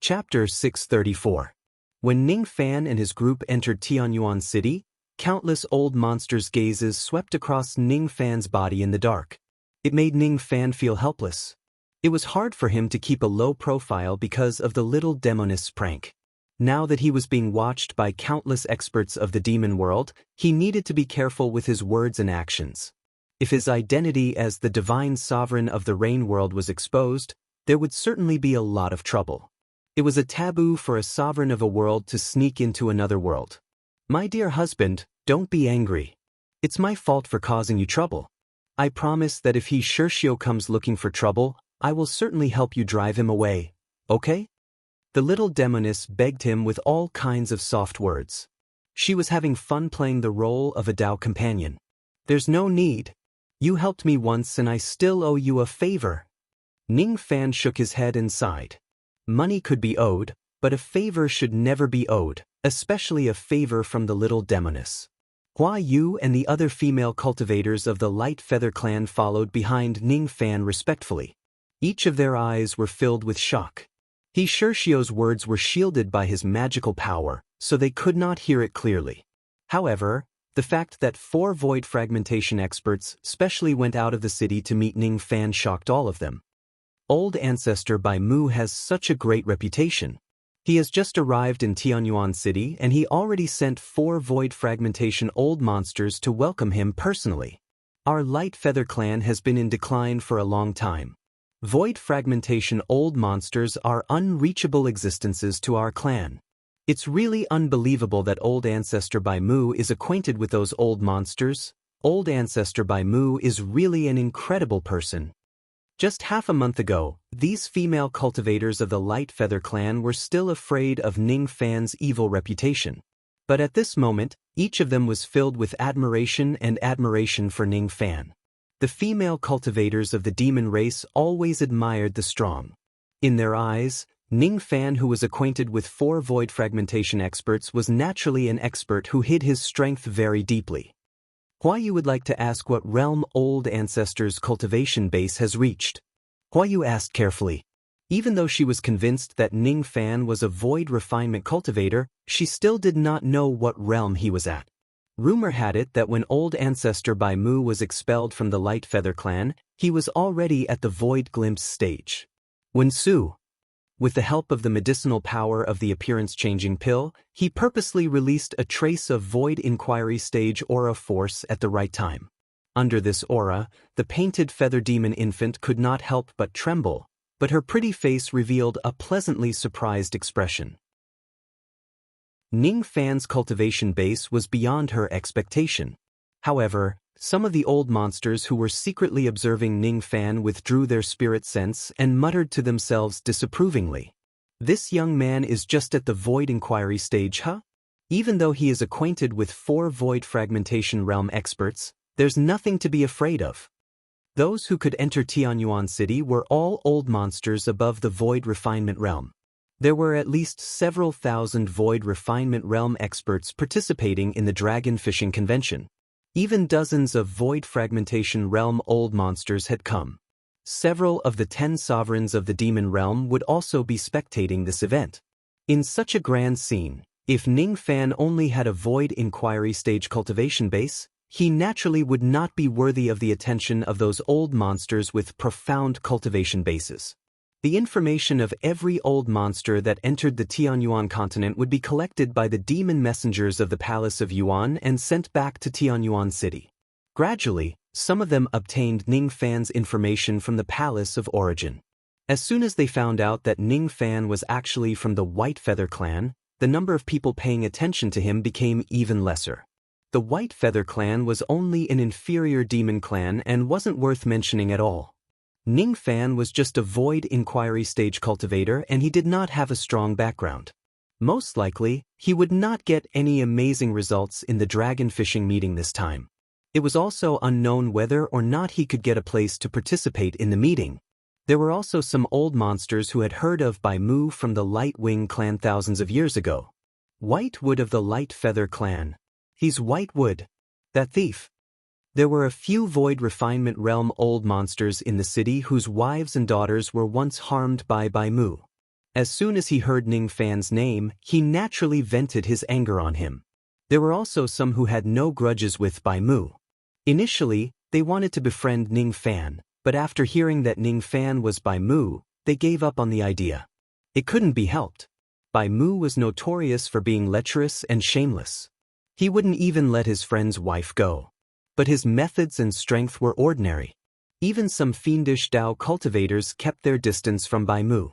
Chapter 634. When Ning Fan and his group entered Tianyuan City, countless old monsters' gazes swept across Ning Fan's body in the dark. It made Ning Fan feel helpless. It was hard for him to keep a low profile because of the little demonist's prank. Now that he was being watched by countless experts of the demon world, he needed to be careful with his words and actions. If his identity as the divine sovereign of the rain world was exposed, there would certainly be a lot of trouble. It was a taboo for a sovereign of a world to sneak into another world. My dear husband, don't be angry. It's my fault for causing you trouble. I promise that if he Shirshio comes looking for trouble, I will certainly help you drive him away, okay? The little demoness begged him with all kinds of soft words. She was having fun playing the role of a Dao companion. There's no need. You helped me once and I still owe you a favor. Ning Fan shook his head and sighed. Money could be owed, but a favor should never be owed, especially a favor from the little demoness. Hua Yu and the other female cultivators of the Light Feather clan followed behind Ning Fan respectfully. Each of their eyes were filled with shock. He Shirshio's words were shielded by his magical power, so they could not hear it clearly. However, the fact that 4 void fragmentation experts specially went out of the city to meet Ning Fan shocked all of them. Old Ancestor Bai Mu has such a great reputation. He has just arrived in Tianyuan City and he already sent 4 void fragmentation old monsters to welcome him personally. Our Light Feather clan has been in decline for a long time. Void fragmentation old monsters are unreachable existences to our clan. It's really unbelievable that Old Ancestor Bai Mu is acquainted with those old monsters. Old Ancestor Bai Mu is really an incredible person. Just half a month ago, these female cultivators of the Light Feather clan were still afraid of Ning Fan's evil reputation. But at this moment, each of them was filled with admiration for Ning Fan. The female cultivators of the demon race always admired the strong. In their eyes, Ning Fan, who was acquainted with 4 void fragmentation experts, was naturally an expert who hid his strength very deeply. Hua Yu would like to ask what realm Old Ancestor's cultivation base has reached. Hua Yu asked carefully. Even though she was convinced that Ning Fan was a void refinement cultivator, she still did not know what realm he was at. Rumor had it that when Old Ancestor Bai Mu was expelled from the Light Feather clan, he was already at the Void Glimpse stage. When Su, with the help of the medicinal power of the appearance-changing pill, he purposely released a trace of Void Inquiry stage aura force at the right time. Under this aura, the painted feather demon infant could not help but tremble, but her pretty face revealed a pleasantly surprised expression. Ning Fan's cultivation base was beyond her expectation. However, some of the old monsters who were secretly observing Ning Fan withdrew their spirit sense and muttered to themselves disapprovingly. This young man is just at the Void Inquiry stage, huh? Even though he is acquainted with 4 Void Fragmentation Realm experts, there's nothing to be afraid of. Those who could enter Tianyuan City were all old monsters above the Void Refinement Realm. There were at least several thousand Void Refinement Realm experts participating in the Dragon Fishing Convention. Even dozens of Void Fragmentation Realm old monsters had come. Several of the 10 sovereigns of the Demon Realm would also be spectating this event. In such a grand scene, if Ning Fan only had a Void Inquiry stage cultivation base, he naturally would not be worthy of the attention of those old monsters with profound cultivation bases. The information of every old monster that entered the Tianyuan continent would be collected by the demon messengers of the Palace of Yuan and sent back to Tianyuan City. Gradually, some of them obtained Ning Fan's information from the Palace of Origin. As soon as they found out that Ning Fan was actually from the White Feather clan, the number of people paying attention to him became even lesser. The White Feather clan was only an inferior demon clan and wasn't worth mentioning at all. Ning Fan was just a Void Inquiry stage cultivator and he did not have a strong background. Most likely, he would not get any amazing results in the dragon fishing meeting this time. It was also unknown whether or not he could get a place to participate in the meeting. There were also some old monsters who had heard of Bai Mu from the Light Wing clan thousands of years ago. White Wood of the Light Feather clan. He's White Wood. That thief. There were a few Void Refinement Realm old monsters in the city whose wives and daughters were once harmed by Bai Mu. As soon as he heard Ning Fan's name, he naturally vented his anger on him. There were also some who had no grudges with Bai Mu. Initially, they wanted to befriend Ning Fan, but after hearing that Ning Fan was Bai Mu, they gave up on the idea. It couldn't be helped. Bai Mu was notorious for being lecherous and shameless. He wouldn't even let his friend's wife go. But his methods and strength were ordinary. Even some fiendish Dao cultivators kept their distance from Bai Mu.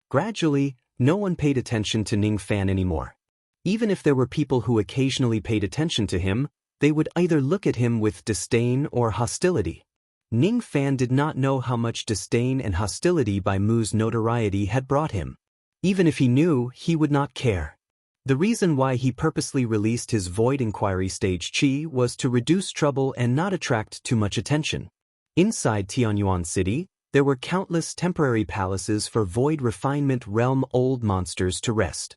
Gradually, no one paid attention to Ning Fan anymore. Even if there were people who occasionally paid attention to him, they would either look at him with disdain or hostility. Ning Fan did not know how much disdain and hostility Bai Mu's notoriety had brought him. Even if he knew, he would not care. The reason why he purposely released his Void Inquiry Stage Qi was to reduce trouble and not attract too much attention. Inside Tianyuan City, there were countless temporary palaces for Void Refinement Realm old monsters to rest.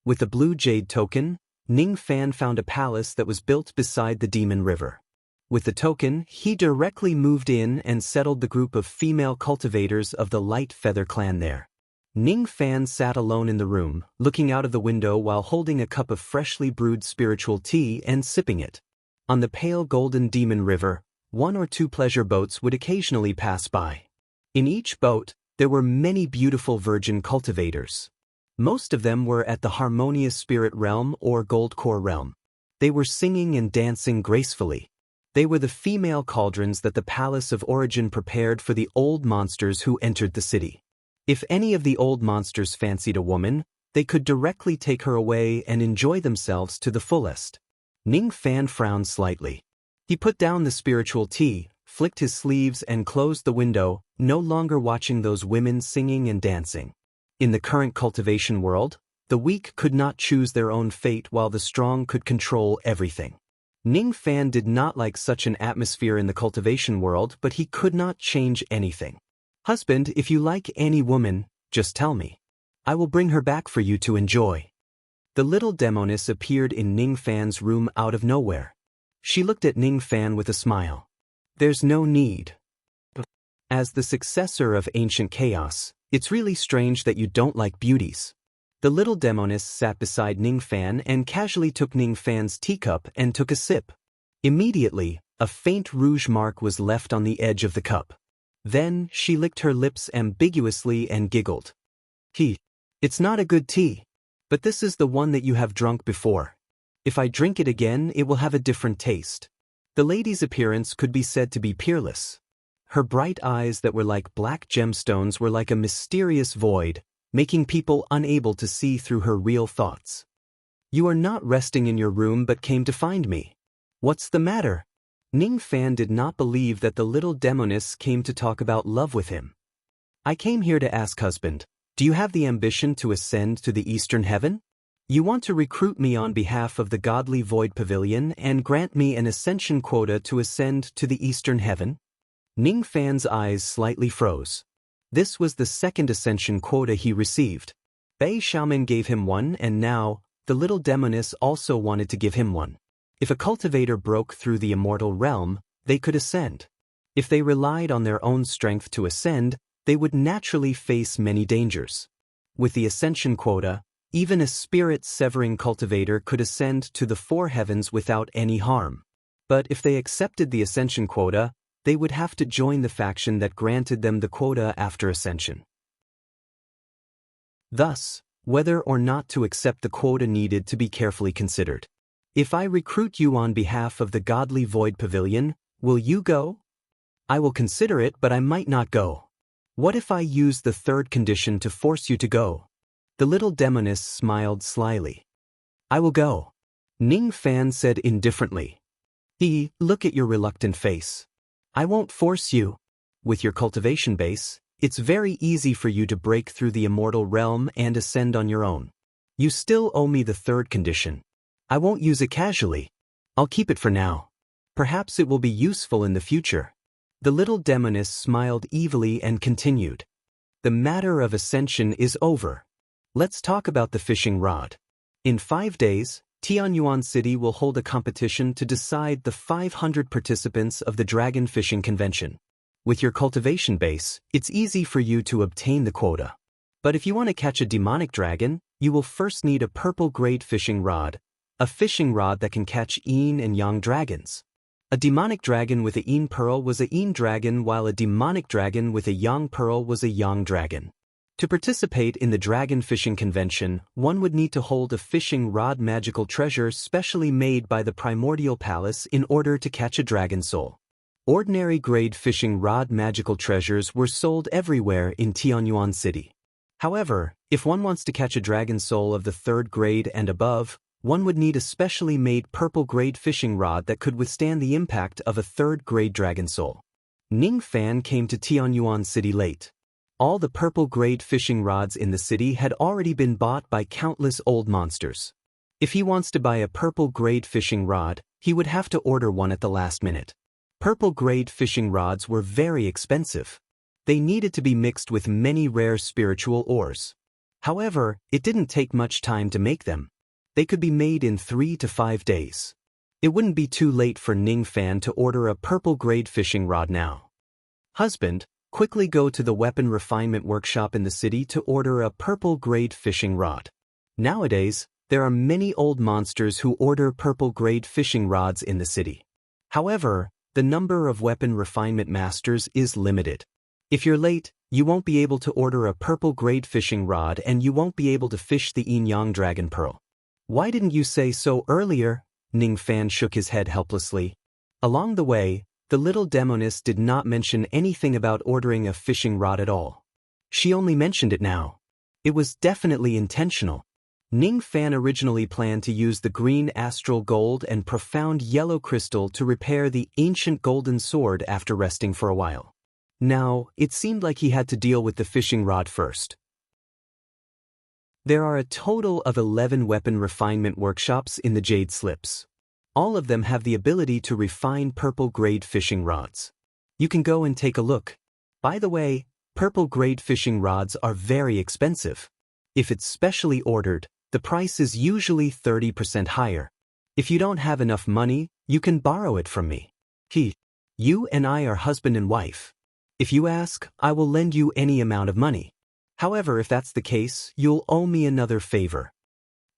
With the Blue Jade token, Ning Fan found a palace that was built beside the Demon River. With the token, he directly moved in and settled the group of female cultivators of the Light Feather clan there. Ning Fan sat alone in the room, looking out of the window while holding a cup of freshly brewed spiritual tea and sipping it. On the pale golden Demon River, 1 or 2 pleasure boats would occasionally pass by. In each boat, there were many beautiful virgin cultivators. Most of them were at the Harmonious Spirit Realm or Gold Core Realm. They were singing and dancing gracefully. They were the female cauldrons that the Palace of Origin prepared for the old monsters who entered the city. If any of the old monsters fancied a woman, they could directly take her away and enjoy themselves to the fullest. Ning Fan frowned slightly. He put down the spiritual tea, flicked his sleeves and closed the window, no longer watching those women singing and dancing. In the current cultivation world, the weak could not choose their own fate while the strong could control everything. Ning Fan did not like such an atmosphere in the cultivation world, but he could not change anything. "Husband, if you like any woman, just tell me. I will bring her back for you to enjoy." The little demoness appeared in Ning Fan's room out of nowhere. She looked at Ning Fan with a smile. "There's no need. As the successor of Ancient Chaos, it's really strange that you don't like beauties." The little demoness sat beside Ning Fan and casually took Ning Fan's teacup and took a sip. Immediately, a faint rouge mark was left on the edge of the cup. Then, she licked her lips ambiguously and giggled. It's not a good tea. But this is the one that you have drunk before. If I drink it again, it will have a different taste." The lady's appearance could be said to be peerless. Her bright eyes that were like black gemstones were like a mysterious void, making people unable to see through her real thoughts. "You are not resting in your room but came to find me. What's the matter?" Ning Fan did not believe that the little demoness came to talk about love with him. "I came here to ask husband, do you have the ambition to ascend to the Eastern Heaven? You want to recruit me on behalf of the Godly Void Pavilion and grant me an ascension quota to ascend to the Eastern Heaven?" Ning Fan's eyes slightly froze. This was the second ascension quota he received. Bei Xiaomin gave him one, and now, the little demoness also wanted to give him one. If a cultivator broke through the immortal realm, they could ascend. If they relied on their own strength to ascend, they would naturally face many dangers. With the ascension quota, even a spirit-severing cultivator could ascend to the 4 heavens without any harm. But if they accepted the ascension quota, they would have to join the faction that granted them the quota after ascension. Thus, whether or not to accept the quota needed to be carefully considered. "If I recruit you on behalf of the Godly Void Pavilion, will you go?" "I will consider it, but I might not go." "What if I use the third condition to force you to go?" The little demoness smiled slyly. "I will go." Ning Fan said indifferently. Look at your reluctant face. I won't force you. With your cultivation base, it's very easy for you to break through the immortal realm and ascend on your own. You still owe me the third condition. I won't use it casually. I'll keep it for now. Perhaps it will be useful in the future." The little demoness smiled evilly and continued. "The matter of ascension is over. Let's talk about the fishing rod. In 5 days, Tianyuan City will hold a competition to decide the 500 participants of the Dragon Fishing Convention. With your cultivation base, it's easy for you to obtain the quota. But if you want to catch a demonic dragon, you will first need a purple grade fishing rod, a fishing rod that can catch yin and yang dragons. A demonic dragon with a yin pearl was a yin dragon, while a demonic dragon with a yang pearl was a yang dragon. To participate in the dragon fishing convention, one would need to hold a fishing rod magical treasure specially made by the Primordial Palace in order to catch a dragon soul. Ordinary grade fishing rod magical treasures were sold everywhere in Tianyuan City. However, if one wants to catch a dragon soul of the 3rd grade and above, one would need a specially made purple grade fishing rod that could withstand the impact of a 3rd grade dragon soul. Ning Fan came to Tianyuan City late. All the purple grade fishing rods in the city had already been bought by countless old monsters. If he wants to buy a purple grade fishing rod, he would have to order one at the last minute. Purple grade fishing rods were very expensive. They needed to be mixed with many rare spiritual ores. However, it didn't take much time to make them. They could be made in 3 to 5 days. It wouldn't be too late for Ning Fan to order a purple grade fishing rod now. Husband, quickly go to the weapon refinement workshop in the city to order a purple grade fishing rod. Nowadays, there are many old monsters who order purple grade fishing rods in the city. However, the number of weapon refinement masters is limited. If you're late, you won't be able to order a purple grade fishing rod and you won't be able to fish the yin yang dragon pearl. Why didn't you say so earlier? Ning Fan shook his head helplessly. Along the way, the little demoness did not mention anything about ordering a fishing rod at all. She only mentioned it now. It was definitely intentional. Ning Fan originally planned to use the green astral gold and profound yellow crystal to repair the ancient golden sword after resting for a while. Now, it seemed like he had to deal with the fishing rod first. There are a total of 11 weapon refinement workshops in the Jade Slips. All of them have the ability to refine purple grade fishing rods. You can go and take a look. By the way, purple grade fishing rods are very expensive. If it's specially ordered, the price is usually 30% higher. If you don't have enough money, you can borrow it from me. You and I are husband and wife. If you ask, I will lend you any amount of money. However, if that's the case, you'll owe me another favor.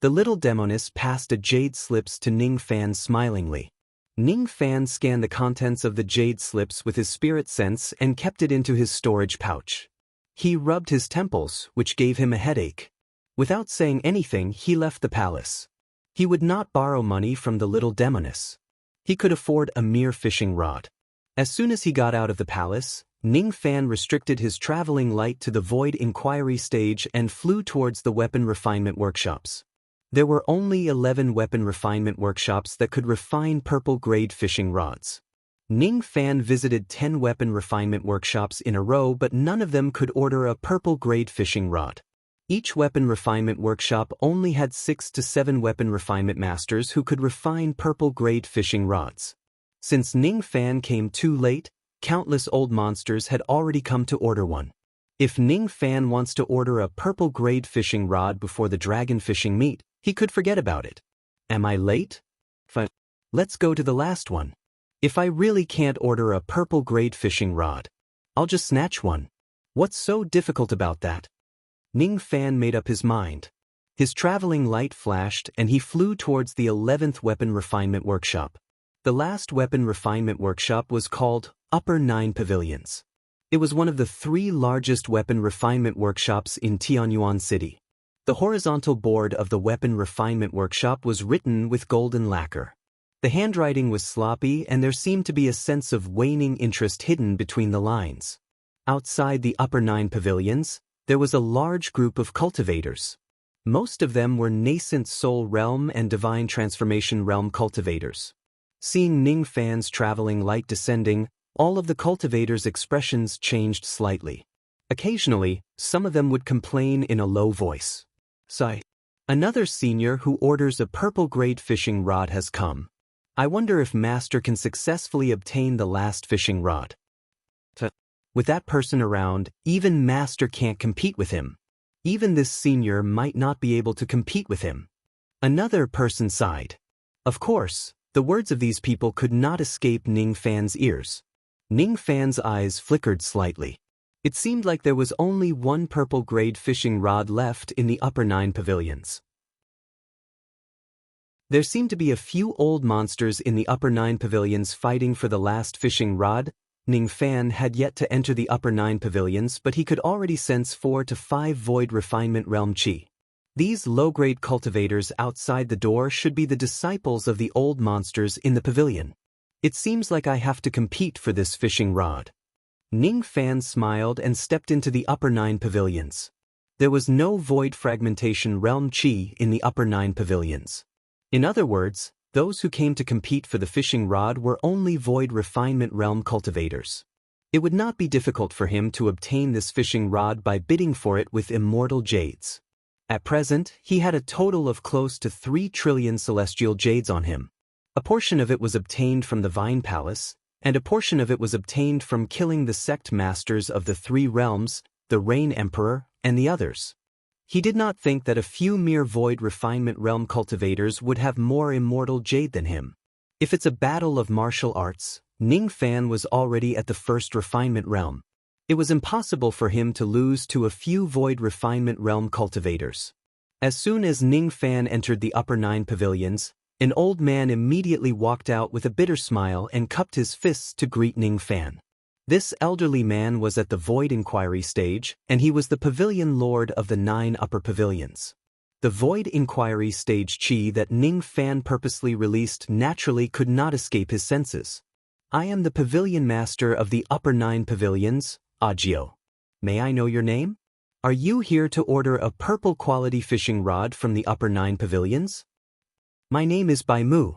The little demoness passed a Jade Slips to Ning Fan smilingly. Ning Fan scanned the contents of the Jade Slips with his spirit sense and kept it into his storage pouch. He rubbed his temples, which gave him a headache. Without saying anything, he left the palace. He would not borrow money from the little demoness. He could afford a mere fishing rod. As soon as he got out of the palace, Ning Fan restricted his traveling light to the void inquiry stage and flew towards the weapon refinement workshops. There were only 11 weapon refinement workshops that could refine purple grade fishing rods. Ning Fan visited 10 weapon refinement workshops in a row, but none of them could order a purple grade fishing rod. Each weapon refinement workshop only had 6 to 7 weapon refinement masters who could refine purple grade fishing rods. Since Ning Fan came too late, countless old monsters had already come to order one. If Ning Fan wants to order a purple grade fishing rod before the dragon fishing meet, he could forget about it. Am I late? Fine. Let's go to the last one. If I really can't order a purple grade fishing rod, I'll just snatch one. What's so difficult about that? Ning Fan made up his mind. His traveling light flashed and he flew towards the 11th weapon refinement workshop. The last weapon refinement workshop was called Upper 9 Pavilions. It was one of the 3 largest weapon refinement workshops in Tianyuan City. The horizontal board of the weapon refinement workshop was written with golden lacquer. The handwriting was sloppy and there seemed to be a sense of waning interest hidden between the lines. Outside the Upper 9 Pavilions, there was a large group of cultivators. Most of them were nascent soul realm and divine transformation realm cultivators. Seeing Ning Fan's traveling light descending, all of the cultivators' expressions changed slightly. Occasionally, some of them would complain in a low voice. Sigh. Another senior who orders a purple grade fishing rod has come. I wonder if Master can successfully obtain the last fishing rod. With that person around, even Master can't compete with him. Even this senior might not be able to compete with him. Another person sighed. Of course, the words of these people could not escape Ning Fan's ears. Ning Fan's eyes flickered slightly. It seemed like there was only one purple-grade fishing rod left in the upper 9 pavilions. There seemed to be a few old monsters in the upper 9 pavilions fighting for the last fishing rod. Ning Fan had yet to enter the upper 9 pavilions, but he could already sense 4 to 5 void refinement realm chi. These low-grade cultivators outside the door should be the disciples of the old monsters in the pavilion. It seems like I have to compete for this fishing rod. Ning Fan smiled and stepped into the upper 9 pavilions. There was no void fragmentation realm chi in the upper 9 pavilions. In other words, those who came to compete for the fishing rod were only void refinement realm cultivators. It would not be difficult for him to obtain this fishing rod by bidding for it with immortal jades. At present, he had a total of close to 3 trillion celestial jades on him. A portion of it was obtained from the Vine Palace, and a portion of it was obtained from killing the sect masters of the 3 realms, the Rain Emperor, and the others. He did not think that a few mere void refinement realm cultivators would have more immortal jade than him. If it's a battle of martial arts, Ning Fan was already at the first refinement realm. It was impossible for him to lose to a few void refinement realm cultivators. As soon as Ning Fan entered the upper 9 pavilions, an old man immediately walked out with a bitter smile and cupped his fists to greet Ning Fan. This elderly man was at the Void Inquiry stage, and he was the Pavilion Lord of the 9 upper pavilions. The Void Inquiry stage chi that Ning Fan purposely released naturally could not escape his senses. I am the Pavilion Master of the upper 9 pavilions, Agio. May I know your name? Are you here to order a purple quality fishing rod from the upper 9 pavilions? My name is Bai Mu.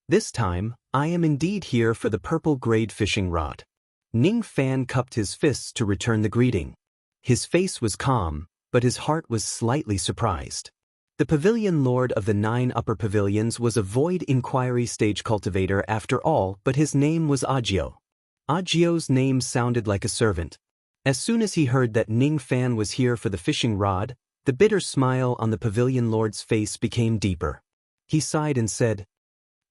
This time, I am indeed here for the purple grade fishing rod. Ning Fan cupped his fists to return the greeting. His face was calm, but his heart was slightly surprised. The Pavilion Lord of the 9 upper pavilions was a Void Inquiry stage cultivator after all, but his name was Agio. Agio's name sounded like a servant. As soon as he heard that Ning Fan was here for the fishing rod, the bitter smile on the Pavilion Lord's face became deeper. He sighed and said,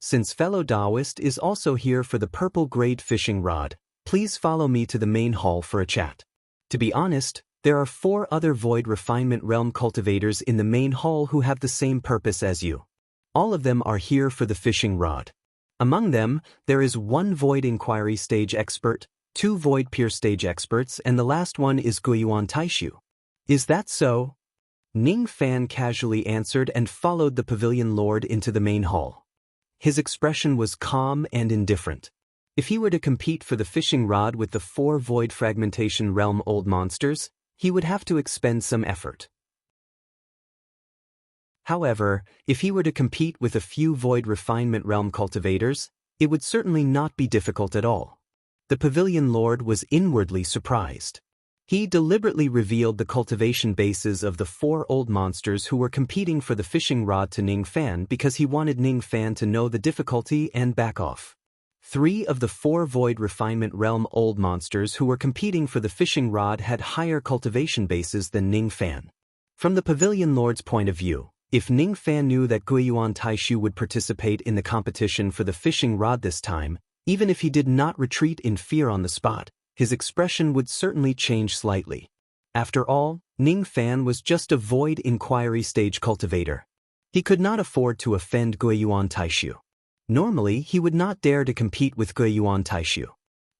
"Since fellow Taoist is also here for the purple grade fishing rod, please follow me to the main hall for a chat." To be honest, there are 4 other Void Refinement Realm cultivators in the main hall who have the same purpose as you. All of them are here for the fishing rod. Among them, there is 1 Void Inquiry stage expert, 2 Void Peer stage experts, and the last one is Guiyuan Taishu. Is that so? Ning Fan casually answered and followed the Pavilion Lord into the main hall. His expression was calm and indifferent. If he were to compete for the fishing rod with the 4 Void Fragmentation Realm old monsters, he would have to expend some effort. However, if he were to compete with a few Void Refinement Realm cultivators, it would certainly not be difficult at all. The Pavilion Lord was inwardly surprised. He deliberately revealed the cultivation bases of the 4 old monsters who were competing for the fishing rod to Ning Fan because he wanted Ning Fan to know the difficulty and back off. 3 of the 4 Void Refinement Realm old monsters who were competing for the fishing rod had higher cultivation bases than Ning Fan. From the Pavilion Lord's point of view, if Ning Fan knew that Guiyuan Taishu would participate in the competition for the fishing rod this time, even if he did not retreat in fear on the spot, his expression would certainly change slightly. After all, Ning Fan was just a Void Inquiry stage cultivator. He could not afford to offend Guiyuan Taishu. Normally, he would not dare to compete with Guiyuan Taishu.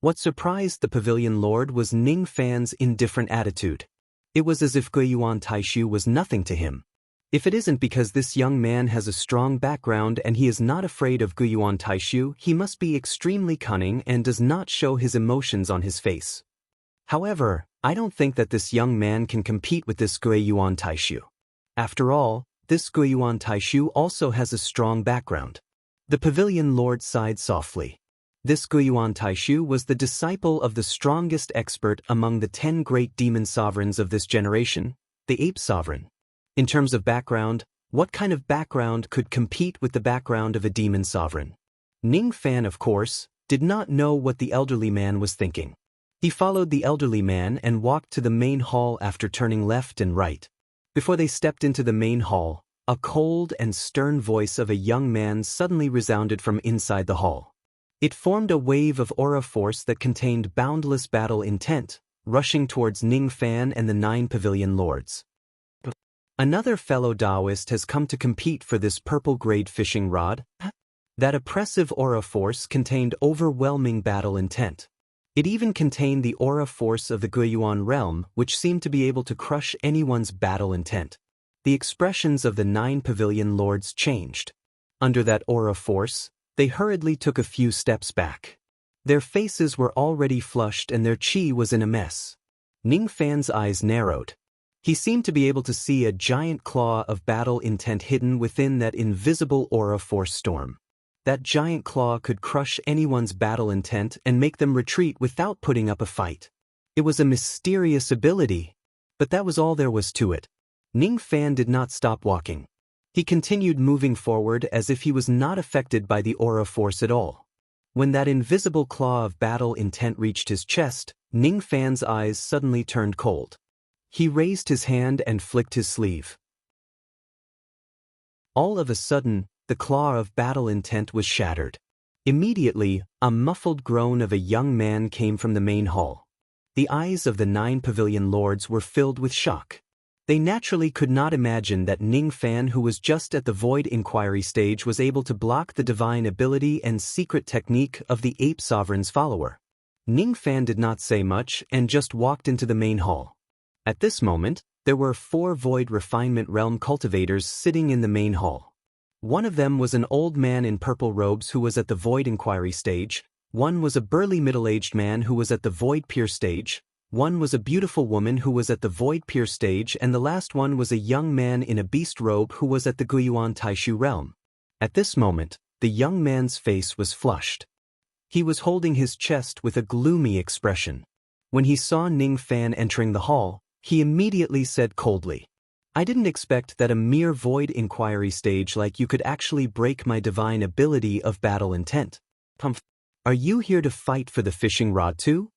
What surprised the Pavilion Lord was Ning Fan's indifferent attitude. It was as if Guiyuan Taishu was nothing to him. If it isn't because this young man has a strong background and he is not afraid of Guiyuan Taishu, he must be extremely cunning and does not show his emotions on his face. However, I don't think that this young man can compete with this Guiyuan Taishu. After all, this Guiyuan Taishu also has a strong background. The Pavilion Lord sighed softly. This Guiyuan Taishu was the disciple of the strongest expert among the 10 great demon sovereigns of this generation, the Ape Sovereign. In terms of background, what kind of background could compete with the background of a demon sovereign? Ning Fan, of course, did not know what the elderly man was thinking. He followed the elderly man and walked to the main hall after turning left and right. Before they stepped into the main hall, a cold and stern voice of a young man suddenly resounded from inside the hall. It formed a wave of aura force that contained boundless battle intent, rushing towards Ning Fan and the 9 pavilion lords. Another fellow Taoist has come to compete for this purple-grade fishing rod. That oppressive aura force contained overwhelming battle intent. It even contained the aura force of the Guiyuan realm, which seemed to be able to crush anyone's battle intent. The expressions of the 9 pavilion lords changed. Under that aura force, they hurriedly took a few steps back. Their faces were already flushed and their chi was in a mess. Ning Fan's eyes narrowed. He seemed to be able to see a giant claw of battle intent hidden within that invisible aura force storm. That giant claw could crush anyone's battle intent and make them retreat without putting up a fight. It was a mysterious ability, but that was all there was to it. Ning Fan did not stop walking. He continued moving forward as if he was not affected by the aura force at all. When that invisible claw of battle intent reached his chest, Ning Fan's eyes suddenly turned cold. He raised his hand and flicked his sleeve. All of a sudden, the claw of battle intent was shattered. Immediately, a muffled groan of a young man came from the main hall. The eyes of the 9 pavilion lords were filled with shock. They naturally could not imagine that Ning Fan, who was just at the void inquiry stage, was able to block the divine ability and secret technique of the ape sovereign's follower. Ning Fan did not say much and just walked into the main hall. At this moment, there were 4 void refinement realm cultivators sitting in the main hall. One of them was an old man in purple robes who was at the void inquiry stage, one was a burly middle-aged man who was at the void peer stage, one was a beautiful woman who was at the void peer stage, and the last one was a young man in a beast robe who was at the Guiyuan Taishu realm. At this moment, the young man's face was flushed. He was holding his chest with a gloomy expression. When he saw Ning Fan entering the hall, he immediately said coldly, "I didn't expect that a mere void inquiry stage like you could actually break my divine ability of battle intent. Are you here to fight for the fishing rod too?"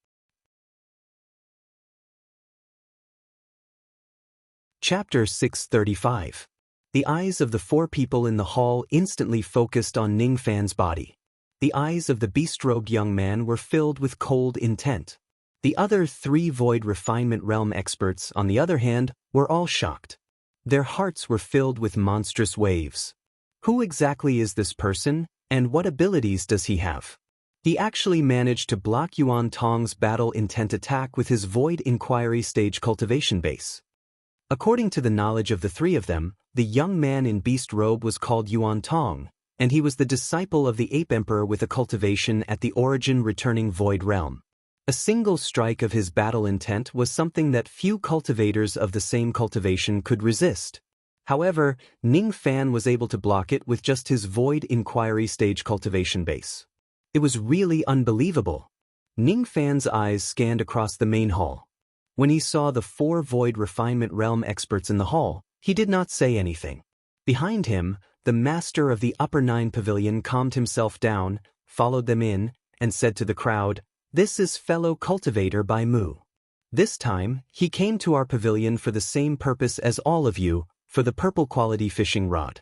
Chapter 635. The eyes of the 4 people in the hall instantly focused on Ning Fan's body. The eyes of the beast-robed young man were filled with cold intent. The other 3 void refinement realm experts, on the other hand, were all shocked. Their hearts were filled with monstrous waves. Who exactly is this person, and what abilities does he have? He actually managed to block Yuan Tong's battle intent attack with his void inquiry stage cultivation base. According to the knowledge of the 3 of them, the young man in beast robe was called Yuan Tong, and he was the disciple of the Ape Emperor with a cultivation at the origin returning void realm. A single strike of his battle intent was something that few cultivators of the same cultivation could resist. However, Ning Fan was able to block it with just his void inquiry stage cultivation base. It was really unbelievable. Ning Fan's eyes scanned across the main hall. When he saw the 4 void refinement realm experts in the hall, he did not say anything. Behind him, the master of the upper 9 pavilion calmed himself down, followed them in, and said to the crowd, "This is fellow cultivator Bai Mu. This time, he came to our pavilion for the same purpose as all of you, for the purple quality fishing rod."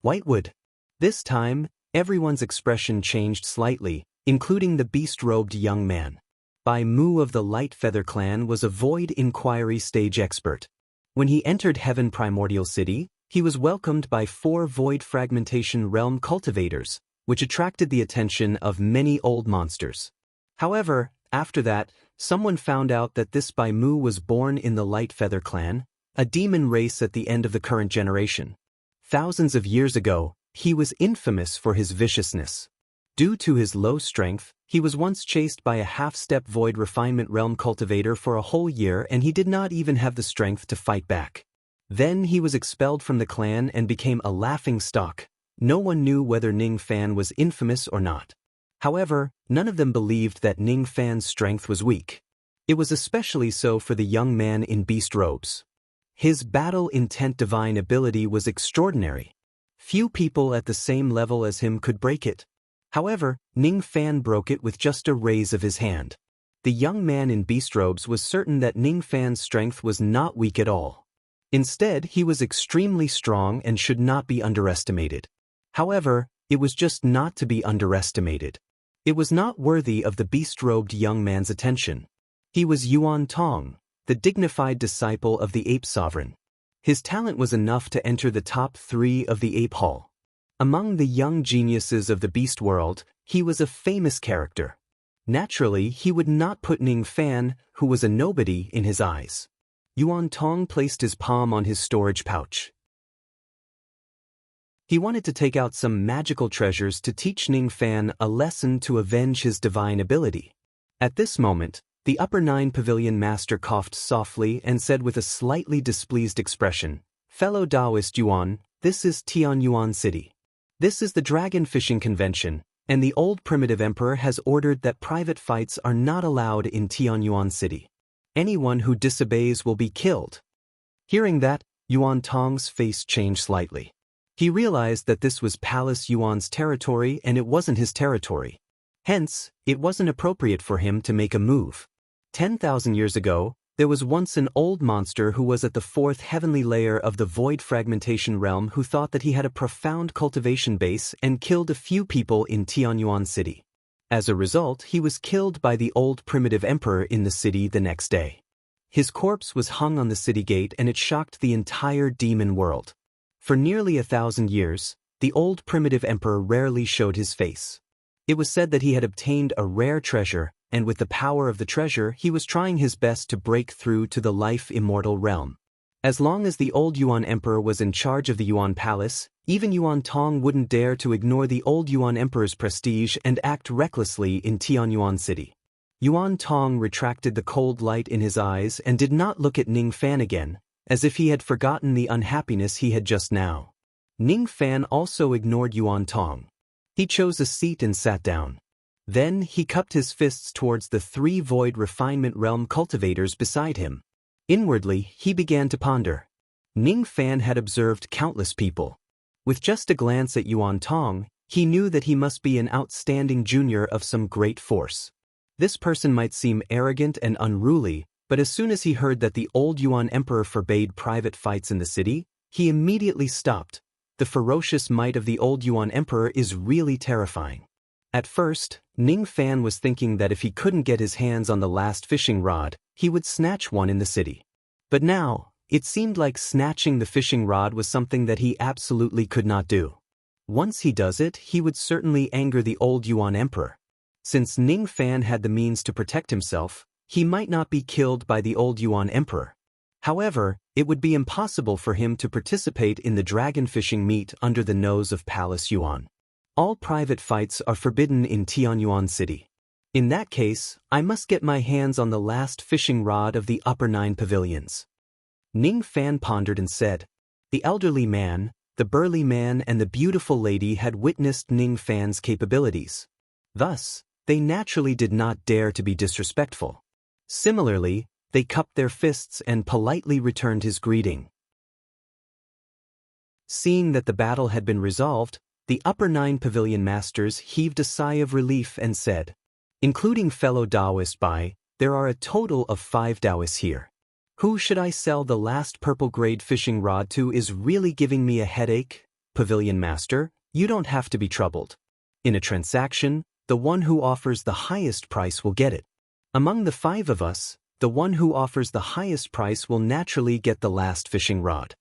Whitewood. This time, everyone's expression changed slightly, including the beast-robed young man. Bai Mu of the Light Feather clan was a void inquiry stage expert. When he entered Heaven Primordial City, he was welcomed by 4 void fragmentation realm cultivators, which attracted the attention of many old monsters. However, after that, someone found out that this Bai Mu was born in the Light Feather clan, a demon race at the end of the current generation. Thousands of years ago, he was infamous for his viciousness. Due to his low strength, he was once chased by a half-step void refinement realm cultivator for a whole year, and he did not even have the strength to fight back. Then he was expelled from the clan and became a laughingstock. No one knew whether Ning Fan was infamous or not. However, none of them believed that Ning Fan's strength was weak. It was especially so for the young man in beast robes. His battle intent divine ability was extraordinary. Few people at the same level as him could break it. However, Ning Fan broke it with just a raise of his hand. The young man in beast robes was certain that Ning Fan's strength was not weak at all. Instead, he was extremely strong and should not be underestimated. However, it was just not to be underestimated. It was not worthy of the beast-robed young man's attention. He was Yuan Tong, the dignified disciple of the ape sovereign. His talent was enough to enter the top 3 of the ape hall. Among the young geniuses of the beast world, he was a famous character. Naturally, he would not put Ning Fan, who was a nobody, in his eyes. Yuan Tong placed his palm on his storage pouch. He wanted to take out some magical treasures to teach Ning Fan a lesson to avenge his divine ability. At this moment, the Upper 9 Pavilion Master coughed softly and said with a slightly displeased expression, "Fellow Taoist Yuan, this is Tianyuan City. This is the Dragon Fishing Convention, and the old primitive emperor has ordered that private fights are not allowed in Tianyuan City. Anyone who disobeys will be killed." Hearing that, Yuan Tong's face changed slightly. He realized that this was Palace Yuan's territory and it wasn't his territory. Hence, it wasn't appropriate for him to make a move. 10,000 years ago, there was once an old monster who was at the 4th heavenly layer of the void fragmentation realm who thought that he had a profound cultivation base and killed a few people in Tianyuan City. As a result, he was killed by the old primitive emperor in the city the next day. His corpse was hung on the city gate and it shocked the entire demon world. For nearly 1,000 years, the old primitive emperor rarely showed his face. It was said that he had obtained a rare treasure, and with the power of the treasure he was trying his best to break through to the life-immortal realm. As long as the old Yuan emperor was in charge of the Yuan palace, even Yuan Tong wouldn't dare to ignore the old Yuan emperor's prestige and act recklessly in Tianyuan City. Yuan Tong retracted the cold light in his eyes and did not look at Ning Fan again, as if he had forgotten the unhappiness he had just now. Ning Fan also ignored Yuan Tong. He chose a seat and sat down. Then he cupped his fists towards the 3 void refinement realm cultivators beside him. Inwardly, he began to ponder. Ning Fan had observed countless people. With just a glance at Yuan Tong, he knew that he must be an outstanding junior of some great force. This person might seem arrogant and unruly, but as soon as he heard that the old Yuan emperor forbade private fights in the city, he immediately stopped. The ferocious might of the old Yuan emperor is really terrifying. At first, Ning Fan was thinking that if he couldn't get his hands on the last fishing rod, he would snatch one in the city. But now, it seemed like snatching the fishing rod was something that he absolutely could not do. Once he does it, he would certainly anger the old Yuan emperor. Since Ning Fan had the means to protect himself, he might not be killed by the old Yuan emperor. However, it would be impossible for him to participate in the dragon fishing meet under the nose of Palace Yuan. All private fights are forbidden in Tianyuan City. In that case, I must get my hands on the last fishing rod of the upper 9 pavilions. Ning Fan pondered and said. The elderly man, the burly man and the beautiful lady had witnessed Ning Fan's capabilities. Thus, they naturally did not dare to be disrespectful. Similarly, they cupped their fists and politely returned his greeting. Seeing that the battle had been resolved, the upper 9 pavilion masters heaved a sigh of relief and said, including fellow Taoist Bai, there are a total of 5 Taoists here. Who should I sell the last purple grade fishing rod to is really giving me a headache? Pavilion master, you don't have to be troubled. In a transaction, the one who offers the highest price will get it. Among the 5 of us, the one who offers the highest price will naturally get the last fishing rod.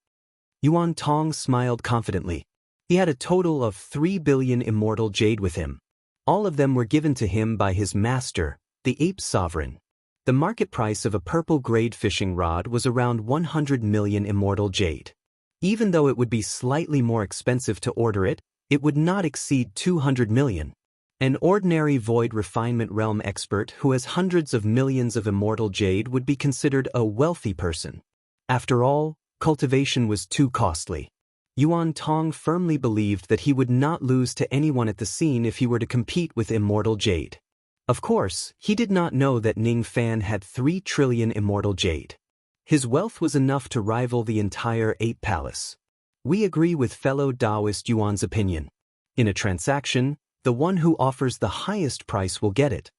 Yuan Tong smiled confidently. He had a total of 3 billion immortal jade with him. All of them were given to him by his master, the ape sovereign. The market price of a purple grade fishing rod was around 100 million immortal jade. Even though it would be slightly more expensive to order it, it would not exceed 200 million. An ordinary void refinement realm expert who has hundreds of millions of immortal jade would be considered a wealthy person. After all, cultivation was too costly. Yuan Tong firmly believed that he would not lose to anyone at the scene if he were to compete with immortal jade. Of course, he did not know that Ning Fan had 3 trillion immortal jade. His wealth was enough to rival the entire ape palace. We agree with fellow Taoist Yuan's opinion. In a transaction, the one who offers the highest price will get it.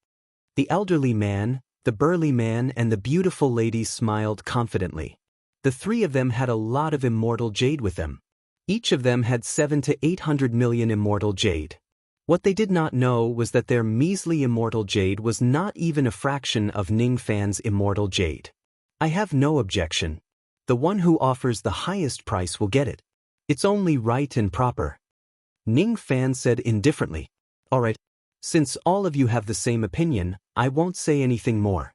The elderly man, the burly man and the beautiful lady smiled confidently. The 3 of them had a lot of immortal jade with them. Each of them had 700 to 800 million immortal jade. What they did not know was that their measly immortal jade was not even a fraction of Ning Fan's immortal jade. I have no objection. The one who offers the highest price will get it. It's only right and proper. Ning Fan said indifferently. Alright, since all of you have the same opinion, I won't say anything more.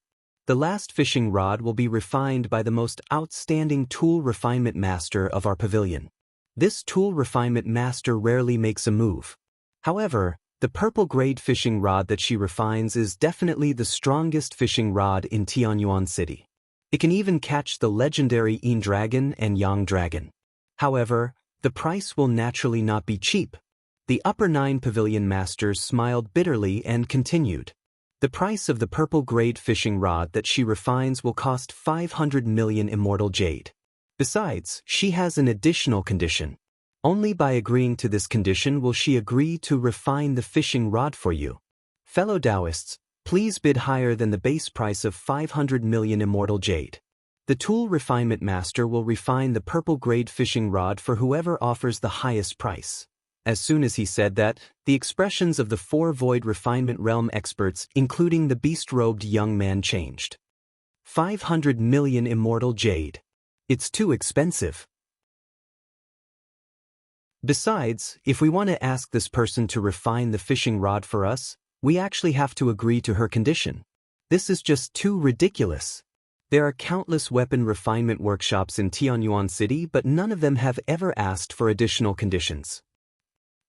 The last fishing rod will be refined by the most outstanding tool refinement master of our pavilion. This tool refinement master rarely makes a move. However, the purple-grade fishing rod that she refines is definitely the strongest fishing rod in Tianyuan City. It can even catch the legendary Yin Dragon and Yang Dragon. However, the price will naturally not be cheap. The upper 9 pavilion masters smiled bitterly and continued. The price of the purple-grade fishing rod that she refines will cost 500 million immortal jade. Besides, she has an additional condition. Only by agreeing to this condition will she agree to refine the fishing rod for you. Fellow Taoists, please bid higher than the base price of 500 million immortal jade. The tool refinement master will refine the purple-grade fishing rod for whoever offers the highest price. As soon as he said that, the expressions of the 4 void refinement realm experts, including the beast-robed young man, changed. 500 million immortal jade. It's too expensive. Besides, if we want to ask this person to refine the fishing rod for us, we actually have to agree to her condition. This is just too ridiculous. There are countless weapon refinement workshops in Tianyuan City, but none of them have ever asked for additional conditions.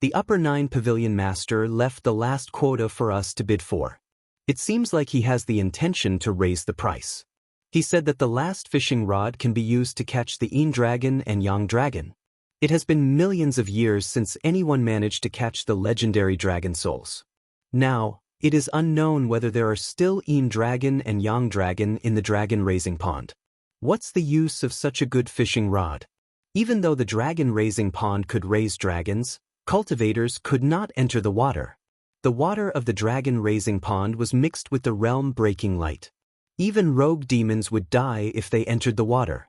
The upper 9 pavilion master left the last quota for us to bid for. It seems like he has the intention to raise the price. He said that the last fishing rod can be used to catch the Yin Dragon and Yang Dragon. It has been millions of years since anyone managed to catch the legendary dragon souls. Now, it is unknown whether there are still Yin Dragon and Yang Dragon in the dragon raising pond. What's the use of such a good fishing rod? Even though the dragon raising pond could raise dragons, cultivators could not enter the water. The water of the dragon raising pond was mixed with the realm-breaking light. Even rogue demons would die if they entered the water.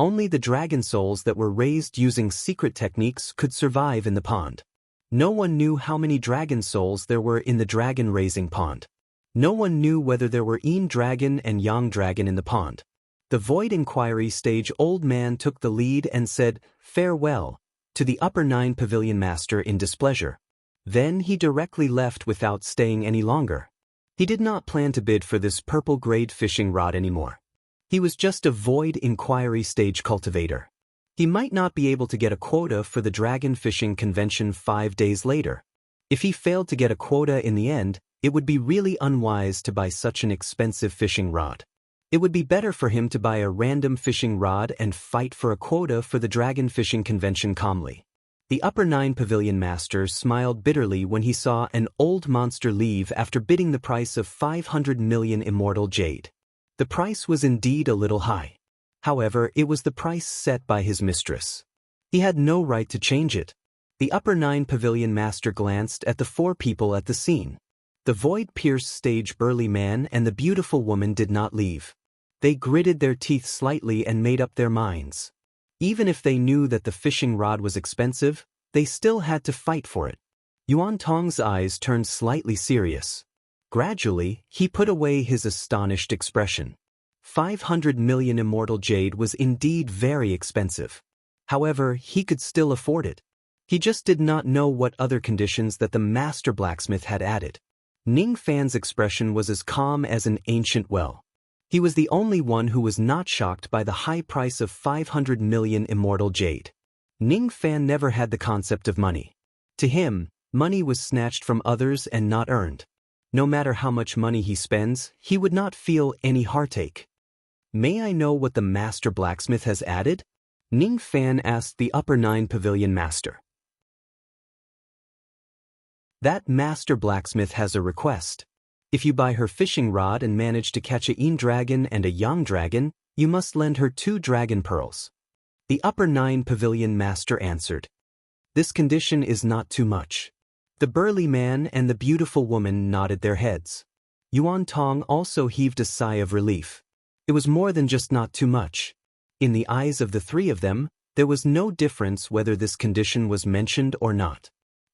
Only the dragon souls that were raised using secret techniques could survive in the pond. No one knew how many dragon souls there were in the dragon raising pond. No one knew whether there were Yin Dragon and Yang Dragon in the pond. The void inquiry stage old man took the lead and said, "Farewell," to the upper 9 pavilion master in displeasure. Then he directly left without staying any longer. He did not plan to bid for this purple-grade fishing rod anymore. He was just a void inquiry stage cultivator. He might not be able to get a quota for the dragon fishing convention 5 days later. If he failed to get a quota in the end, it would be really unwise to buy such an expensive fishing rod. It would be better for him to buy a random fishing rod and fight for a quota for the dragon fishing convention calmly. The upper 9 pavilion master smiled bitterly when he saw an old monster leave after bidding the price of 500 million immortal jade. The price was indeed a little high. However, it was the price set by his mistress. He had no right to change it. The upper 9 pavilion master glanced at the 4 people at the scene. The void-pierced stage burly man and the beautiful woman did not leave. They gritted their teeth slightly and made up their minds. Even if they knew that the fishing rod was expensive, they still had to fight for it. Yuan Tong's eyes turned slightly serious. Gradually, he put away his astonished expression. 500 million immortal jade was indeed very expensive. However, he could still afford it. He just did not know what other conditions that the master blacksmith had added. Ning Fan's expression was as calm as an ancient well. He was the only one who was not shocked by the high price of 500 million immortal jade. Ning Fan never had the concept of money. To him, money was snatched from others and not earned. No matter how much money he spends, he would not feel any heartache. "May I know what the master blacksmith has added?" Ning Fan asked the upper 9 pavilion master. That master blacksmith has a request. If you buy her fishing rod and manage to catch a Yin Dragon and a Yang Dragon, you must lend her 2 dragon pearls. The upper 9 pavilion master answered. This condition is not too much. The burly man and the beautiful woman nodded their heads. Yuan Tong also heaved a sigh of relief. It was more than just not too much. In the eyes of the 3 of them, there was no difference whether this condition was mentioned or not.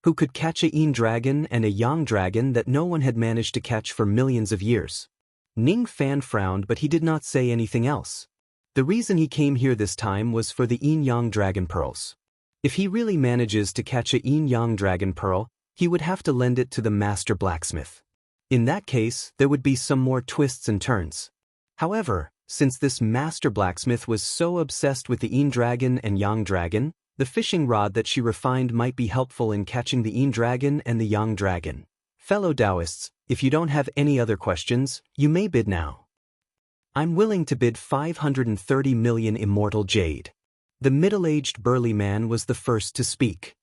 who could catch a yin dragon and a yang dragon that no one had managed to catch for millions of years. Ning Fan frowned, but he did not say anything else. The reason he came here this time was for the yin-yang dragon pearls. If he really manages to catch a yin-yang dragon pearl, he would have to lend it to the master blacksmith. In that case, there would be some more twists and turns. However, since this master blacksmith was so obsessed with the yin dragon and yang dragon, the fishing rod that she refined might be helpful in catching the yin dragon and the yang dragon. Fellow Taoists, if you don't have any other questions, you may bid now. I'm willing to bid 530 million immortal jade. The middle-aged burly man was the first to speak.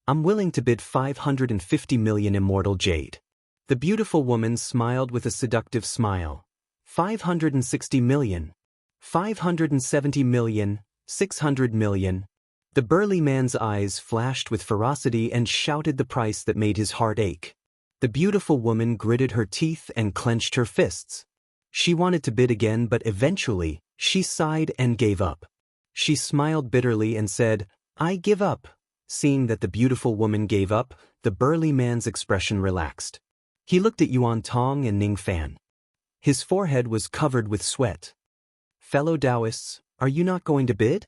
I'm willing to bid 550 million immortal jade. The beautiful woman smiled with a seductive smile. 560 million. 570 million. 600 million. The burly man's eyes flashed with ferocity and shouted the price that made his heart ache. The beautiful woman gritted her teeth and clenched her fists. She wanted to bid again, but eventually, she sighed and gave up. She smiled bitterly and said, "I give up." Seeing that the beautiful woman gave up, the burly man's expression relaxed. He looked at Yuan Tong and Ning Fan. His forehead was covered with sweat. Fellow Taoists, are you not going to bid?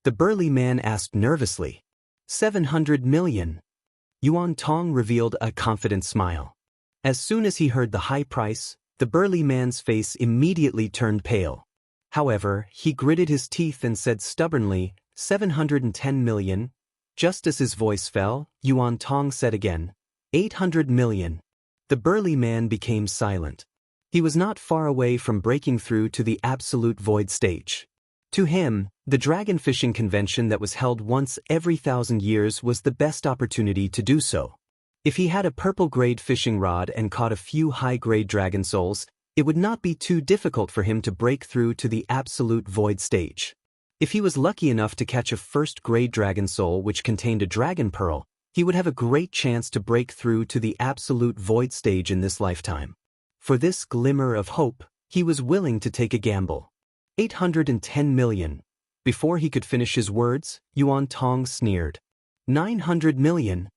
The burly man asked nervously. 700 million. Yuan Tong revealed a confident smile. As soon as he heard the high price, the burly man's face immediately turned pale. However, he gritted his teeth and said stubbornly, 710 million. Just as his voice fell, Yuan Tong said again, 800 million. The burly man became silent. He was not far away from breaking through to the absolute void stage. To him, the dragon fishing convention that was held once every 1,000 years was the best opportunity to do so. If he had a purple-grade fishing rod and caught a few high-grade dragon souls, it would not be too difficult for him to break through to the absolute void stage. If he was lucky enough to catch a first-grade dragon soul which contained a dragon pearl, he would have a great chance to break through to the absolute void stage in this lifetime. For this glimmer of hope, he was willing to take a gamble. 810 million. Before he could finish his words, Yuan Tong sneered. 900 million.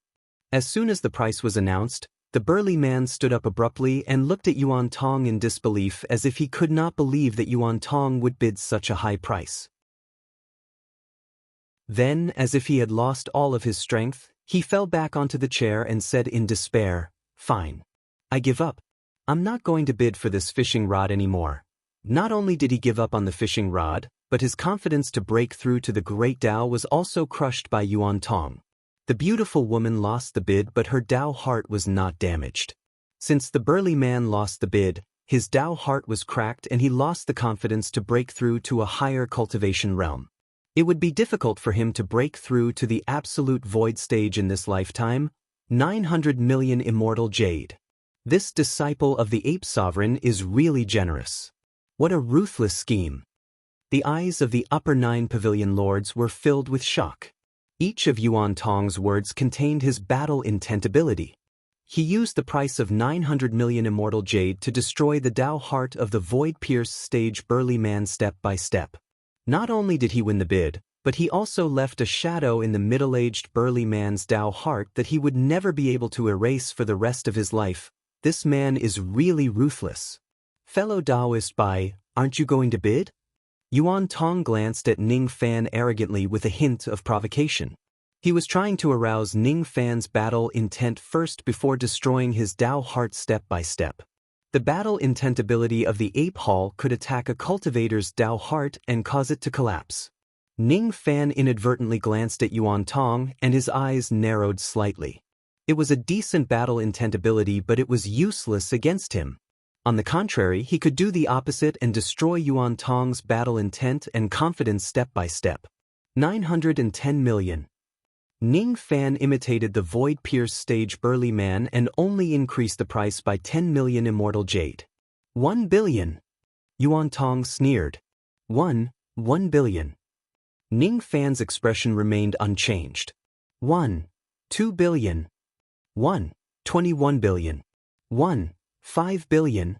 As soon as the price was announced, the burly man stood up abruptly and looked at Yuan Tong in disbelief, as if he could not believe that Yuan Tong would bid such a high price. Then, as if he had lost all of his strength, he fell back onto the chair and said in despair, "Fine. I give up. I'm not going to bid for this fishing rod anymore." Not only did he give up on the fishing rod, but his confidence to break through to the Great Tao was also crushed by Yuan Tong. The beautiful woman lost the bid, but her Tao heart was not damaged. Since the burly man lost the bid, his Tao heart was cracked and he lost the confidence to break through to a higher cultivation realm. It would be difficult for him to break through to the absolute void stage in this lifetime. 900 million immortal jade. This disciple of the ape sovereign is really generous. What a ruthless scheme. The eyes of the upper 9 pavilion lords were filled with shock. Each of Yuan Tong's words contained his battle intent ability. He used the price of 900 million immortal jade to destroy the Tao heart of the void-pierced stage burly man step by step. Not only did he win the bid, but he also left a shadow in the middle-aged burly man's Tao heart that he would never be able to erase for the rest of his life. This man is really ruthless. Fellow Taoist aren't you going to bid? Yuan Tong glanced at Ning Fan arrogantly with a hint of provocation. He was trying to arouse Ning Fan's battle intent first before destroying his Tao heart step by step. The battle intent ability of the ape hall could attack a cultivator's Tao heart and cause it to collapse. Ning Fan inadvertently glanced at Yuan Tong and his eyes narrowed slightly. It was a decent battle intent ability, but it was useless against him. On the contrary, he could do the opposite and destroy Yuan Tong's battle intent and confidence step by step. 910 million. Ning Fan imitated the void-pierced stage burly man and only increased the price by 10 million immortal jade. 1 billion. Yuan Tong sneered. 1 billion. Ning Fan's expression remained unchanged. 2 billion. 21 billion. 5 billion.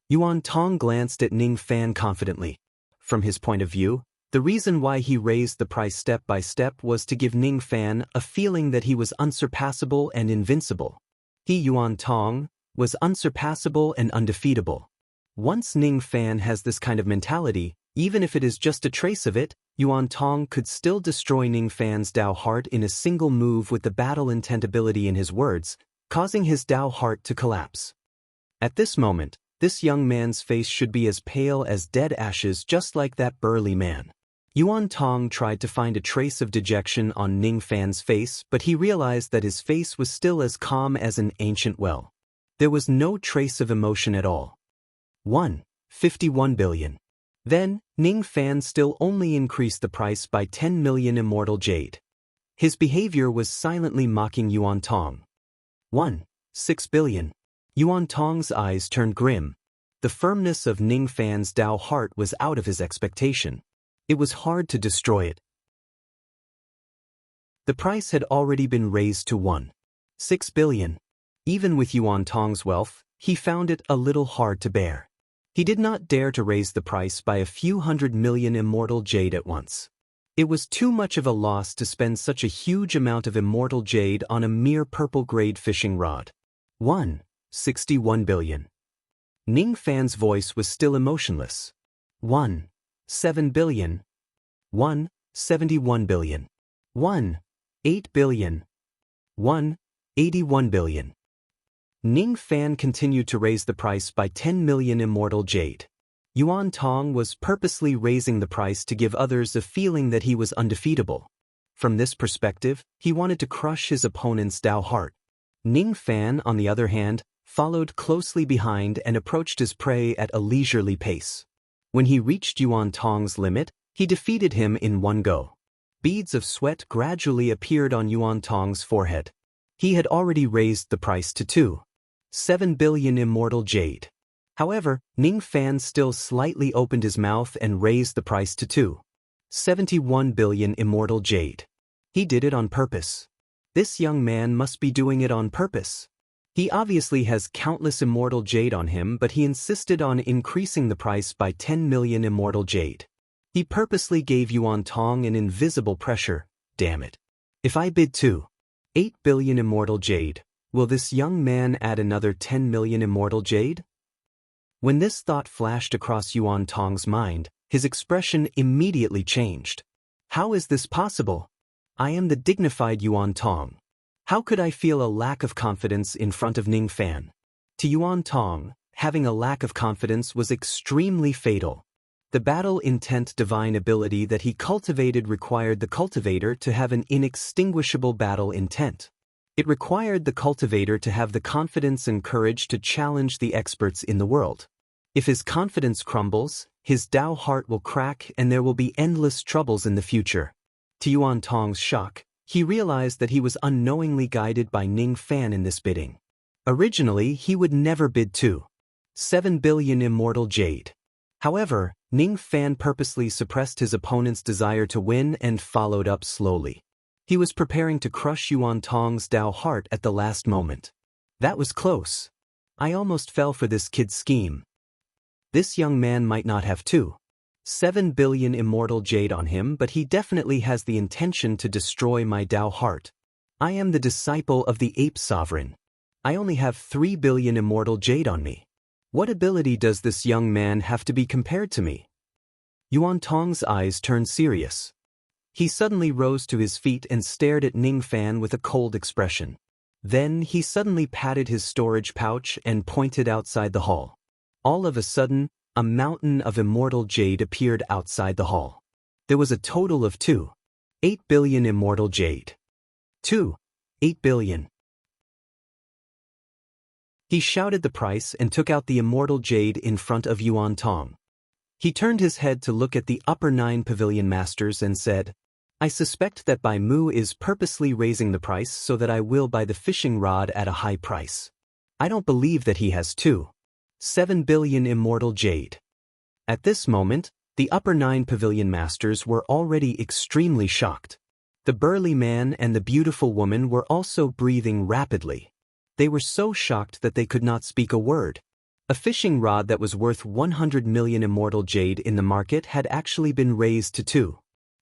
Yuan Tong glanced at Ning Fan confidently. From his point of view, The reason why he raised the price step by step was to give Ning Fan a feeling that he was unsurpassable and invincible. He, Yuan Tong, was unsurpassable and undefeatable. Once Ning Fan has this kind of mentality, even if it is just a trace of it, Yuan Tong could still destroy Ning Fan's Dao heart in a single move with the battle intent ability in his words, causing his Dao heart to collapse. At this moment, this young man's face should be as pale as dead ashes, just like that burly man. Yuan Tong tried to find a trace of dejection on Ning Fan's face, but he realized that his face was still as calm as an ancient well. There was no trace of emotion at all. 51 billion. Then, Ning Fan still only increased the price by 10 million immortal jade. His behavior was silently mocking Yuan Tong. 6 billion. Yuan Tong's eyes turned grim. The firmness of Ning Fan's Dao heart was out of his expectation. It was hard to destroy it. The price had already been raised to 6 billion. Even with Yuan Tong's wealth, he found it a little hard to bear. He did not dare to raise the price by a few 100 million immortal jade at once. It was too much of a loss to spend such a huge amount of immortal jade on a mere purple-grade fishing rod. 61 billion. Ning Fan's voice was still emotionless. 7 billion. 71 billion. 8 billion. 81 billion. Ning Fan continued to raise the price by 10 million immortal jade. Yuan Tong was purposely raising the price to give others a feeling that he was undefeatable. From this perspective, he wanted to crush his opponent's Dao heart. Ning Fan, on the other hand, followed closely behind and approached his prey at a leisurely pace. When he reached Yuan Tong's limit, he defeated him in one go. Beads of sweat gradually appeared on Yuan Tong's forehead. He had already raised the price to 7 billion immortal jade. However, Ning Fan still slightly opened his mouth and raised the price to 71 billion immortal jade. He did it on purpose. This young man must be doing it on purpose. He obviously has countless immortal jade on him, but he insisted on increasing the price by 10 million immortal jade. He purposely gave Yuan Tong an invisible pressure. Damn it. If I bid 8 billion immortal jade, will this young man add another 10 million immortal jade? When this thought flashed across Yuan Tong's mind, his expression immediately changed. How is this possible? I am the dignified Yuan Tong. How could I feel a lack of confidence in front of Ning Fan? To Yuan Tong, having a lack of confidence was extremely fatal. The battle intent divine ability that he cultivated required the cultivator to have an inextinguishable battle intent. It required the cultivator to have the confidence and courage to challenge the experts in the world. If his confidence crumbles, his Dao heart will crack and there will be endless troubles in the future. To Yuan Tong's shock, he realized that he was unknowingly guided by Ning Fan in this bidding. Originally, he would never bid 7 billion immortal jade. However, Ning Fan purposely suppressed his opponent's desire to win and followed up slowly. He was preparing to crush Yuan Tong's Dao heart at the last moment. That was close. I almost fell for this kid's scheme. This young man might not have 7 billion immortal jade on him, but he definitely has the intention to destroy my Dao heart. I am the disciple of the ape sovereign. I only have 3 billion immortal jade on me. What ability does this young man have to be compared to me? Yuan Tong's eyes turned serious. He suddenly rose to his feet and stared at Ning Fan with a cold expression. Then he suddenly patted his storage pouch and pointed outside the hall. All of a sudden, a mountain of immortal jade appeared outside the hall. There was a total of 8 billion immortal jade. 8 billion. He shouted the price and took out the immortal jade in front of Yuan Tong. He turned his head to look at the upper 9 pavilion masters and said, I suspect that Bai Mu is purposely raising the price so that I will buy the fishing rod at a high price. I don't believe that he has 7 billion immortal jade. At this moment, the upper 9 pavilion masters were already extremely shocked. The burly man and the beautiful woman were also breathing rapidly. They were so shocked that they could not speak a word. A fishing rod that was worth 100 million immortal jade in the market had actually been raised to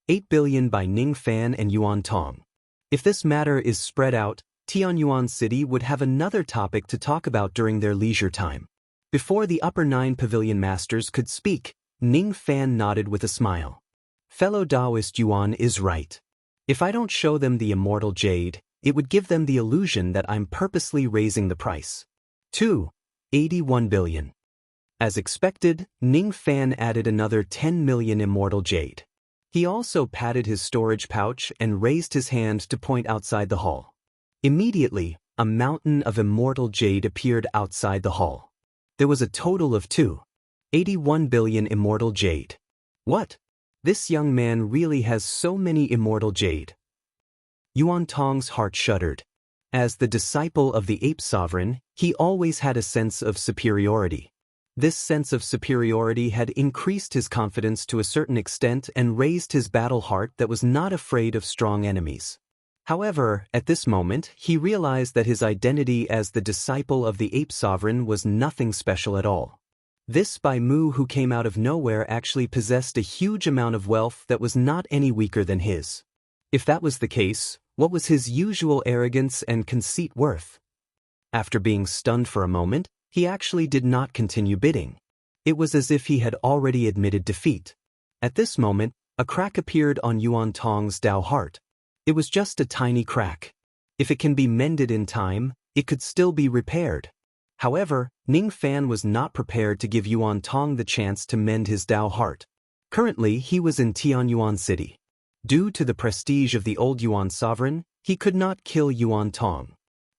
2.8 billion by Ning Fan and Yuan Tong. If this matter is spread out, Tianyuan City would have another topic to talk about during their leisure time. Before the upper 9 pavilion masters could speak, Ning Fan nodded with a smile. Fellow Taoist Yuan is right. If I don't show them the immortal jade, it would give them the illusion that I'm purposely raising the price. 2.81 billion. As expected, Ning Fan added another 10 million immortal jade. He also patted his storage pouch and raised his hand to point outside the hall. Immediately, a mountain of immortal jade appeared outside the hall. There was a total of 2.81 billion immortal jade. What? This young man really has so many immortal jade. Yuan Tong's heart shuddered. As the disciple of the ape sovereign, he always had a sense of superiority. This sense of superiority had increased his confidence to a certain extent and raised his battle heart that was not afraid of strong enemies. However, at this moment, he realized that his identity as the disciple of the ape sovereign was nothing special at all. This Bai Mu who came out of nowhere actually possessed a huge amount of wealth that was not any weaker than his. If that was the case, what was his usual arrogance and conceit worth? After being stunned for a moment, he actually did not continue bidding. It was as if he had already admitted defeat. At this moment, a crack appeared on Yuan Tong's Dao heart. It was just a tiny crack. If it can be mended in time, it could still be repaired. However, Ning Fan was not prepared to give Yuan Tong the chance to mend his Dao heart. Currently, he was in Tianyuan City. Due to the prestige of the old Yuan sovereign, he could not kill Yuan Tong.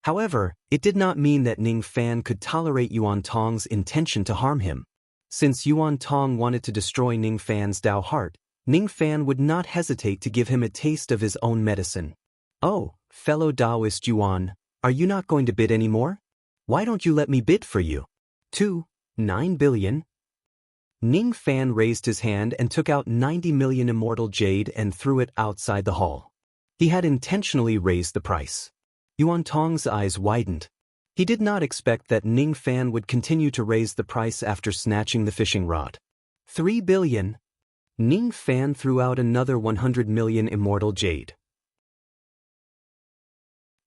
However, it did not mean that Ning Fan could tolerate Yuan Tong's intention to harm him. Since Yuan Tong wanted to destroy Ning Fan's Dao heart, Ning Fan would not hesitate to give him a taste of his own medicine. Oh, fellow Taoist Yuan, are you not going to bid anymore? Why don't you let me bid for you? 2.9 billion. Ning Fan raised his hand and took out 90 million immortal jade and threw it outside the hall. He had intentionally raised the price. Yuan Tong's eyes widened. He did not expect that Ning Fan would continue to raise the price after snatching the fishing rod. 3 billion. Ning Fan threw out another 100 million immortal jade.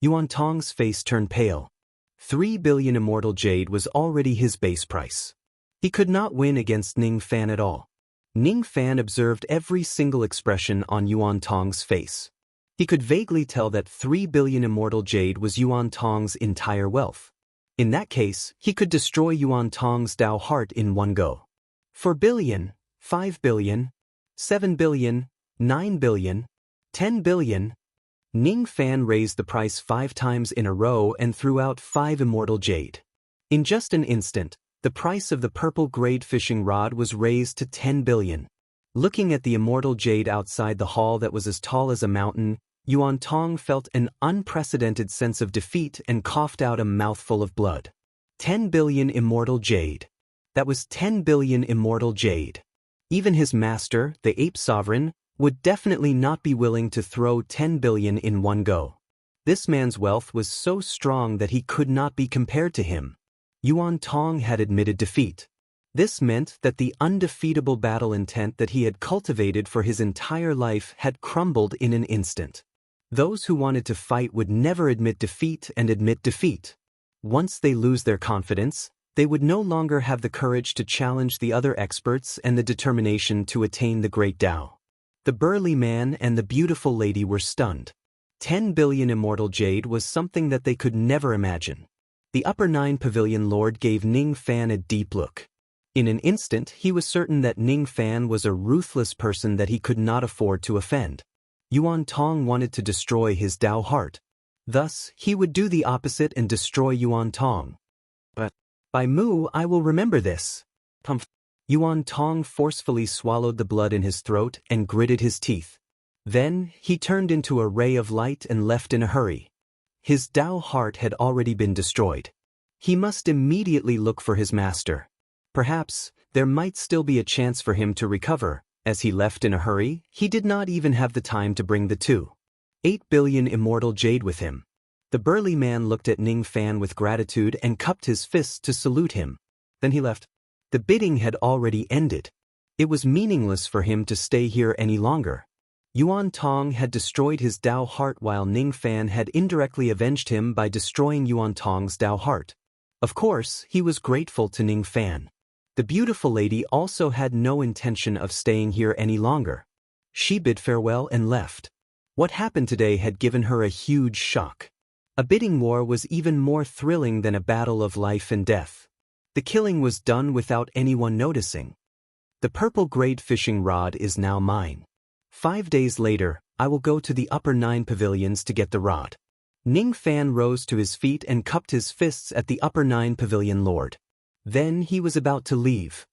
Yuan Tong's face turned pale. 3 billion immortal jade was already his base price. He could not win against Ning Fan at all. Ning Fan observed every single expression on Yuan Tong's face. He could vaguely tell that 3 billion immortal jade was Yuan Tong's entire wealth. In that case, he could destroy Yuan Tong's Dao heart in one go. 4 billion, 5 billion, 7 billion, 9 billion, 10 billion. Ning Fan raised the price 5 times in a row and threw out 5 immortal jade. In just an instant, the price of the purple-grade fishing rod was raised to 10 billion. Looking at the immortal jade outside the hall that was as tall as a mountain, Yuan Tong felt an unprecedented sense of defeat and coughed out a mouthful of blood. 10 billion immortal jade. That was 10 billion immortal jade. Even his master, the ape sovereign, would definitely not be willing to throw 10 billion in one go. This man's wealth was so strong that he could not be compared to him. Yuan Tong had admitted defeat. This meant that the undefeatable battle intent that he had cultivated for his entire life had crumbled in an instant. Those who wanted to fight would never admit defeat and admit defeat. Once they lose their confidence, they would no longer have the courage to challenge the other experts and the determination to attain the great Tao. The burly man and the beautiful lady were stunned. 10 billion immortal jade was something that they could never imagine. The upper 9 pavilion lord gave Ning Fan a deep look. In an instant, he was certain that Ning Fan was a ruthless person that he could not afford to offend. Yuan Tong wanted to destroy his Dao heart. Thus, he would do the opposite and destroy Yuan Tong. But, by Mu, I will remember this. Yuan Tong forcefully swallowed the blood in his throat and gritted his teeth. Then, he turned into a ray of light and left in a hurry. His Dao heart had already been destroyed. He must immediately look for his master. Perhaps, there might still be a chance for him to recover. As he left in a hurry, he did not even have the time to bring the 2.8 billion immortal jade with him. The burly man looked at Ning Fan with gratitude and cupped his fists to salute him. Then he left. The bidding had already ended. It was meaningless for him to stay here any longer. Yuan Tong had destroyed his Dao heart while Ning Fan had indirectly avenged him by destroying Yuan Tong's Dao heart. Of course, he was grateful to Ning Fan. The beautiful lady also had no intention of staying here any longer. She bid farewell and left. What happened today had given her a huge shock. A bidding war was even more thrilling than a battle of life and death. The killing was done without anyone noticing. The purple grade fishing rod is now mine. 5 days later, I will go to the upper 9 pavilions to get the rod. Ning Fan rose to his feet and cupped his fists at the upper 9 pavilion lord. Then he was about to leave.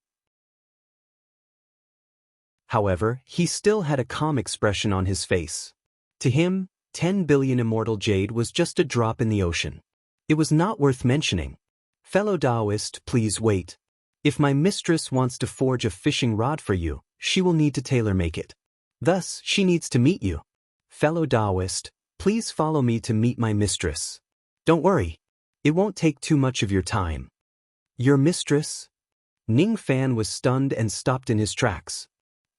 However, he still had a calm expression on his face. To him, 10 billion immortal jade was just a drop in the ocean. It was not worth mentioning. Fellow Taoist, please wait. If my mistress wants to forge a fishing rod for you, she will need to tailor-make it. Thus, she needs to meet you. Fellow Taoist, please follow me to meet my mistress. Don't worry. It won't take too much of your time. Your mistress? Ning Fan was stunned and stopped in his tracks.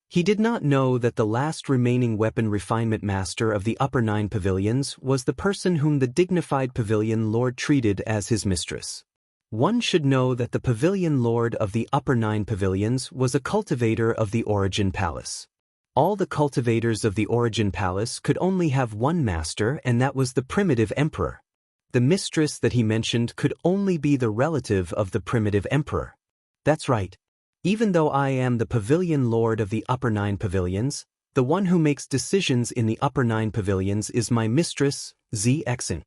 He did not know that the last remaining weapon refinement master of the upper 9 pavilions was the person whom the dignified pavilion lord treated as his mistress. One should know that the pavilion lord of the upper 9 pavilions was a cultivator of the Origin Palace. All the cultivators of the Origin Palace could only have one master, and that was the primitive emperor. The mistress that he mentioned could only be the relative of the primitive emperor. That's right. Even though I am the pavilion lord of the upper 9 pavilions, the one who makes decisions in the upper 9 pavilions is my mistress, Zxin.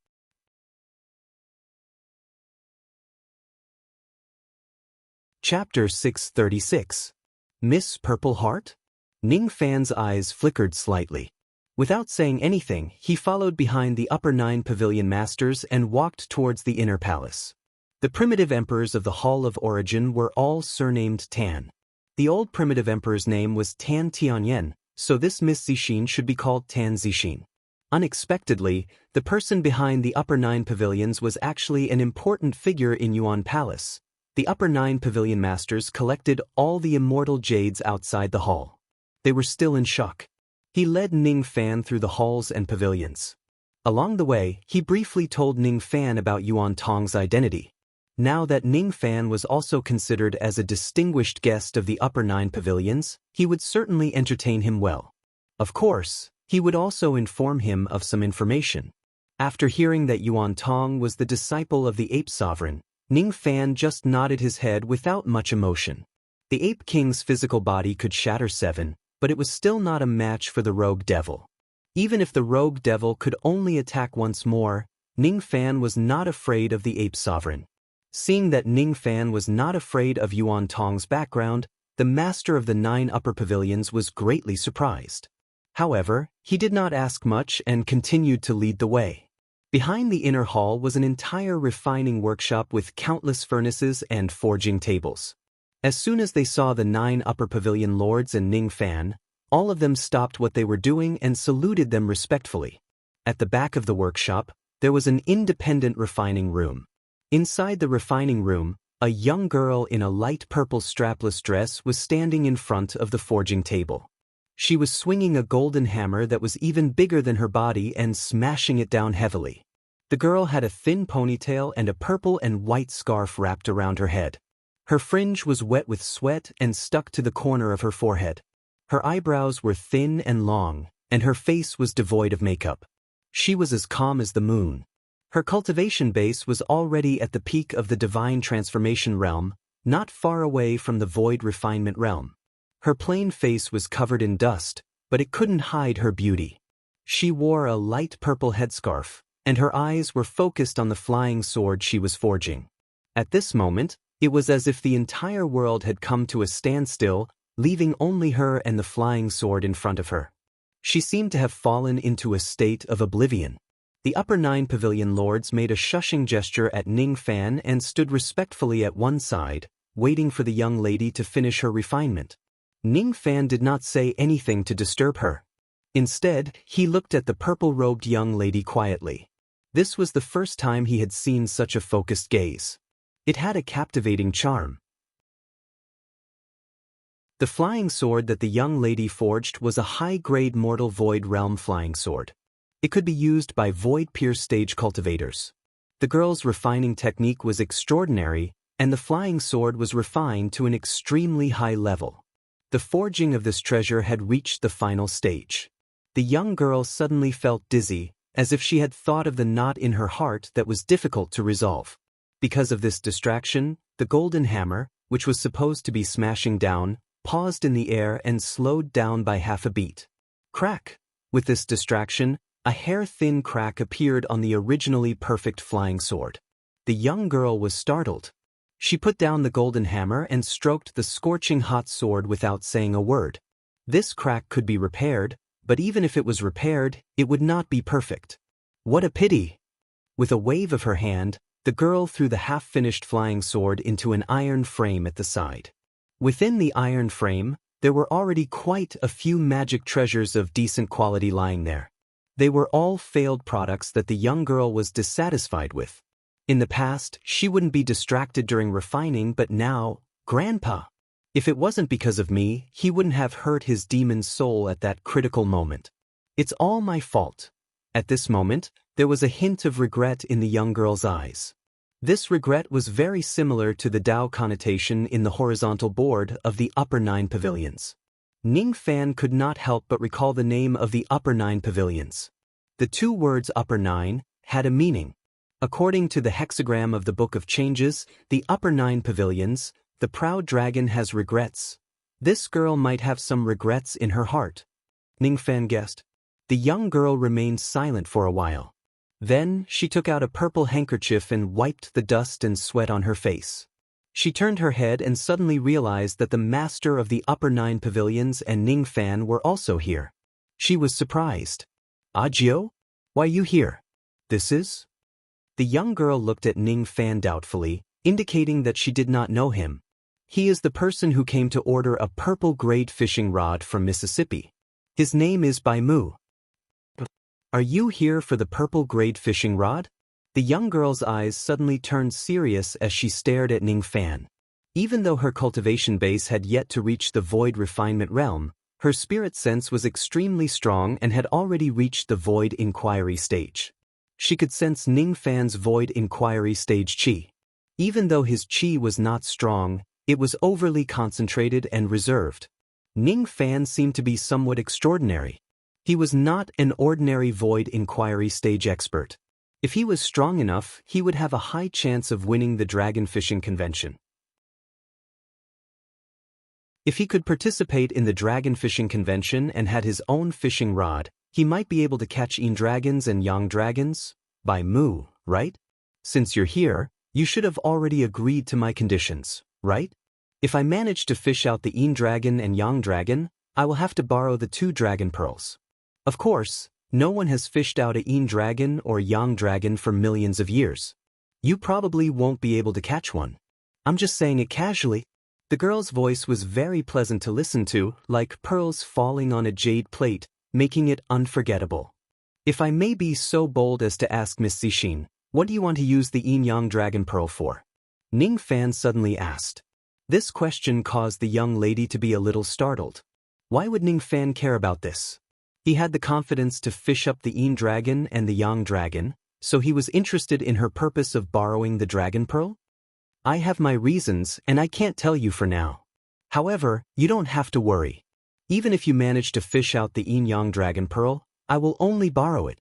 Chapter 636. Miss Purple Heart? Ning Fan's eyes flickered slightly. Without saying anything, he followed behind the upper 9 pavilion masters and walked towards the inner palace. The primitive emperors of the Hall of Origin were all surnamed Tan. The old primitive emperor's name was Tan Tianyan, so this Miss Zixin should be called Tan Zixin. Unexpectedly, the person behind the upper 9 pavilions was actually an important figure in Yuan Palace. The upper 9 pavilion masters collected all the immortal jades outside the hall. They were still in shock. He led Ning Fan through the halls and pavilions. Along the way, he briefly told Ning Fan about Yuan Tong's identity. Now that Ning Fan was also considered as a distinguished guest of the upper 9 pavilions, he would certainly entertain him well. Of course, he would also inform him of some information. After hearing that Yuan Tong was the disciple of the Ape Sovereign, Ning Fan just nodded his head without much emotion. The Ape King's physical body could shatter 7, but it was still not a match for the Rogue Devil. Even if the Rogue Devil could only attack once more, Ning Fan was not afraid of the Ape Sovereign. Seeing that Ning Fan was not afraid of Yuan Tong's background, the master of the 9 upper pavilions was greatly surprised. However, he did not ask much and continued to lead the way. Behind the inner hall was an entire refining workshop with countless furnaces and forging tables. As soon as they saw the 9 upper pavilion lords and Ning Fan, all of them stopped what they were doing and saluted them respectfully. At the back of the workshop, there was an independent refining room. Inside the refining room, a young girl in a light purple strapless dress was standing in front of the forging table. She was swinging a golden hammer that was even bigger than her body and smashing it down heavily. The girl had a thin ponytail and a purple and white scarf wrapped around her head. Her fringe was wet with sweat and stuck to the corner of her forehead. Her eyebrows were thin and long, and her face was devoid of makeup. She was as calm as the moon. Her cultivation base was already at the peak of the divine transformation realm, not far away from the void refinement realm. Her plain face was covered in dust, but it couldn't hide her beauty. She wore a light purple headscarf, and her eyes were focused on the flying sword she was forging. At this moment, it was as if the entire world had come to a standstill, leaving only her and the flying sword in front of her. She seemed to have fallen into a state of oblivion. The upper 9 pavilion lords made a shushing gesture at Ning Fan and stood respectfully at one side, waiting for the young lady to finish her refinement. Ning Fan did not say anything to disturb her. Instead, he looked at the purple-robed young lady quietly. This was the first time he had seen such a focused gaze. It had a captivating charm, The flying sword that the young lady forged was a high-grade mortal void realm flying sword. It could be used by void-pierce stage cultivators. The girl's refining technique was extraordinary, and the flying sword was refined to an extremely high level. The forging of this treasure had reached the final stage. The young girl suddenly felt dizzy, as if she had thought of the knot in her heart that was difficult to resolve. Because of this distraction, the golden hammer, which was supposed to be smashing down, paused in the air and slowed down by half a beat. Crack! With this distraction, a hair-thin crack appeared on the originally perfect flying sword. The young girl was startled. She put down the golden hammer and stroked the scorching hot sword without saying a word. This crack could be repaired, but even if it was repaired, it would not be perfect. What a pity! With a wave of her hand, the girl threw the half-finished flying sword into an iron frame at the side. Within the iron frame, there were already quite a few magic treasures of decent quality lying there. They were all failed products that the young girl was dissatisfied with. In the past, she wouldn't be distracted during refining, but now, Grandpa! If it wasn't because of me, he wouldn't have hurt his demon's soul at that critical moment. It's all my fault. At this moment, there was a hint of regret in the young girl's eyes. This regret was very similar to the Tao connotation in the horizontal board of the upper 9 pavilions. Ning Fan could not help but recall the name of the upper 9 pavilions. The two words upper 9 had a meaning. According to the hexagram of the Book of Changes, the upper 9 pavilions, the proud dragon has regrets. This girl might have some regrets in her heart. Ning Fan guessed. The young girl remained silent for a while. Then, she took out a purple handkerchief and wiped the dust and sweat on her face. She turned her head and suddenly realized that the master of the upper 9 pavilions and Ning Fan were also here. She was surprised. Ajio? Why you here? This is? The young girl looked at Ning Fan doubtfully, indicating that she did not know him. He is the person who came to order a purple-grade fishing rod from Mississippi. His name is Bai Mu. Are you here for the purple-grade fishing rod? The young girl's eyes suddenly turned serious as she stared at Ning Fan. Even though her cultivation base had yet to reach the void refinement realm, her spirit sense was extremely strong and had already reached the void inquiry stage. She could sense Ning Fan's void inquiry stage qi. Even though his qi was not strong, it was overly concentrated and reserved. Ning Fan seemed to be somewhat extraordinary. He was not an ordinary void inquiry stage expert. If he was strong enough, he would have a high chance of winning the dragon fishing convention. If he could participate in the dragon fishing convention and had his own fishing rod, he might be able to catch yin dragons and yang dragons? By Mu, right? Since you're here, you should have already agreed to my conditions, right? If I manage to fish out the yin dragon and yang dragon, I will have to borrow the 2 dragon pearls. Of course, no one has fished out a yin dragon or yang dragon for millions of years. You probably won't be able to catch one. I'm just saying it casually. The girl's voice was very pleasant to listen to, like pearls falling on a jade plate, making it unforgettable. If I may be so bold as to ask Miss Zixin, what do you want to use the yin-yang dragon pearl for? Ning Fan suddenly asked. This question caused the young lady to be a little startled. Why would Ning Fan care about this? He had the confidence to fish up the yin dragon and the yang dragon, so he was interested in her purpose of borrowing the dragon pearl? I have my reasons, and I can't tell you for now. However, you don't have to worry. Even if you manage to fish out the yin-yang dragon pearl, I will only borrow it.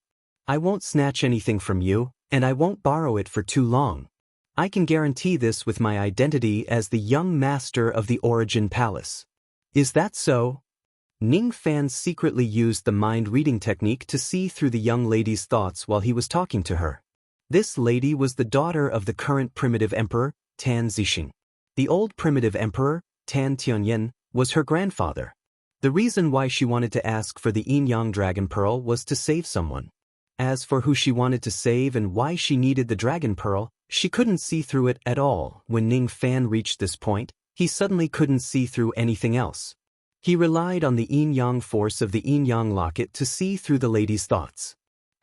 I won't snatch anything from you, and I won't borrow it for too long. I can guarantee this with my identity as the young master of the Origin Palace. Is that so? Ning Fan secretly used the mind-reading technique to see through the young lady's thoughts while he was talking to her. This lady was the daughter of the current primitive emperor, Tan Zixing. The old primitive emperor, Tan Tianyin, was her grandfather. The reason why she wanted to ask for the yin-yang dragon pearl was to save someone. As for who she wanted to save and why she needed the dragon pearl, she couldn't see through it at all. When Ning Fan reached this point, he suddenly couldn't see through anything else. He relied on the yin-yang force of the yin-yang locket to see through the lady's thoughts.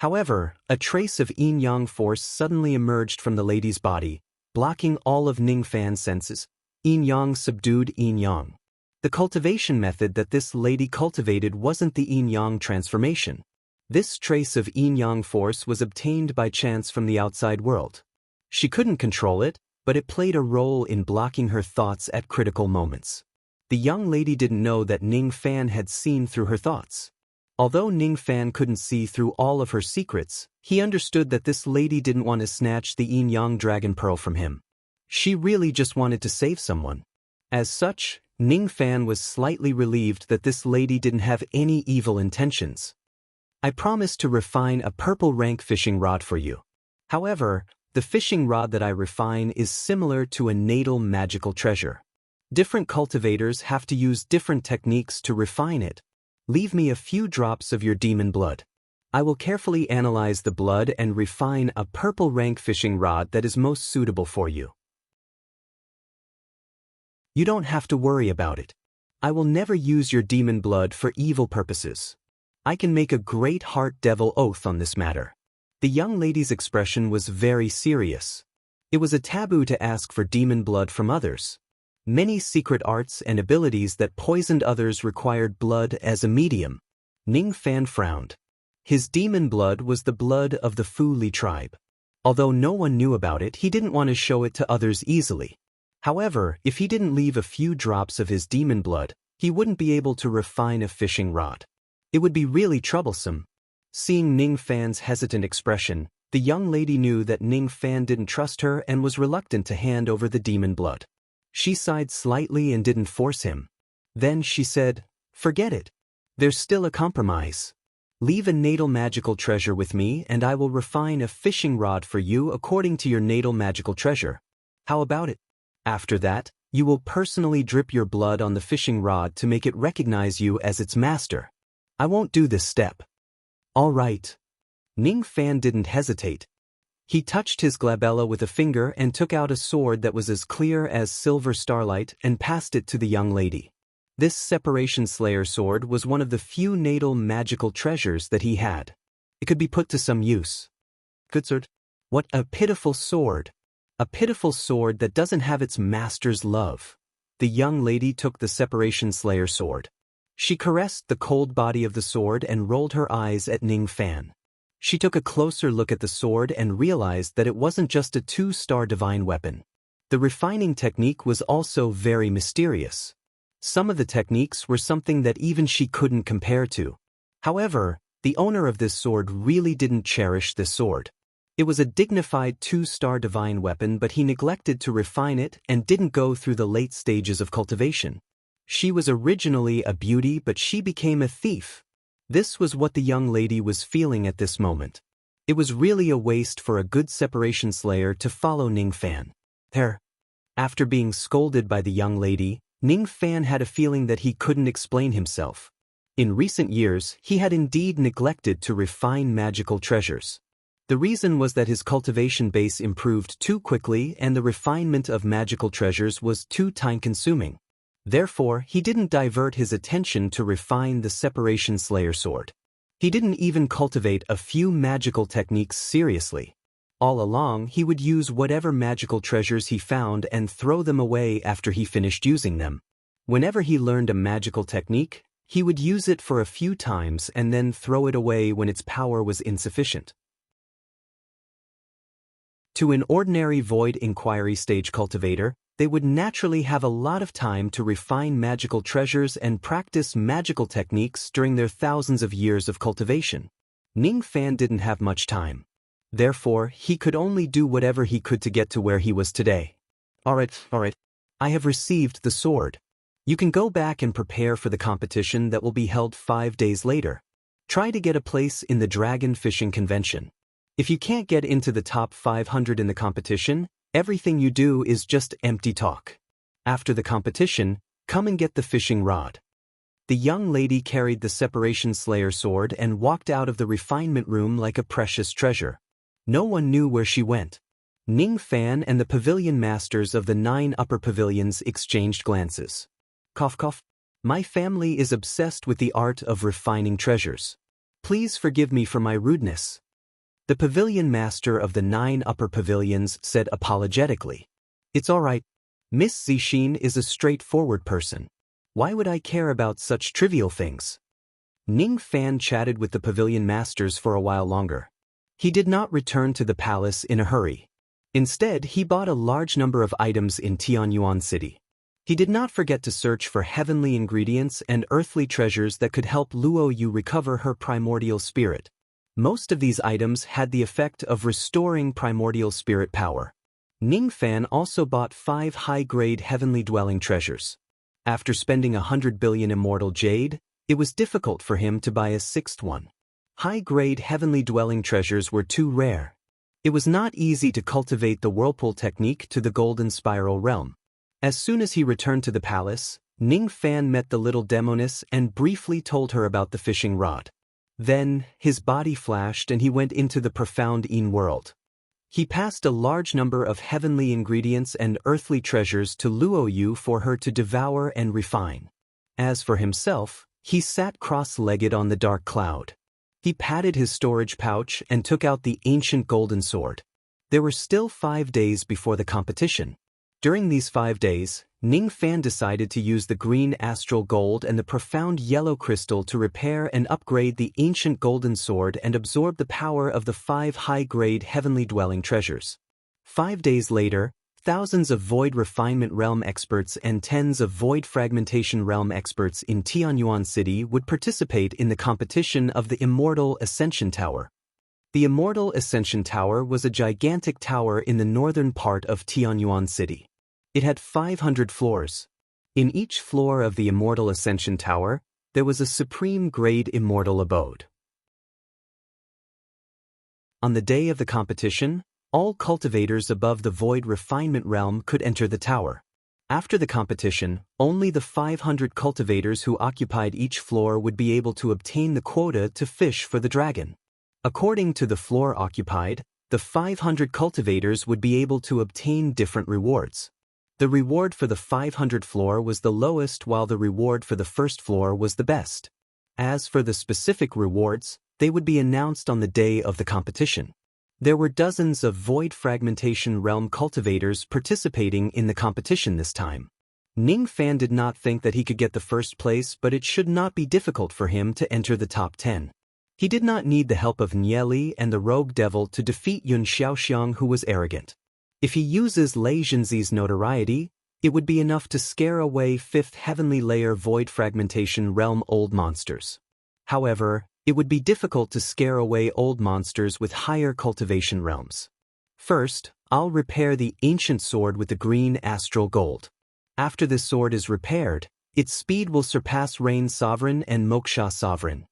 However, a trace of yin-yang force suddenly emerged from the lady's body, blocking all of Ning Fan's senses. Yin-yang subdued yin-yang. The cultivation method that this lady cultivated wasn't the yin-yang transformation. This trace of yin-yang force was obtained by chance from the outside world. She couldn't control it, but it played a role in blocking her thoughts at critical moments. The young lady didn't know that Ning Fan had seen through her thoughts. Although Ning Fan couldn't see through all of her secrets, he understood that this lady didn't want to snatch the yin-yang dragon pearl from him. She really just wanted to save someone. As such, Ning Fan was slightly relieved that this lady didn't have any evil intentions. I promise to refine a purple rank fishing rod for you. However, the fishing rod that I refine is similar to a natal magical treasure. Different cultivators have to use different techniques to refine it. Leave me a few drops of your demon blood. I will carefully analyze the blood and refine a purple rank fishing rod that is most suitable for you. You don't have to worry about it. I will never use your demon blood for evil purposes. I can make a great heart devil oath on this matter. The young lady's expression was very serious. It was a taboo to ask for demon blood from others. Many secret arts and abilities that poisoned others required blood as a medium. Ning Fan frowned. His demon blood was the blood of the Fu Li tribe. Although no one knew about it, he didn't want to show it to others easily. However, if he didn't leave a few drops of his demon blood, he wouldn't be able to refine a fishing rod. It would be really troublesome. Seeing Ning Fan's hesitant expression, the young lady knew that Ning Fan didn't trust her and was reluctant to hand over the demon blood. She sighed slightly and didn't force him. Then she said, "Forget it. There's still a compromise. Leave a natal magical treasure with me and I will refine a fishing rod for you according to your natal magical treasure. How about it? After that, you will personally drip your blood on the fishing rod to make it recognize you as its master. I won't do this step." "All right." Ning Fan didn't hesitate. He touched his glabella with a finger and took out a sword that was as clear as silver starlight and passed it to the young lady. This Separation Slayer sword was one of the few natal magical treasures that he had. It could be put to some use. Good sword. What a pitiful sword. A pitiful sword that doesn't have its master's love. The young lady took the Separation Slayer sword. She caressed the cold body of the sword and rolled her eyes at Ning Fan. She took a closer look at the sword and realized that it wasn't just a 2-star divine weapon. The refining technique was also very mysterious. Some of the techniques were something that even she couldn't compare to. However, the owner of this sword really didn't cherish this sword. It was a dignified 2-star divine weapon, but he neglected to refine it and didn't go through the late stages of cultivation. She was originally a beauty, but she became a thief. This was what the young lady was feeling at this moment. It was really a waste for a good Separation Slayer to follow Ning Fan. After being scolded by the young lady, Ning Fan had a feeling that he couldn't explain himself. In recent years, he had indeed neglected to refine magical treasures. The reason was that his cultivation base improved too quickly and the refinement of magical treasures was too time-consuming. Therefore, he didn't divert his attention to refine the Separation Slayer sword. He didn't even cultivate a few magical techniques seriously. All along, he would use whatever magical treasures he found and throw them away after he finished using them. Whenever he learned a magical technique, he would use it for a few times and then throw it away when its power was insufficient. To an ordinary void inquiry stage cultivator, they would naturally have a lot of time to refine magical treasures and practice magical techniques during their thousands of years of cultivation. Ning Fan didn't have much time. Therefore, he could only do whatever he could to get to where he was today. All right. I have received the sword. You can go back and prepare for the competition that will be held 5 days later. Try to get a place in the Dragon Fishing Convention. If you can't get into the top 500 in the competition, everything you do is just empty talk. After the competition, come and get the fishing rod. The young lady carried the Separation Slayer sword and walked out of the refinement room like a precious treasure. No one knew where she went. Ning Fan and the pavilion masters of the 9 upper pavilions exchanged glances. Cough cough. My family is obsessed with the art of refining treasures. Please forgive me for my rudeness. The pavilion master of the 9 upper pavilions said apologetically. It's all right. Miss Zixin is a straightforward person. Why would I care about such trivial things? Ning Fan chatted with the pavilion masters for a while longer. He did not return to the palace in a hurry. Instead, he bought a large number of items in Tianyuan City. He did not forget to search for heavenly ingredients and earthly treasures that could help Luo Yu recover her primordial spirit. Most of these items had the effect of restoring primordial spirit power. Ning Fan also bought 5 high-grade heavenly dwelling treasures. After spending 100 billion immortal jade, it was difficult for him to buy a 6th one. High-grade heavenly dwelling treasures were too rare. It was not easy to cultivate the whirlpool technique to the golden spiral realm. As soon as he returned to the palace, Ning Fan met the little demoness and briefly told her about the fishing rod. Then, his body flashed and he went into the profound Yin world. He passed a large number of heavenly ingredients and earthly treasures to Luo Yu for her to devour and refine. As for himself, he sat cross-legged on the dark cloud. He patted his storage pouch and took out the ancient golden sword. There were still 5 days before the competition. During these 5 days, Ning Fan decided to use the green astral gold and the profound yellow crystal to repair and upgrade the ancient golden sword and absorb the power of the 5 high-grade heavenly dwelling treasures. 5 days later, thousands of Void Refinement Realm experts and tens of Void Fragmentation Realm experts in Tianyuan City would participate in the competition of the Immortal Ascension Tower. The Immortal Ascension Tower was a gigantic tower in the northern part of Tianyuan City. It had 500 floors. In each floor of the Immortal Ascension Tower, there was a supreme-grade immortal abode. On the day of the competition, all cultivators above the Void Refinement Realm could enter the tower. After the competition, only the 500 cultivators who occupied each floor would be able to obtain the quota to fish for the dragon. According to the floor occupied, the 500 cultivators would be able to obtain different rewards. The reward for the 500 floor was the lowest while the reward for the first floor was the best. As for the specific rewards, they would be announced on the day of the competition. There were dozens of Void Fragmentation Realm cultivators participating in the competition this time. Ning Fan did not think that he could get the first place, but it should not be difficult for him to enter the top 10. He did not need the help of Nieli and the rogue devil to defeat Yun Xiaoxiang, who was arrogant. If he uses Lei Zhenzi's notoriety, it would be enough to scare away 5th Heavenly Layer Void Fragmentation Realm old monsters. However, it would be difficult to scare away old monsters with higher cultivation realms. First, I'll repair the ancient sword with the green astral gold. After this sword is repaired, its speed will surpass Rain Sovereign and Moksha Sovereign.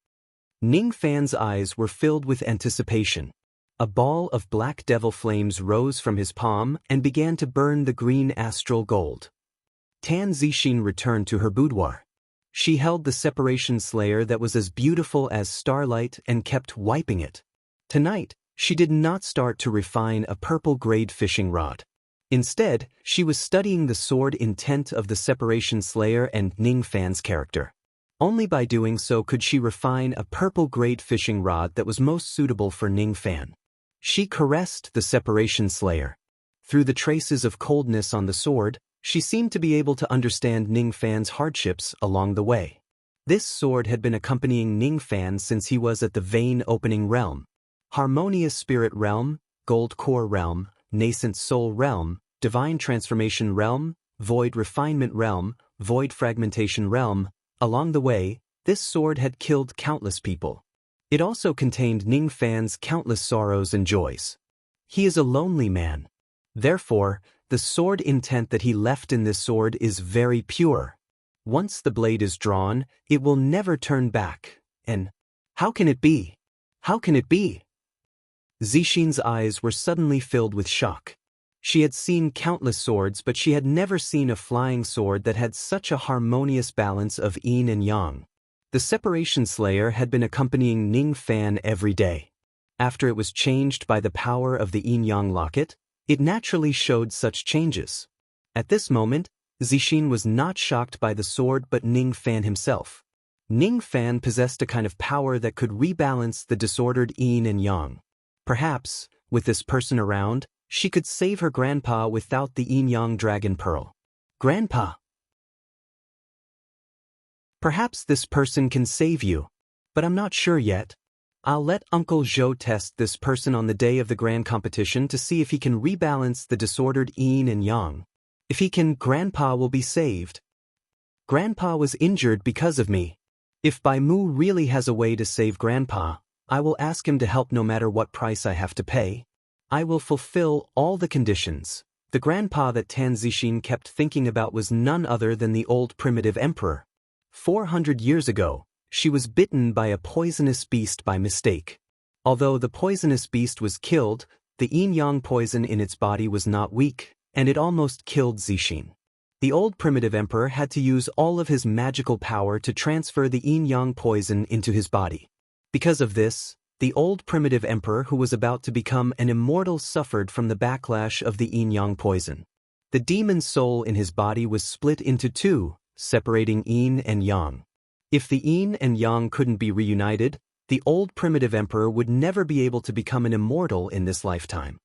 Ning Fan's eyes were filled with anticipation. A ball of black devil flames rose from his palm and began to burn the green astral gold. Tan Zixin returned to her boudoir. She held the separation slayer that was as beautiful as starlight and kept wiping it. Tonight, she did not start to refine a purple-grade fishing rod. Instead, she was studying the sword intent of the separation slayer and Ning Fan's character. Only by doing so could she refine a purple-grade fishing rod that was most suitable for Ning Fan. She caressed the separation slayer. Through the traces of coldness on the sword, she seemed to be able to understand Ning Fan's hardships along the way. This sword had been accompanying Ning Fan since he was at the Vein Opening Realm. Harmonious Spirit Realm, Gold Core Realm, Nascent Soul Realm, Divine Transformation Realm, Void Refinement Realm, Void Fragmentation Realm. Along the way, this sword had killed countless people. It also contained Ning Fan's countless sorrows and joys. He is a lonely man. Therefore, the sword intent that he left in this sword is very pure. Once the blade is drawn, it will never turn back. And how can it be? How can it be? Zixin's eyes were suddenly filled with shock. She had seen countless swords, but she had never seen a flying sword that had such a harmonious balance of yin and yang. The separation slayer had been accompanying Ning Fan every day. After it was changed by the power of the yin-yang locket, it naturally showed such changes. At this moment, Zixin was not shocked by the sword but Ning Fan himself. Ning Fan possessed a kind of power that could rebalance the disordered yin and yang. Perhaps, with this person around, she could save her grandpa without the yin-yang dragon pearl. Grandpa! Perhaps this person can save you. But I'm not sure yet. I'll let Uncle Zhou test this person on the day of the grand competition to see if he can rebalance the disordered yin and yang. If he can, Grandpa will be saved. Grandpa was injured because of me. If Bai Mu really has a way to save Grandpa, I will ask him to help no matter what price I have to pay. I will fulfill all the conditions. The grandpa that Tan Zixin kept thinking about was none other than the old primitive emperor. 400 years ago, she was bitten by a poisonous beast by mistake. Although the poisonous beast was killed, the yin-yang poison in its body was not weak, and it almost killed Zixin. The old primitive emperor had to use all of his magical power to transfer the yin-yang poison into his body. Because of this, the old primitive emperor who was about to become an immortal suffered from the backlash of the yin-yang poison. The demon soul in his body was split into two, separating yin and yang. If the yin and yang couldn't be reunited, the old primitive emperor would never be able to become an immortal in this lifetime.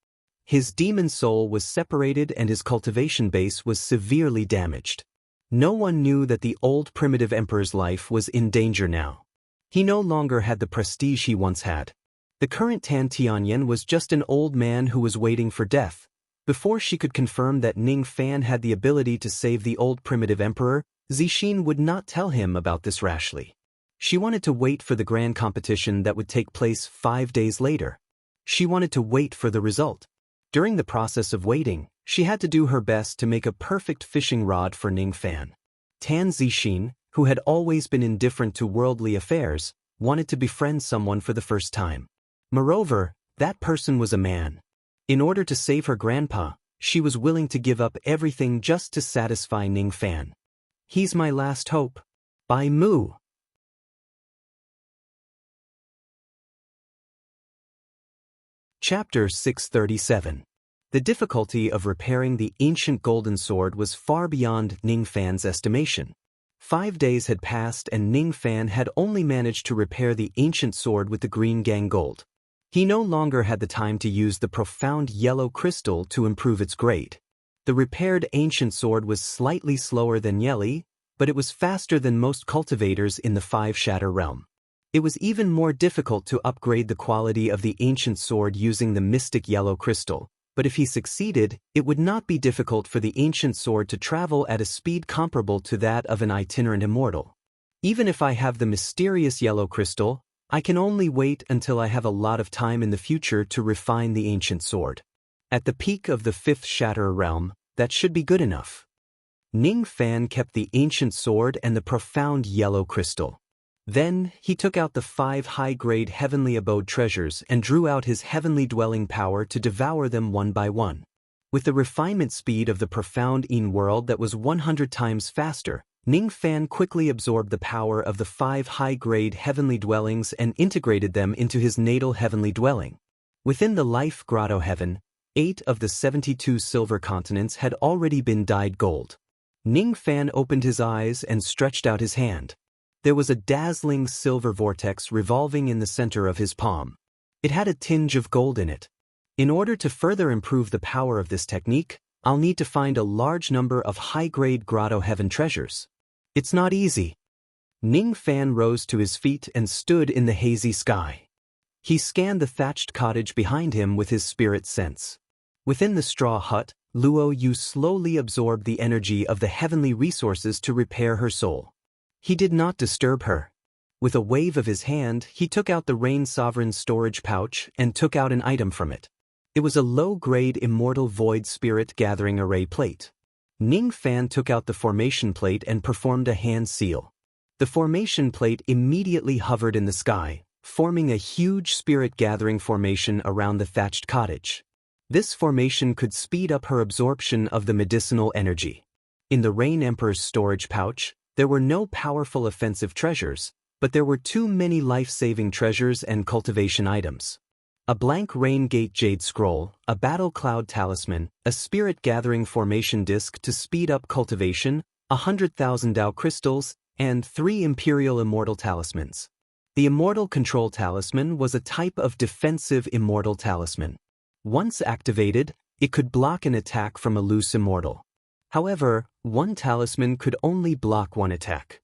His demon soul was separated and his cultivation base was severely damaged. No one knew that the old primitive emperor's life was in danger now. He no longer had the prestige he once had. The current Tan Tianyan was just an old man who was waiting for death. Before she could confirm that Ning Fan had the ability to save the old primitive emperor, Zixin would not tell him about this rashly. She wanted to wait for the grand competition that would take place 5 days later. She wanted to wait for the result. During the process of waiting, she had to do her best to make a perfect fishing rod for Ning Fan. Tan Zixin, who had always been indifferent to worldly affairs, wanted to befriend someone for the first time. Moreover, that person was a man. In order to save her grandpa, she was willing to give up everything just to satisfy Ning Fan. He's my last hope. Bai Mu. Chapter 637. The difficulty of repairing the ancient golden sword was far beyond Ning Fan's estimation. 5 days had passed and Ning Fan had only managed to repair the ancient sword with the green gang gold. He no longer had the time to use the profound yellow crystal to improve its grade. The repaired ancient sword was slightly slower than Yeli, but it was faster than most cultivators in the 5 Shatter realm. It was even more difficult to upgrade the quality of the ancient sword using the mystic yellow crystal, but if he succeeded, it would not be difficult for the ancient sword to travel at a speed comparable to that of an itinerant immortal. Even if I have the mysterious yellow crystal, I can only wait until I have a lot of time in the future to refine the ancient sword. At the peak of the 5th Shatter realm, that should be good enough. Ning Fan kept the ancient sword and the profound yellow crystal. Then, he took out the 5 high-grade heavenly abode treasures and drew out his heavenly dwelling power to devour them one by one. With the refinement speed of the profound Yin world that was 100 times faster, Ning Fan quickly absorbed the power of the 5 high-grade heavenly dwellings and integrated them into his natal heavenly dwelling. Within the life grotto heaven, 8 of the 72 silver continents had already been dyed gold. Ning Fan opened his eyes and stretched out his hand. There was a dazzling silver vortex revolving in the center of his palm. It had a tinge of gold in it. In order to further improve the power of this technique, I'll need to find a large number of high-grade grotto heaven treasures. It's not easy. Ning Fan rose to his feet and stood in the hazy sky. He scanned the thatched cottage behind him with his spirit sense. Within the straw hut, Luo Yu slowly absorbed the energy of the heavenly resources to repair her soul. He did not disturb her. With a wave of his hand, he took out the Rain Sovereign's storage pouch and took out an item from it. It was a low-grade immortal void spirit gathering array plate. Ning Fan took out the formation plate and performed a hand seal. The formation plate immediately hovered in the sky, forming a huge spirit gathering formation around the thatched cottage. This formation could speed up her absorption of the medicinal energy. In the Rain Emperor's storage pouch, there were no powerful offensive treasures, but there were too many life-saving treasures and cultivation items. A blank Rain Gate Jade Scroll, a Battle Cloud Talisman, a Spirit-Gathering Formation Disc to speed up cultivation, 100,000 Dao Crystals, and 3 Imperial Immortal Talismans. The Immortal Control Talisman was a type of defensive Immortal Talisman. Once activated, it could block an attack from a loose Immortal. However, one talisman could only block one attack.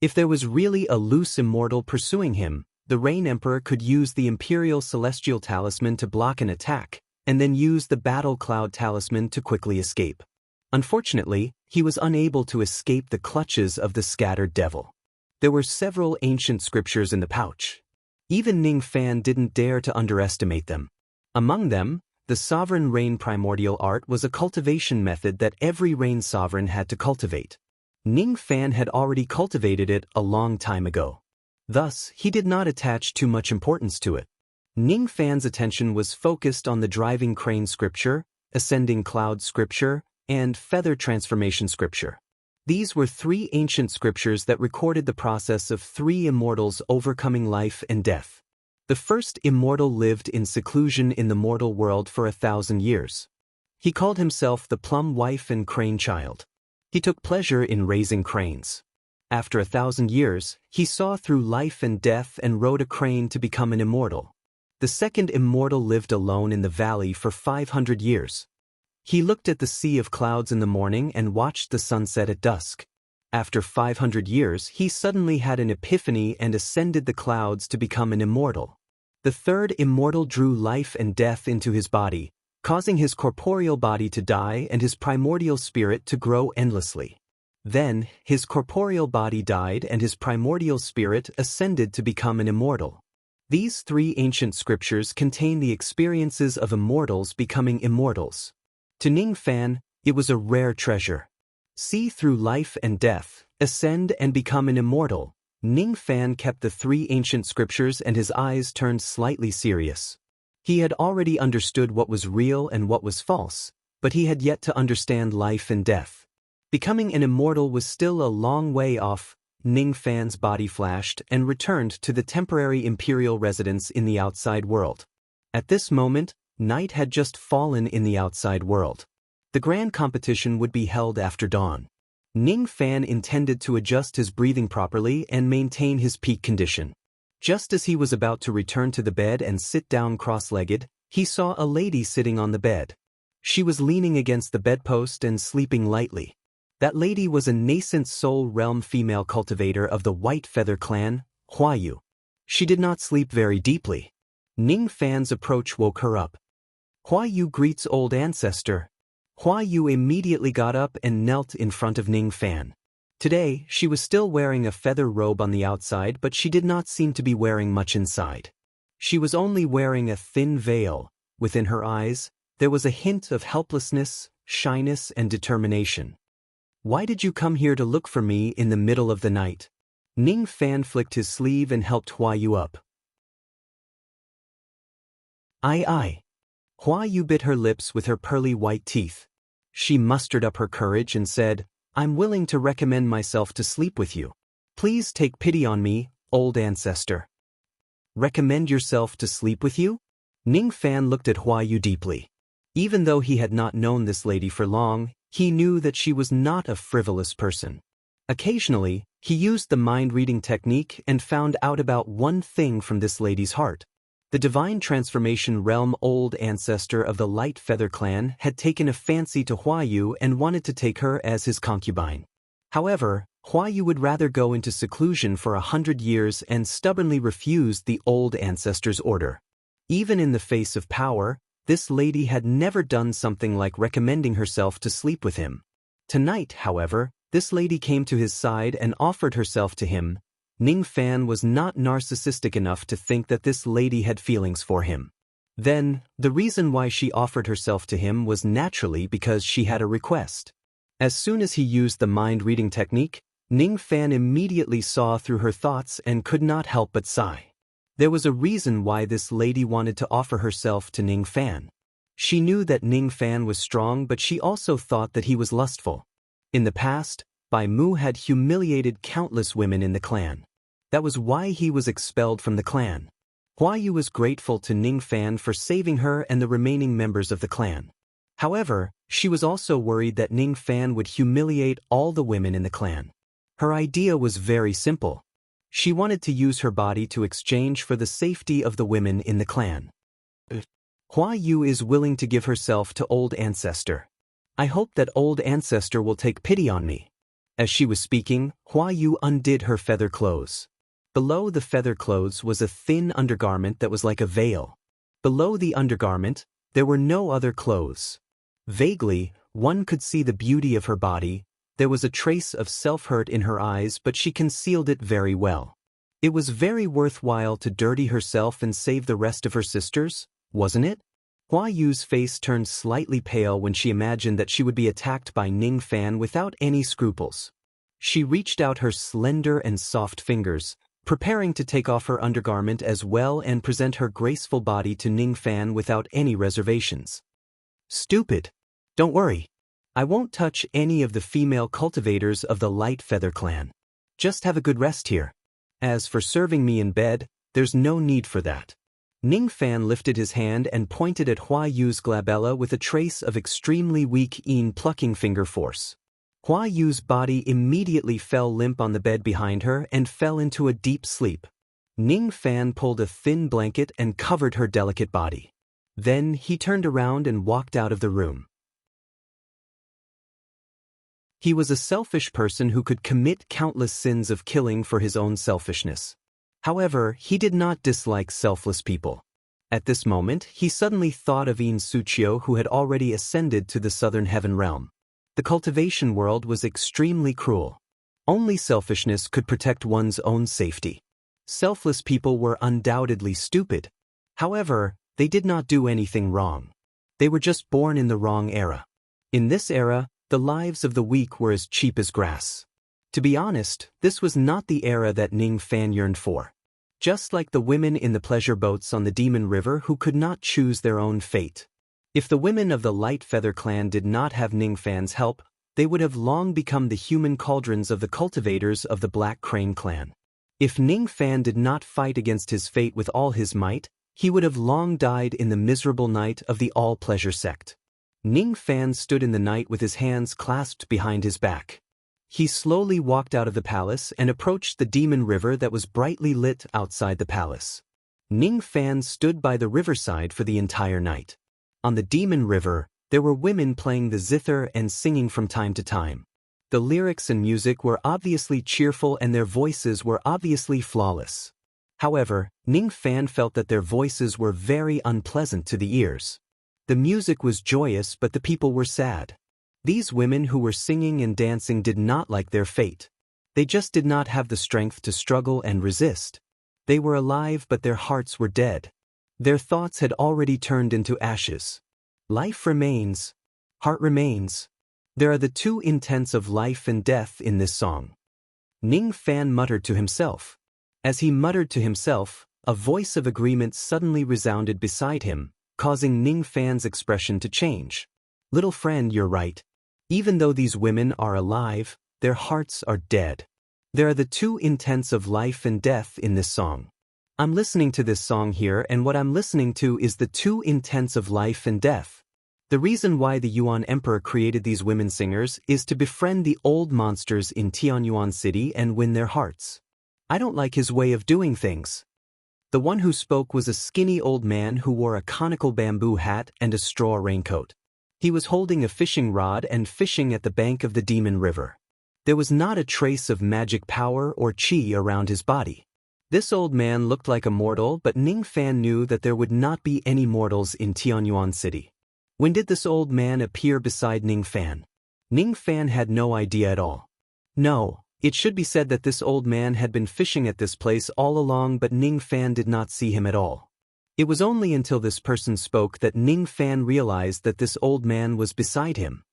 If there was really a loose immortal pursuing him, the Rain Emperor could use the Imperial Celestial Talisman to block an attack, and then use the Battle Cloud Talisman to quickly escape. Unfortunately, he was unable to escape the clutches of the scattered devil. There were several ancient scriptures in the pouch. Even Ning Fan didn't dare to underestimate them. Among them, the Sovereign Rain Primordial Art was a cultivation method that every Rain Sovereign had to cultivate. Ning Fan had already cultivated it a long time ago. Thus, he did not attach too much importance to it. Ning Fan's attention was focused on the Driving Crane Scripture, Ascending Cloud Scripture, and Feather Transformation Scripture. These were three ancient scriptures that recorded the process of three immortals overcoming life and death. The first immortal lived in seclusion in the mortal world for 1,000 years. He called himself the Plum Wife and Crane Child. He took pleasure in raising cranes. After 1,000 years, he saw through life and death and rode a crane to become an immortal. The second immortal lived alone in the valley for 500 years. He looked at the sea of clouds in the morning and watched the sunset at dusk. After 500 years, he suddenly had an epiphany and ascended the clouds to become an immortal. The third immortal drew life and death into his body, causing his corporeal body to die and his primordial spirit to grow endlessly. Then, his corporeal body died and his primordial spirit ascended to become an immortal. These three ancient scriptures contain the experiences of immortals becoming immortals. To Ning Fan, it was a rare treasure. See through life and death, ascend and become an immortal. Ning Fan kept the three ancient scriptures and his eyes turned slightly serious. He had already understood what was real and what was false, but he had yet to understand life and death. Becoming an immortal was still a long way off. Ning Fan's body flashed and returned to the temporary imperial residence in the outside world. At this moment, night had just fallen in the outside world. The grand competition would be held after dawn. Ning Fan intended to adjust his breathing properly and maintain his peak condition. Just as he was about to return to the bed and sit down cross-legged, he saw a lady sitting on the bed. She was leaning against the bedpost and sleeping lightly. That lady was a nascent soul realm female cultivator of the White Feather clan, Huayu. She did not sleep very deeply. Ning Fan's approach woke her up. Huayu greets old ancestor. Huayu immediately got up and knelt in front of Ning Fan. Today, she was still wearing a feather robe on the outside, but she did not seem to be wearing much inside. She was only wearing a thin veil. Within her eyes, there was a hint of helplessness, shyness, and determination. Why did you come here to look for me in the middle of the night? Ning Fan flicked his sleeve and helped Huayu up. Aye. Huayu bit her lips with her pearly white teeth. She mustered up her courage and said, I'm willing to recommend myself to sleep with you. Please take pity on me, old ancestor. Recommend yourself to sleep with you? Ning Fan looked at Huayu deeply. Even though he had not known this lady for long, he knew that she was not a frivolous person. Occasionally, he used the mind-reading technique and found out about one thing from this lady's heart. The Divine Transformation Realm old ancestor of the Light Feather clan had taken a fancy to Huayu and wanted to take her as his concubine. However, Huayu would rather go into seclusion for 100 years and stubbornly refused the old ancestor's order. Even in the face of power, this lady had never done something like recommending herself to sleep with him. Tonight, however, this lady came to his side and offered herself to him. Ning Fan was not narcissistic enough to think that this lady had feelings for him. Then, the reason why she offered herself to him was naturally because she had a request. As soon as he used the mind-reading technique, Ning Fan immediately saw through her thoughts and could not help but sigh. There was a reason why this lady wanted to offer herself to Ning Fan. She knew that Ning Fan was strong, but she also thought that he was lustful. In the past, Bai Mu had humiliated countless women in the clan. That was why he was expelled from the clan. Huayu was grateful to Ning Fan for saving her and the remaining members of the clan. However, she was also worried that Ning Fan would humiliate all the women in the clan. Her idea was very simple. She wanted to use her body to exchange for the safety of the women in the clan. Huayu is willing to give herself to old ancestor. I hope that old ancestor will take pity on me. As she was speaking, Hua Yu undid her feather clothes. Below the feather clothes was a thin undergarment that was like a veil. Below the undergarment, there were no other clothes. Vaguely, one could see the beauty of her body. There was a trace of self-hurt in her eyes, but she concealed it very well. It was very worthwhile to dirty herself and save the rest of her sisters, wasn't it? Hua Yu's face turned slightly pale when she imagined that she would be attacked by Ning Fan without any scruples. She reached out her slender and soft fingers, preparing to take off her undergarment as well and present her graceful body to Ning Fan without any reservations. Stupid. Don't worry. I won't touch any of the female cultivators of the Light Feather clan. Just have a good rest here. As for serving me in bed, there's no need for that. Ning Fan lifted his hand and pointed at Hua Yu's glabella with a trace of extremely weak plucking finger force. Hua Yu's body immediately fell limp on the bed behind her and fell into a deep sleep. Ning Fan pulled a thin blanket and covered her delicate body. Then he turned around and walked out of the room. He was a selfish person who could commit countless sins of killing for his own selfishness. However, he did not dislike selfless people. At this moment, he suddenly thought of Yin Suchio, who had already ascended to the southern heaven realm. The cultivation world was extremely cruel. Only selfishness could protect one's own safety. Selfless people were undoubtedly stupid. However, they did not do anything wrong. They were just born in the wrong era. In this era, the lives of the weak were as cheap as grass. To be honest, this was not the era that Ning Fan yearned for. Just like the women in the pleasure boats on the Demon River who could not choose their own fate. If the women of the Light Feather clan did not have Ning Fan's help, they would have long become the human cauldrons of the cultivators of the Black Crane clan. If Ning Fan did not fight against his fate with all his might, he would have long died in the miserable night of the All-Pleasure sect. Ning Fan stood in the night with his hands clasped behind his back. He slowly walked out of the palace and approached the Demon River that was brightly lit outside the palace. Ning Fan stood by the riverside for the entire night. On the Demon River, there were women playing the zither and singing from time to time. The lyrics and music were obviously cheerful and their voices were obviously flawless. However, Ning Fan felt that their voices were very unpleasant to the ears. The music was joyous, but the people were sad. These women who were singing and dancing did not like their fate. They just did not have the strength to struggle and resist. They were alive, but their hearts were dead. Their thoughts had already turned into ashes. Life remains. Heart remains. There are the two intents of life and death in this song. Ning Fan muttered to himself. As he muttered to himself, a voice of agreement suddenly resounded beside him, causing Ning Fan's expression to change. Little friend, you're right. Even though these women are alive, their hearts are dead. There are the two intents of life and death in this song. I'm listening to this song here, and what I'm listening to is the two intents of life and death. The reason why the Yuan Emperor created these women singers is to befriend the old monsters in Tianyuan City and win their hearts. I don't like his way of doing things. The one who spoke was a skinny old man who wore a conical bamboo hat and a straw raincoat. He was holding a fishing rod and fishing at the bank of the Demon River. There was not a trace of magic power or chi around his body. This old man looked like a mortal, but Ning Fan knew that there would not be any mortals in Tianyuan City. When did this old man appear beside Ning Fan? Ning Fan had no idea at all. No, it should be said that this old man had been fishing at this place all along, but Ning Fan did not see him at all. It was only until this person spoke that Ning Fan realized that this old man was beside him.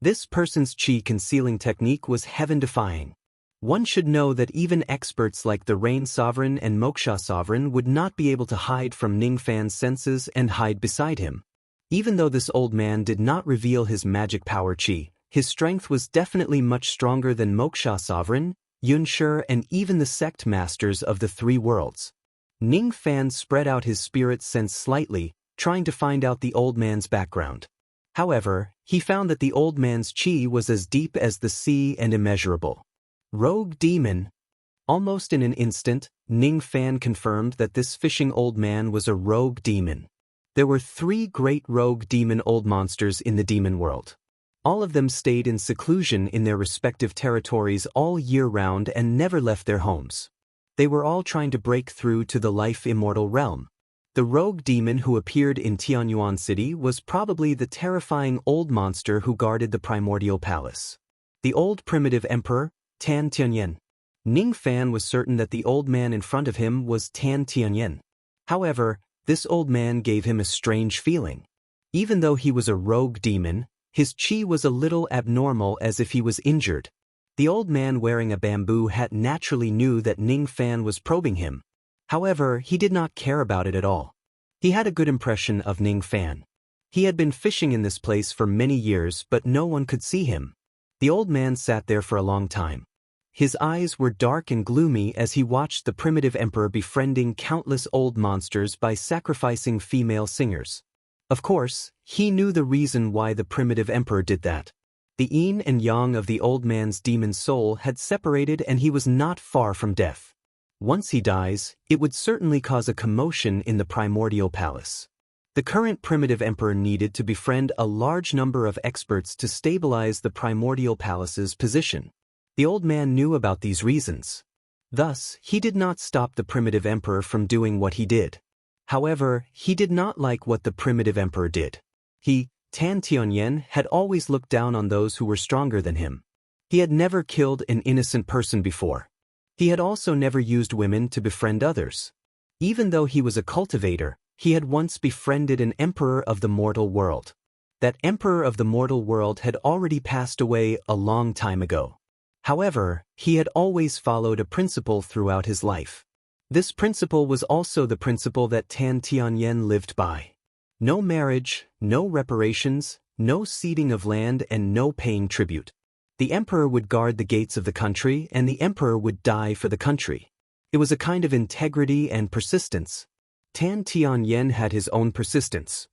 This person's chi concealing technique was heaven-defying. One should know that even experts like the Rain Sovereign and Moksha Sovereign would not be able to hide from Ning Fan's senses and hide beside him. Even though this old man did not reveal his magic power chi, his strength was definitely much stronger than Moksha Sovereign, Yunshi, and even the sect masters of the three worlds. Ning Fan spread out his spirit sense slightly, trying to find out the old man's background. However, he found that the old man's chi was as deep as the sea and immeasurable. Rogue demon. Almost in an instant, Ning Fan confirmed that this fishing old man was a rogue demon. There were 3 great rogue demon old monsters in the demon world. All of them stayed in seclusion in their respective territories all year round and never left their homes. They were all trying to break through to the life-immortal realm. The rogue demon who appeared in Tianyuan City was probably the terrifying old monster who guarded the primordial palace. The old primitive emperor, Tan Tianyan. Ning Fan was certain that the old man in front of him was Tan Tianyan. However, this old man gave him a strange feeling. Even though he was a rogue demon, his chi was a little abnormal, as if he was injured. The old man wearing a bamboo hat naturally knew that Ning Fan was probing him. However, he did not care about it at all. He had a good impression of Ning Fan. He had been fishing in this place for many years, but no one could see him. The old man sat there for a long time. His eyes were dark and gloomy as he watched the primitive emperor befriending countless old monsters by sacrificing female singers. Of course, he knew the reason why the primitive emperor did that. The yin and yang of the old man's demon soul had separated and he was not far from death. Once he dies, it would certainly cause a commotion in the primordial palace. The current primitive emperor needed to befriend a large number of experts to stabilize the primordial palace's position. The old man knew about these reasons. Thus, he did not stop the primitive emperor from doing what he did. However, he did not like what the primitive emperor did. He, Tan Tianyan, had always looked down on those who were stronger than him. He had never killed an innocent person before. He had also never used women to befriend others. Even though he was a cultivator, he had once befriended an emperor of the mortal world. That emperor of the mortal world had already passed away a long time ago. However, he had always followed a principle throughout his life. This principle was also the principle that Tan Tianyan lived by. No marriage, no reparations, no ceding of land, and no paying tribute. The emperor would guard the gates of the country, and the emperor would die for the country. It was a kind of integrity and persistence. Tan Tianyan had his own persistence.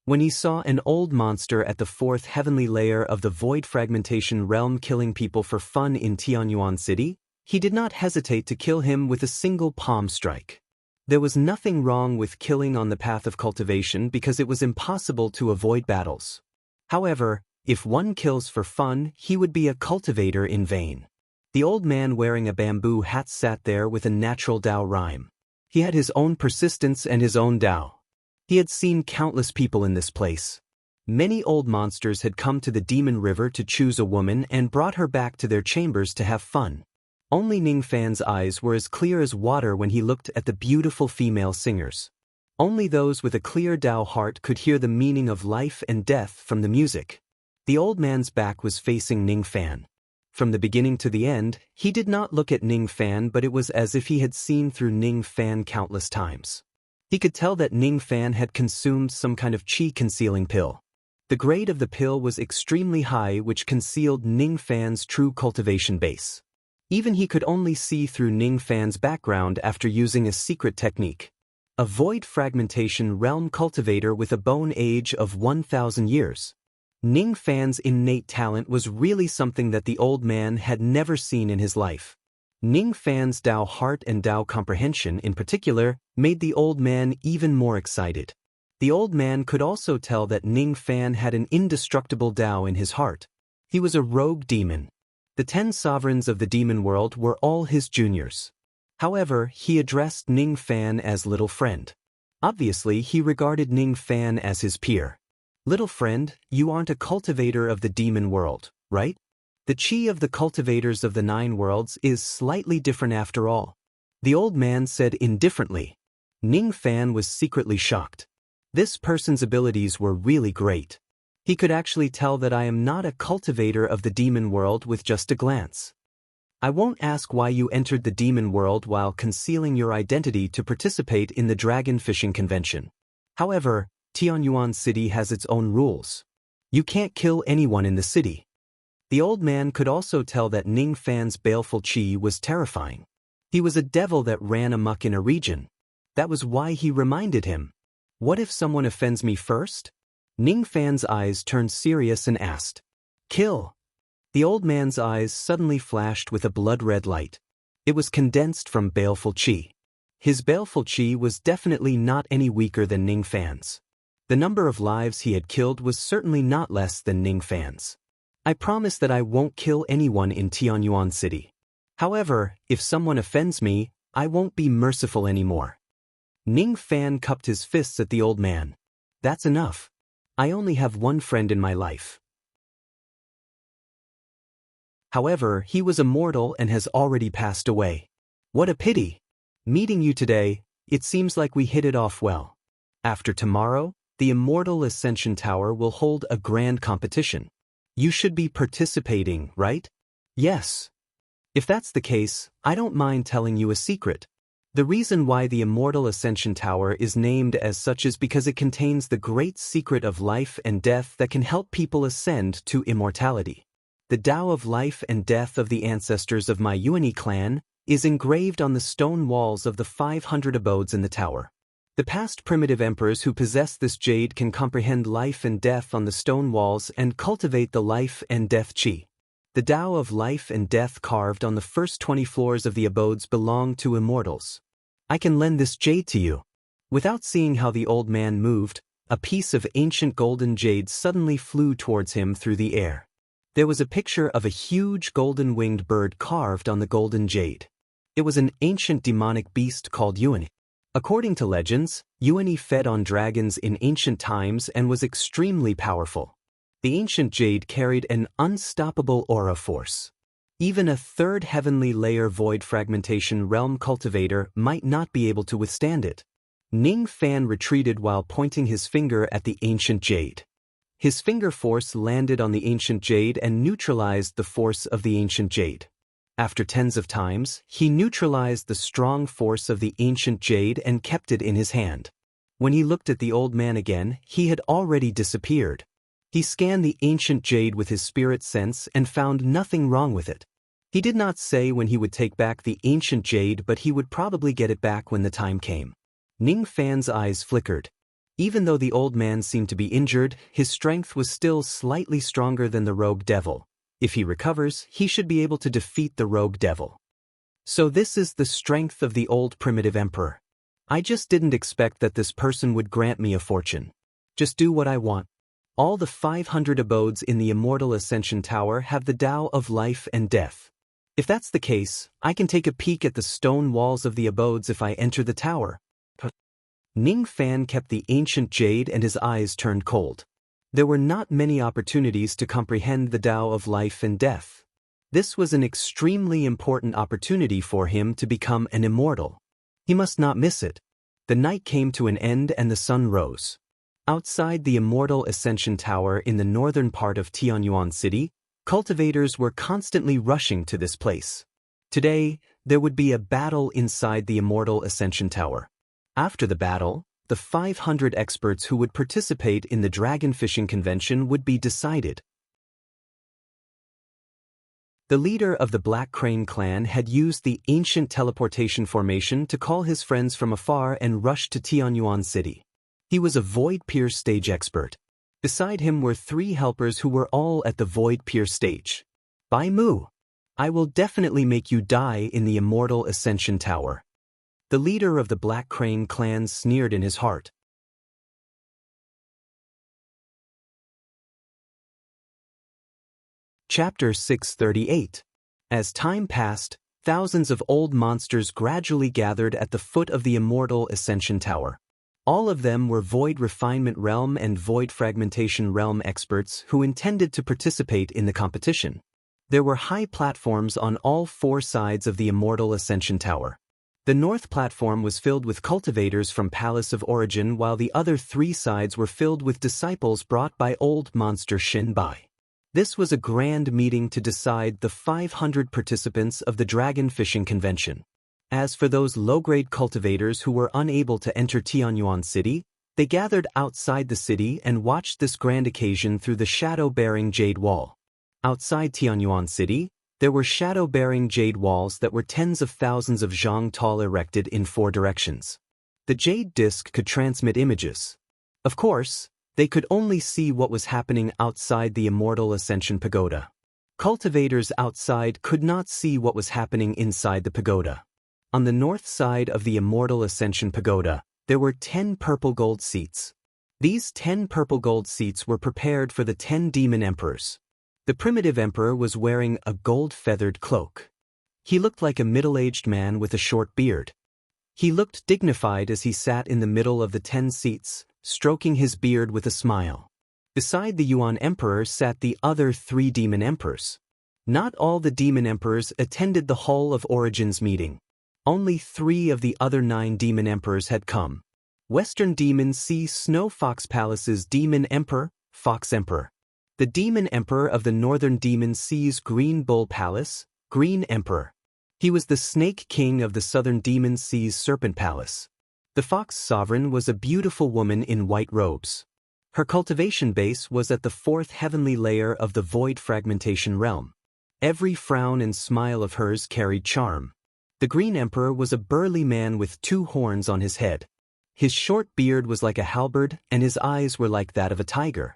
When he saw an old monster at the fourth heavenly layer of the void fragmentation realm killing people for fun in Tianyuan City, he did not hesitate to kill him with a single palm strike. There was nothing wrong with killing on the path of cultivation because it was impossible to avoid battles. However, if one kills for fun, he would be a cultivator in vain. The old man wearing a bamboo hat sat there with a natural Tao rhyme. He had his own persistence and his own Tao. He had seen countless people in this place. Many old monsters had come to the demon river to choose a woman and brought her back to their chambers to have fun. Only Ning Fan's eyes were as clear as water when he looked at the beautiful female singers. Only those with a clear Tao heart could hear the meaning of life and death from the music. The old man's back was facing Ning Fan. From the beginning to the end, he did not look at Ning Fan, but it was as if he had seen through Ning Fan countless times. He could tell that Ning Fan had consumed some kind of chi-concealing pill. The grade of the pill was extremely high, which concealed Ning Fan's true cultivation base. Even he could only see through Ning Fan's background after using a secret technique. A void fragmentation realm cultivator with a bone age of 1,000 years. Ning Fan's innate talent was really something that the old man had never seen in his life. Ning Fan's Tao heart and Tao comprehension in particular made the old man even more excited. The old man could also tell that Ning Fan had an indestructible Tao in his heart. He was a rogue demon. The 10 sovereigns of the demon world were all his juniors. However, he addressed Ning Fan as little friend. Obviously, he regarded Ning Fan as his peer. Little friend, you aren't a cultivator of the demon world, right? The chi of the cultivators of the 9 worlds is slightly different after all. The old man said indifferently. Ning Fan was secretly shocked. This person's abilities were really great. He could actually tell that I am not a cultivator of the demon world with just a glance. I won't ask why you entered the demon world while concealing your identity to participate in the dragon fishing convention. However, Tianyuan City has its own rules. You can't kill anyone in the city. The old man could also tell that Ning Fan's baleful chi was terrifying. He was a devil that ran amok in a region. That was why he reminded him. What if someone offends me first? Ning Fan's eyes turned serious and asked. Kill. The old man's eyes suddenly flashed with a blood-red light. It was condensed from baleful chi. His baleful chi was definitely not any weaker than Ning Fan's. The number of lives he had killed was certainly not less than Ning Fan's. I promise that I won't kill anyone in Tianyuan City. However, if someone offends me, I won't be merciful anymore. Ning Fan cupped his fists at the old man. That's enough. I only have one friend in my life. However, he was immortal and has already passed away. What a pity. Meeting you today, it seems like we hit it off well. After tomorrow, the Immortal Ascension Tower will hold a grand competition. You should be participating, right? Yes. If that's the case, I don't mind telling you a secret. The reason why the Immortal Ascension Tower is named as such is because it contains the great secret of life and death that can help people ascend to immortality. The Tao of life and death of the ancestors of my Yuan clan is engraved on the stone walls of the 500 abodes in the tower. The past primitive emperors who possess this jade can comprehend life and death on the stone walls and cultivate the life and death chi. The Tao of life and death carved on the first 20 floors of the abodes belong to immortals. I can lend this jade to you. Without seeing how the old man moved, a piece of ancient golden jade suddenly flew towards him through the air. There was a picture of a huge golden-winged bird carved on the golden jade. It was an ancient demonic beast called Yuan. According to legends, Yuan fed on dragons in ancient times and was extremely powerful. The ancient jade carried an unstoppable aura force. Even a third heavenly layer void fragmentation realm cultivator might not be able to withstand it. Ning Fan retreated while pointing his finger at the ancient jade. His finger force landed on the ancient jade and neutralized the force of the ancient jade. After tens of times, he neutralized the strong force of the ancient jade and kept it in his hand. When he looked at the old man again, he had already disappeared. He scanned the ancient jade with his spirit sense and found nothing wrong with it. He did not say when he would take back the ancient jade, but he would probably get it back when the time came. Ning Fan's eyes flickered. Even though the old man seemed to be injured, his strength was still slightly stronger than the rogue devil. If he recovers, he should be able to defeat the rogue devil. So this is the strength of the old primitive emperor. I just didn't expect that this person would grant me a fortune. Just do what I want. All the 500 abodes in the Immortal Ascension Tower have the Tao of life and death. If that's the case, I can take a peek at the stone walls of the abodes if I enter the tower. Ning Fan kept the ancient jade and his eyes turned cold. There were not many opportunities to comprehend the Tao of life and death. This was an extremely important opportunity for him to become an immortal. He must not miss it. The night came to an end and the sun rose. Outside the Immortal Ascension Tower in the northern part of Tianyuan City, cultivators were constantly rushing to this place. Today, there would be a battle inside the Immortal Ascension Tower. After the battle, the 500 experts who would participate in the dragon fishing convention would be decided. The leader of the Black Crane clan had used the ancient teleportation formation to call his friends from afar and rush to Tianyuan City. He was a Void Pier stage expert. Beside him were 3 helpers who were all at the Void Pier stage. Bai Mu, I will definitely make you die in the Immortal Ascension Tower. The leader of the Black Crane clan sneered in his heart. Chapter 638. As time passed, thousands of old monsters gradually gathered at the foot of the Immortal Ascension Tower. All of them were Void Refinement Realm and Void Fragmentation Realm experts who intended to participate in the competition. There were high platforms on all 4 sides of the Immortal Ascension Tower. The north platform was filled with cultivators from Palace of Origin, while the other 3 sides were filled with disciples brought by old monster Shin Bai. This was a grand meeting to decide the 500 participants of the dragon fishing convention. As for those low-grade cultivators who were unable to enter Tianyuan City, they gathered outside the city and watched this grand occasion through the shadow-bearing jade wall. Outside Tianyuan City, there were shadow-bearing jade walls that were tens of thousands of zhang tall erected in 4 directions. The jade disc could transmit images. Of course, they could only see what was happening outside the Immortal Ascension Pagoda. Cultivators outside could not see what was happening inside the pagoda. On the north side of the Immortal Ascension Pagoda, there were 10 purple gold seats. These 10 purple gold seats were prepared for the 10 demon emperors. The primitive emperor was wearing a gold-feathered cloak. He looked like a middle-aged man with a short beard. He looked dignified as he sat in the middle of the 10 seats, stroking his beard with a smile. Beside the Yuan emperor sat the other 3 demon emperors. Not all the demon emperors attended the Hall of Origins meeting. Only 3 of the other 9 demon emperors had come. Western Demon Sea Snow Fox Palace's Demon Emperor, Fox Emperor. The Demon Emperor of the Northern Demon Sea's Green Bull Palace, Green Emperor. He was the Snake King of the Southern Demon Sea's Serpent Palace. The Fox Sovereign was a beautiful woman in white robes. Her cultivation base was at the 4th heavenly layer of the Void Fragmentation Realm. Every frown and smile of hers carried charm. The Green Emperor was a burly man with 2 horns on his head. His short beard was like a halberd, and his eyes were like that of a tiger.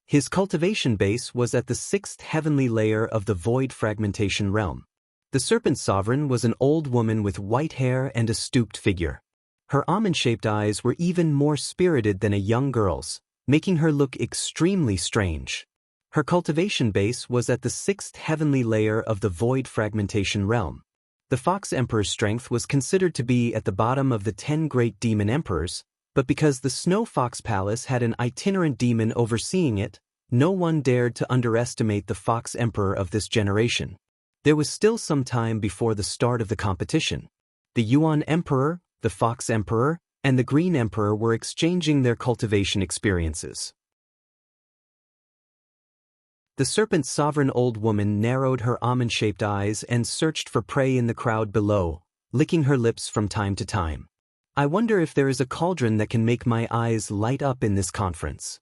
His cultivation base was at the 6th heavenly layer of the Void Fragmentation Realm. The Serpent Sovereign was an old woman with white hair and a stooped figure. Her almond-shaped eyes were even more spirited than a young girl's, making her look extremely strange. Her cultivation base was at the 6th heavenly layer of the Void Fragmentation Realm. The Fox Emperor's strength was considered to be at the bottom of the 10 great demon emperors, but because the Snow Fox Palace had an itinerant demon overseeing it, no one dared to underestimate the Fox Emperor of this generation. There was still some time before the start of the competition. The Yuan Emperor, the Fox Emperor, and the Green Emperor were exchanging their cultivation experiences. The Serpent Sovereign old woman narrowed her almond-shaped eyes and searched for prey in the crowd below, licking her lips from time to time. I wonder if there is a cauldron that can make my eyes light up in this conference.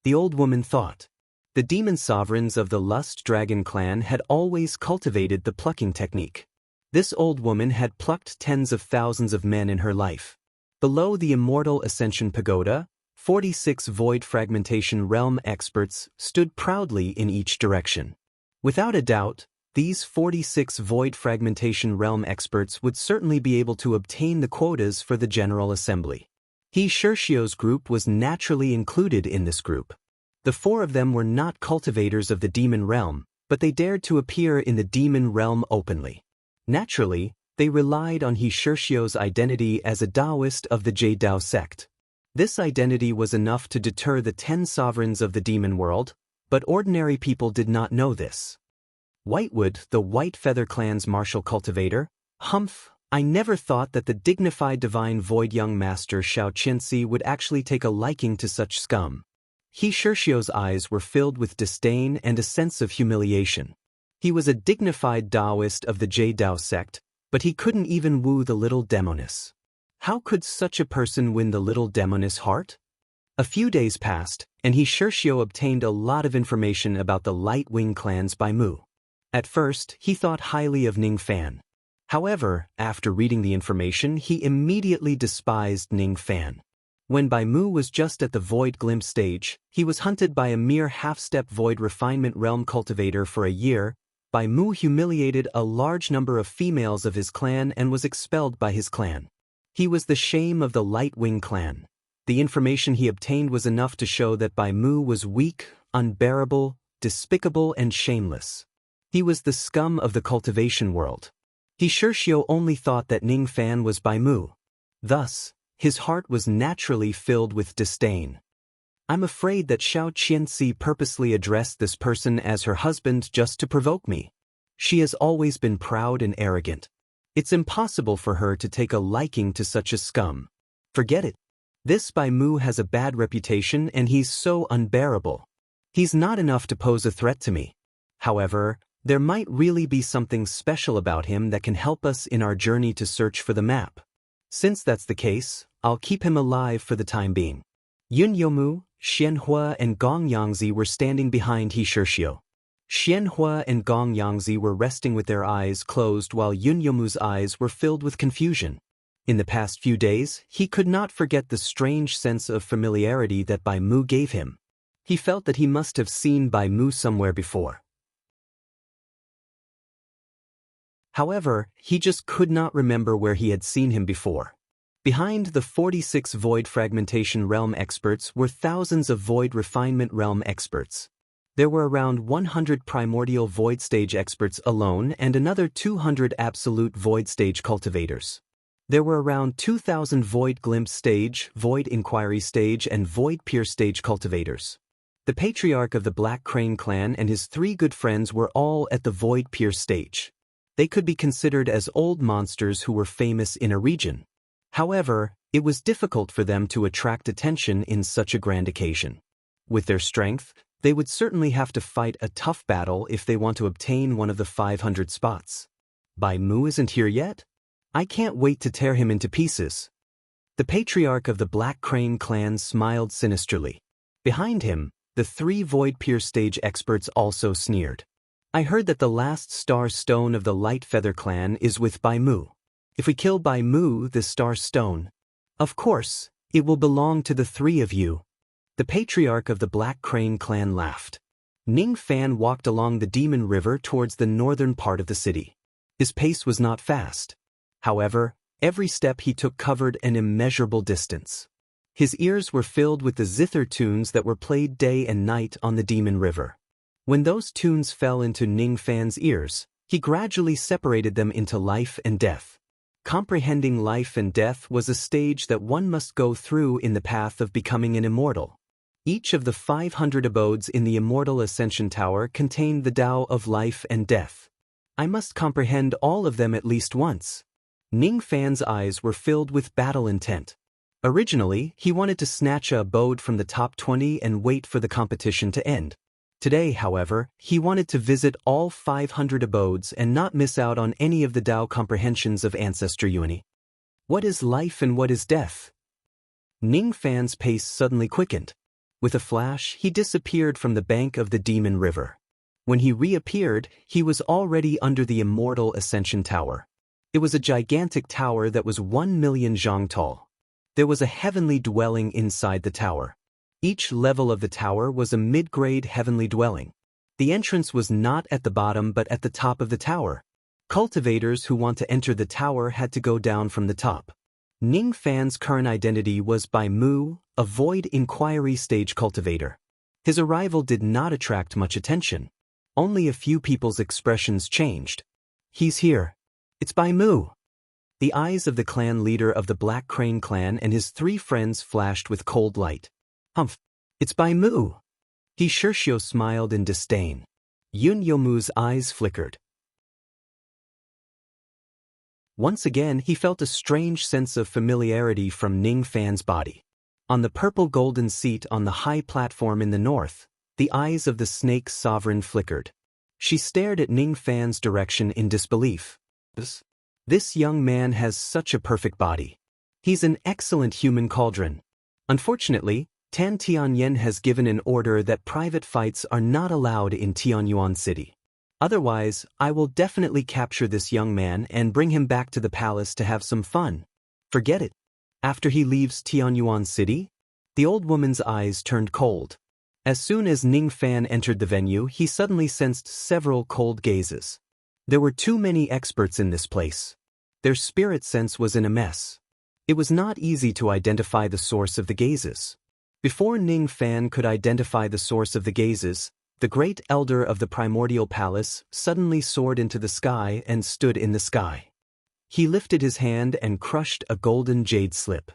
The old woman thought. The demon sovereigns of the Lust Dragon clan had always cultivated the plucking technique. This old woman had plucked tens of thousands of men in her life. Below the Immortal Ascension Pagoda, 46 Void Fragmentation Realm experts stood proudly in each direction. Without a doubt, these 46 Void Fragmentation Realm experts would certainly be able to obtain the quotas for the General Assembly. He Shirshio's group was naturally included in this group. The 4 of them were not cultivators of the demon realm, but they dared to appear in the demon realm openly. Naturally, they relied on He Shirshio's identity as a Taoist of the Jade Dao sect. This identity was enough to deter the 10 sovereigns of the demon world, but ordinary people did not know this. Whitewood, the White Feather clan's martial cultivator, humph, I never thought that the dignified divine void young master Xiao Qianxi would actually take a liking to such scum. He Shirshio's eyes were filled with disdain and a sense of humiliation. He was a dignified Taoist of the Jade Dao sect, but he couldn't even woo the little demoness. How could such a person win the little demoness' heart? A few days passed, and He Shirshio obtained a lot of information about the Light Wing clans by Mu. At first, he thought highly of Ning Fan. However, after reading the information, he immediately despised Ning Fan. When Bai Mu was just at the Void Glimpse stage, he was hunted by a mere half-step Void Refinement Realm cultivator for a year. Bai Mu humiliated a large number of females of his clan and was expelled by his clan. He was the shame of the Light Wing clan. The information he obtained was enough to show that Bai Mu was weak, unbearable, despicable, and shameless. He was the scum of the cultivation world. He Shirshio only thought that Ning Fan was Bai Mu. Thus, his heart was naturally filled with disdain. I'm afraid that Xiao Qianxi purposely addressed this person as her husband just to provoke me. She has always been proud and arrogant. It's impossible for her to take a liking to such a scum. Forget it. This Bai Mu has a bad reputation and he's so unbearable. He's not enough to pose a threat to me. However, there might really be something special about him that can help us in our journey to search for the map. Since that's the case, I'll keep him alive for the time being. Yun Youmu, Xianhua and Gong Yangzi were standing behind He Shirshio. Xianhua and Gong Yangzi were resting with their eyes closed while Yun Youmu's eyes were filled with confusion. In the past few days, he could not forget the strange sense of familiarity that Bai Mu gave him. He felt that he must have seen Bai Mu somewhere before. However, he just could not remember where he had seen him before. Behind the 46 void fragmentation realm experts were thousands of void refinement realm experts. There were around 100 primordial void stage experts alone and another 200 absolute void stage cultivators. There were around 2,000 void glimpse stage, void inquiry stage, and void peer stage cultivators. The patriarch of the Black Crane clan and his 3 good friends were all at the void peer stage. They could be considered as old monsters who were famous in a region. However, it was difficult for them to attract attention in such a grand occasion. With their strength, they would certainly have to fight a tough battle if they want to obtain one of the 500 spots. Bai Mu isn't here yet? I can't wait to tear him into pieces. The patriarch of the Black Crane clan smiled sinisterly. Behind him, the 3 void peer stage experts also sneered. I heard that the last star stone of the Light Feather clan is with Bai Mu. If we kill Bai Mu, the star stone, of course, it will belong to the 3 of you. The patriarch of the Black Crane clan laughed. Ning Fan walked along the Demon River towards the northern part of the city. His pace was not fast. However, every step he took covered an immeasurable distance. His ears were filled with the zither tunes that were played day and night on the Demon River. When those tunes fell into Ning Fan's ears, he gradually separated them into life and death. Comprehending life and death was a stage that one must go through in the path of becoming an immortal. Each of the 500 abodes in the Immortal Ascension Tower contained the Tao of life and death. I must comprehend all of them at least once. Ning Fan's eyes were filled with battle intent. Originally, he wanted to snatch a abode from the top 20 and wait for the competition to end. Today, however, he wanted to visit all 500 abodes and not miss out on any of the Tao comprehensions of Ancestor Yuani. What is life and what is death? Ning Fan's pace suddenly quickened. With a flash, he disappeared from the bank of the Demon River. When he reappeared, he was already under the Immortal Ascension Tower. It was a gigantic tower that was 1 million zhang tall. There was a heavenly dwelling inside the tower. Each level of the tower was a mid-grade heavenly dwelling. The entrance was not at the bottom but at the top of the tower. Cultivators who want to enter the tower had to go down from the top. Ning Fan's current identity was Bai Mu, a void inquiry stage cultivator. His arrival did not attract much attention. Only a few people's expressions changed. He's here. It's Bai Mu. The eyes of the clan leader of the Black Crane clan and his 3 friends flashed with cold light. Humph, it's Bai Mu. He Shirshio smiled in disdain. Yun Yomu's eyes flickered. Once again, he felt a strange sense of familiarity from Ning Fan's body. On the purple golden seat on the high platform in the north, the eyes of the snake sovereign flickered. She stared at Ning Fan's direction in disbelief. This young man has such a perfect body. He's an excellent human cauldron. Unfortunately, Tan Tianyuan has given an order that private fights are not allowed in Tianyuan City. Otherwise, I will definitely capture this young man and bring him back to the palace to have some fun. Forget it. After he leaves Tianyuan City? The old woman's eyes turned cold. As soon as Ning Fan entered the venue, he suddenly sensed several cold gazes. There were too many experts in this place. Their spirit sense was in a mess. It was not easy to identify the source of the gazes. Before Ning Fan could identify the source of the gazes, the great elder of the primordial palace suddenly soared into the sky and stood in the sky. He lifted his hand and crushed a golden jade slip.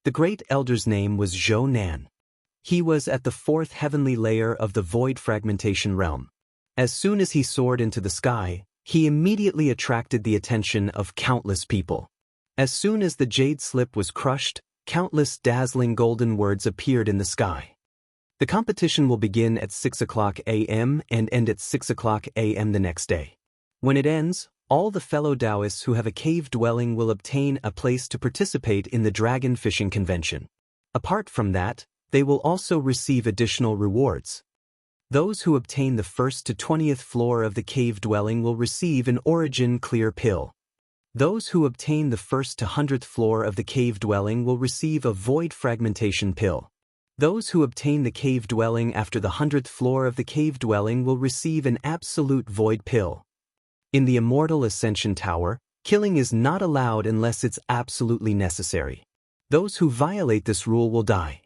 The great elder's name was Zhou Nan. He was at the 4th heavenly layer of the void fragmentation realm. As soon as he soared into the sky, he immediately attracted the attention of countless people. As soon as the jade slip was crushed, countless dazzling golden words appeared in the sky. The competition will begin at 6 o'clock a.m. and end at 6 o'clock a.m. the next day. When it ends, all the fellow Taoists who have a cave dwelling will obtain a place to participate in the dragon fishing convention. Apart from that, they will also receive additional rewards. Those who obtain the 1st to 20th floor of the cave dwelling will receive an origin clear pill. Those who obtain the 1st to 100th floor of the cave dwelling will receive a void fragmentation pill. Those who obtain the cave dwelling after the 100th floor of the cave dwelling will receive an absolute void pill. In the Immortal Ascension Tower, killing is not allowed unless it's absolutely necessary. Those who violate this rule will die.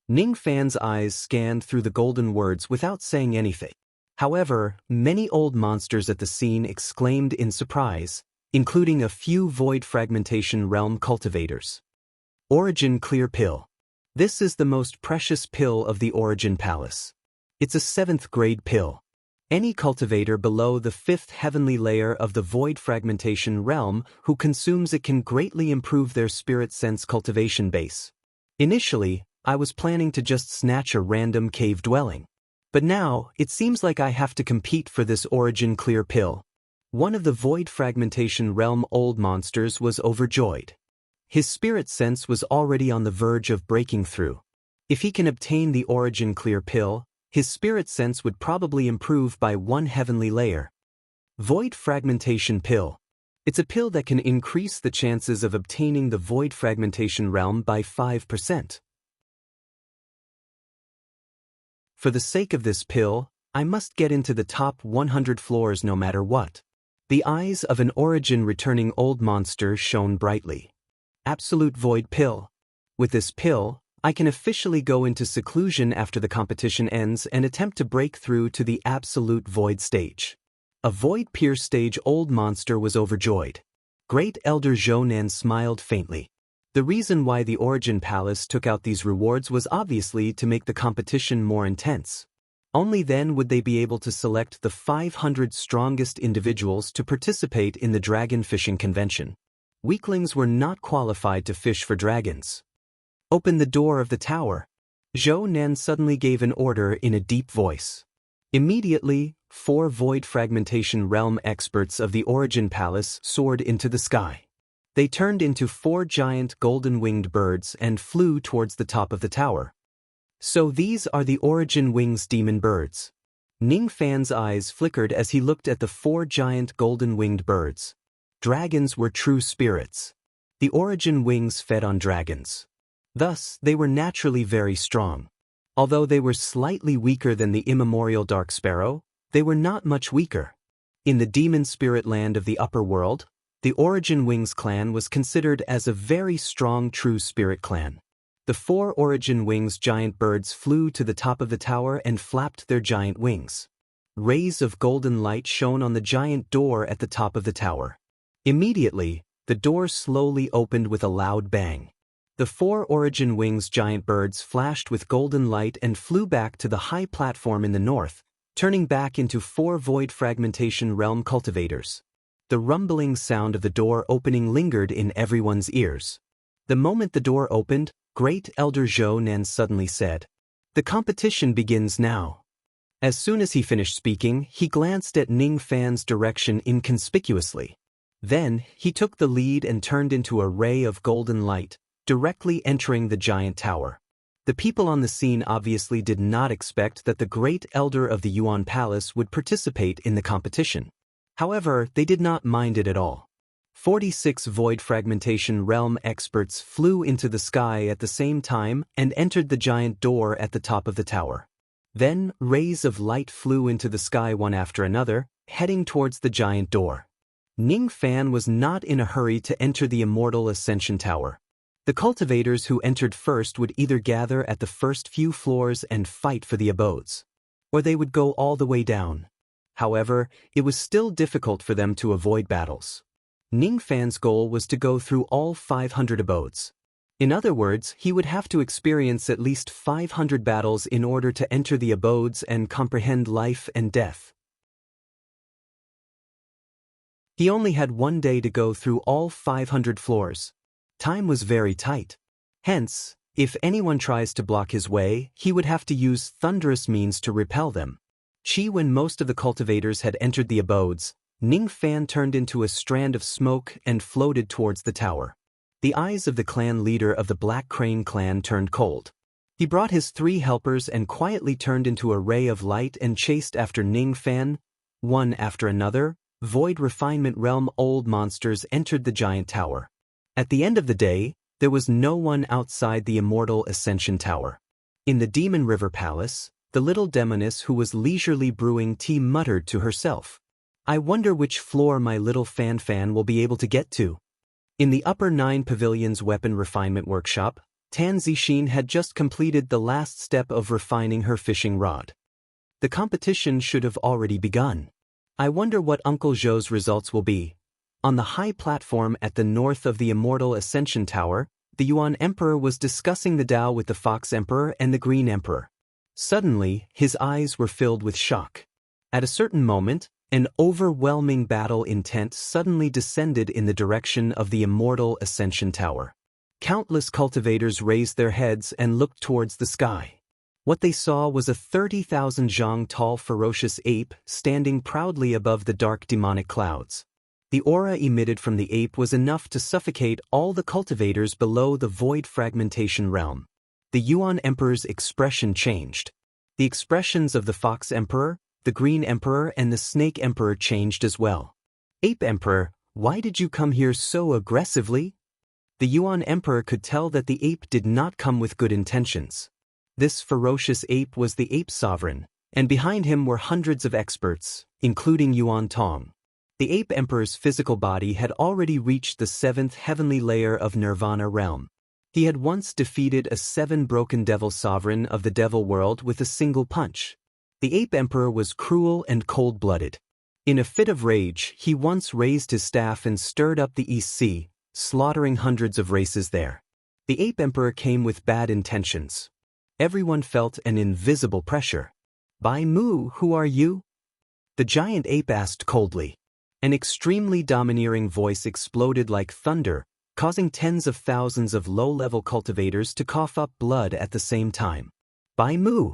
Ning Fan's eyes scanned through the golden words without saying anything. However, many old monsters at the scene exclaimed in surprise, including a few void fragmentation realm cultivators. Origin Clear Pill. This is the most precious pill of the Origin Palace. It's a 7th grade pill. Any cultivator below the 5th heavenly layer of the void fragmentation realm who consumes it can greatly improve their spirit sense cultivation base. Initially, I was planning to just snatch a random cave dwelling. But now, it seems like I have to compete for this Origin Clear Pill. One of the void fragmentation realm old monsters was overjoyed. His spirit sense was already on the verge of breaking through. If he can obtain the Origin Clear Pill, his spirit sense would probably improve by 1 heavenly layer. Void Fragmentation Pill. It's a pill that can increase the chances of obtaining the void fragmentation realm by 5%. For the sake of this pill, I must get into the top 100 floors no matter what. The eyes of an Origin returning old monster shone brightly. Absolute Void Pill. With this pill, I can officially go into seclusion after the competition ends and attempt to break through to the Absolute Void stage. A Void Pierce stage old monster was overjoyed. Great Elder Zhou smiled faintly. The reason why the Origin Palace took out these rewards was obviously to make the competition more intense. Only then would they be able to select the 500 strongest individuals to participate in the dragon fishing convention. Weaklings were not qualified to fish for dragons. Open the door of the tower. Zhou Nan suddenly gave an order in a deep voice. Immediately, 4 void fragmentation realm experts of the Origin Palace soared into the sky. They turned into 4 giant golden-winged birds and flew towards the top of the tower. So these are the Origin Wings demon birds. Ning Fan's eyes flickered as he looked at the 4 giant golden-winged birds. Dragons were true spirits. The Origin Wings fed on dragons. Thus, they were naturally very strong. Although they were slightly weaker than the immemorial Dark Sparrow, they were not much weaker. In the demon spirit land of the upper world, the Origin Wings clan was considered as a very strong true spirit clan. The 4 Origin Wings giant birds flew to the top of the tower and flapped their giant wings. Rays of golden light shone on the giant door at the top of the tower. Immediately, the door slowly opened with a loud bang. The 4 Origin Wings giant birds flashed with golden light and flew back to the high platform in the north, turning back into 4 void fragmentation realm cultivators. The rumbling sound of the door opening lingered in everyone's ears. The moment the door opened, Great Elder Zhou Nan suddenly said, "The competition begins now." As soon as he finished speaking, he glanced at Ning Fan's direction inconspicuously. Then, he took the lead and turned into a ray of golden light, directly entering the giant tower. The people on the scene obviously did not expect that the great elder of the Yuan Palace would participate in the competition. However, they did not mind it at all. 46 void fragmentation realm experts flew into the sky at the same time and entered the giant door at the top of the tower. Then, rays of light flew into the sky one after another, heading towards the giant door. Ning Fan was not in a hurry to enter the immortal Ascension Tower. The cultivators who entered first would either gather at the first few floors and fight for the abodes, or they would go all the way down. However, it was still difficult for them to avoid battles. Ning Fan's goal was to go through all 500 abodes. In other words, he would have to experience at least 500 battles in order to enter the abodes and comprehend life and death. He only had 1 day to go through all 500 floors. Time was very tight. Hence, if anyone tries to block his way, he would have to use thunderous means to repel them. When most of the cultivators had entered the abodes, Ning Fan turned into a strand of smoke and floated towards the tower. The eyes of the clan leader of the Black Crane clan turned cold. He brought his 3 helpers and quietly turned into a ray of light and chased after Ning Fan. One after another, void refinement realm old monsters entered the giant tower. At the end of the day, there was no one outside the immortal Ascension Tower. In the Demon River Palace, the little demoness who was leisurely brewing tea muttered to herself, "I wonder which floor my little Fan will be able to get to." In the Upper 9 Pavilion's weapon refinement workshop, Tan Zixin had just completed the last step of refining her fishing rod. The competition should have already begun. I wonder what Uncle Zhou's results will be. On the high platform at the north of the Immortal Ascension Tower, the Yuan Emperor was discussing the Tao with the Fox Emperor and the Green Emperor. Suddenly, his eyes were filled with shock. At a certain moment, an overwhelming battle intent suddenly descended in the direction of the Immortal Ascension Tower. Countless cultivators raised their heads and looked towards the sky. What they saw was a 30,000 zhang tall ferocious ape standing proudly above the dark demonic clouds. The aura emitted from the ape was enough to suffocate all the cultivators below the void fragmentation realm. The Yuan Emperor's expression changed. The expressions of the Fox Emperor, the Green Emperor and the Snake Emperor changed as well. Ape Emperor, why did you come here so aggressively? The Yuan Emperor could tell that the ape did not come with good intentions. This ferocious ape was the ape sovereign, and behind him were hundreds of experts, including Yuan Tong. The ape emperor's physical body had already reached the 7th heavenly layer of Nirvana realm. He had once defeated a 7-broken devil sovereign of the devil world with a single punch. The ape emperor was cruel and cold-blooded. In a fit of rage, he once raised his staff and stirred up the East Sea, slaughtering hundreds of races there. The ape emperor came with bad intentions. Everyone felt an invisible pressure. Bai Mu, who are you? The giant ape asked coldly. An extremely domineering voice exploded like thunder, causing tens of thousands of low-level cultivators to cough up blood at the same time. Bai Mu.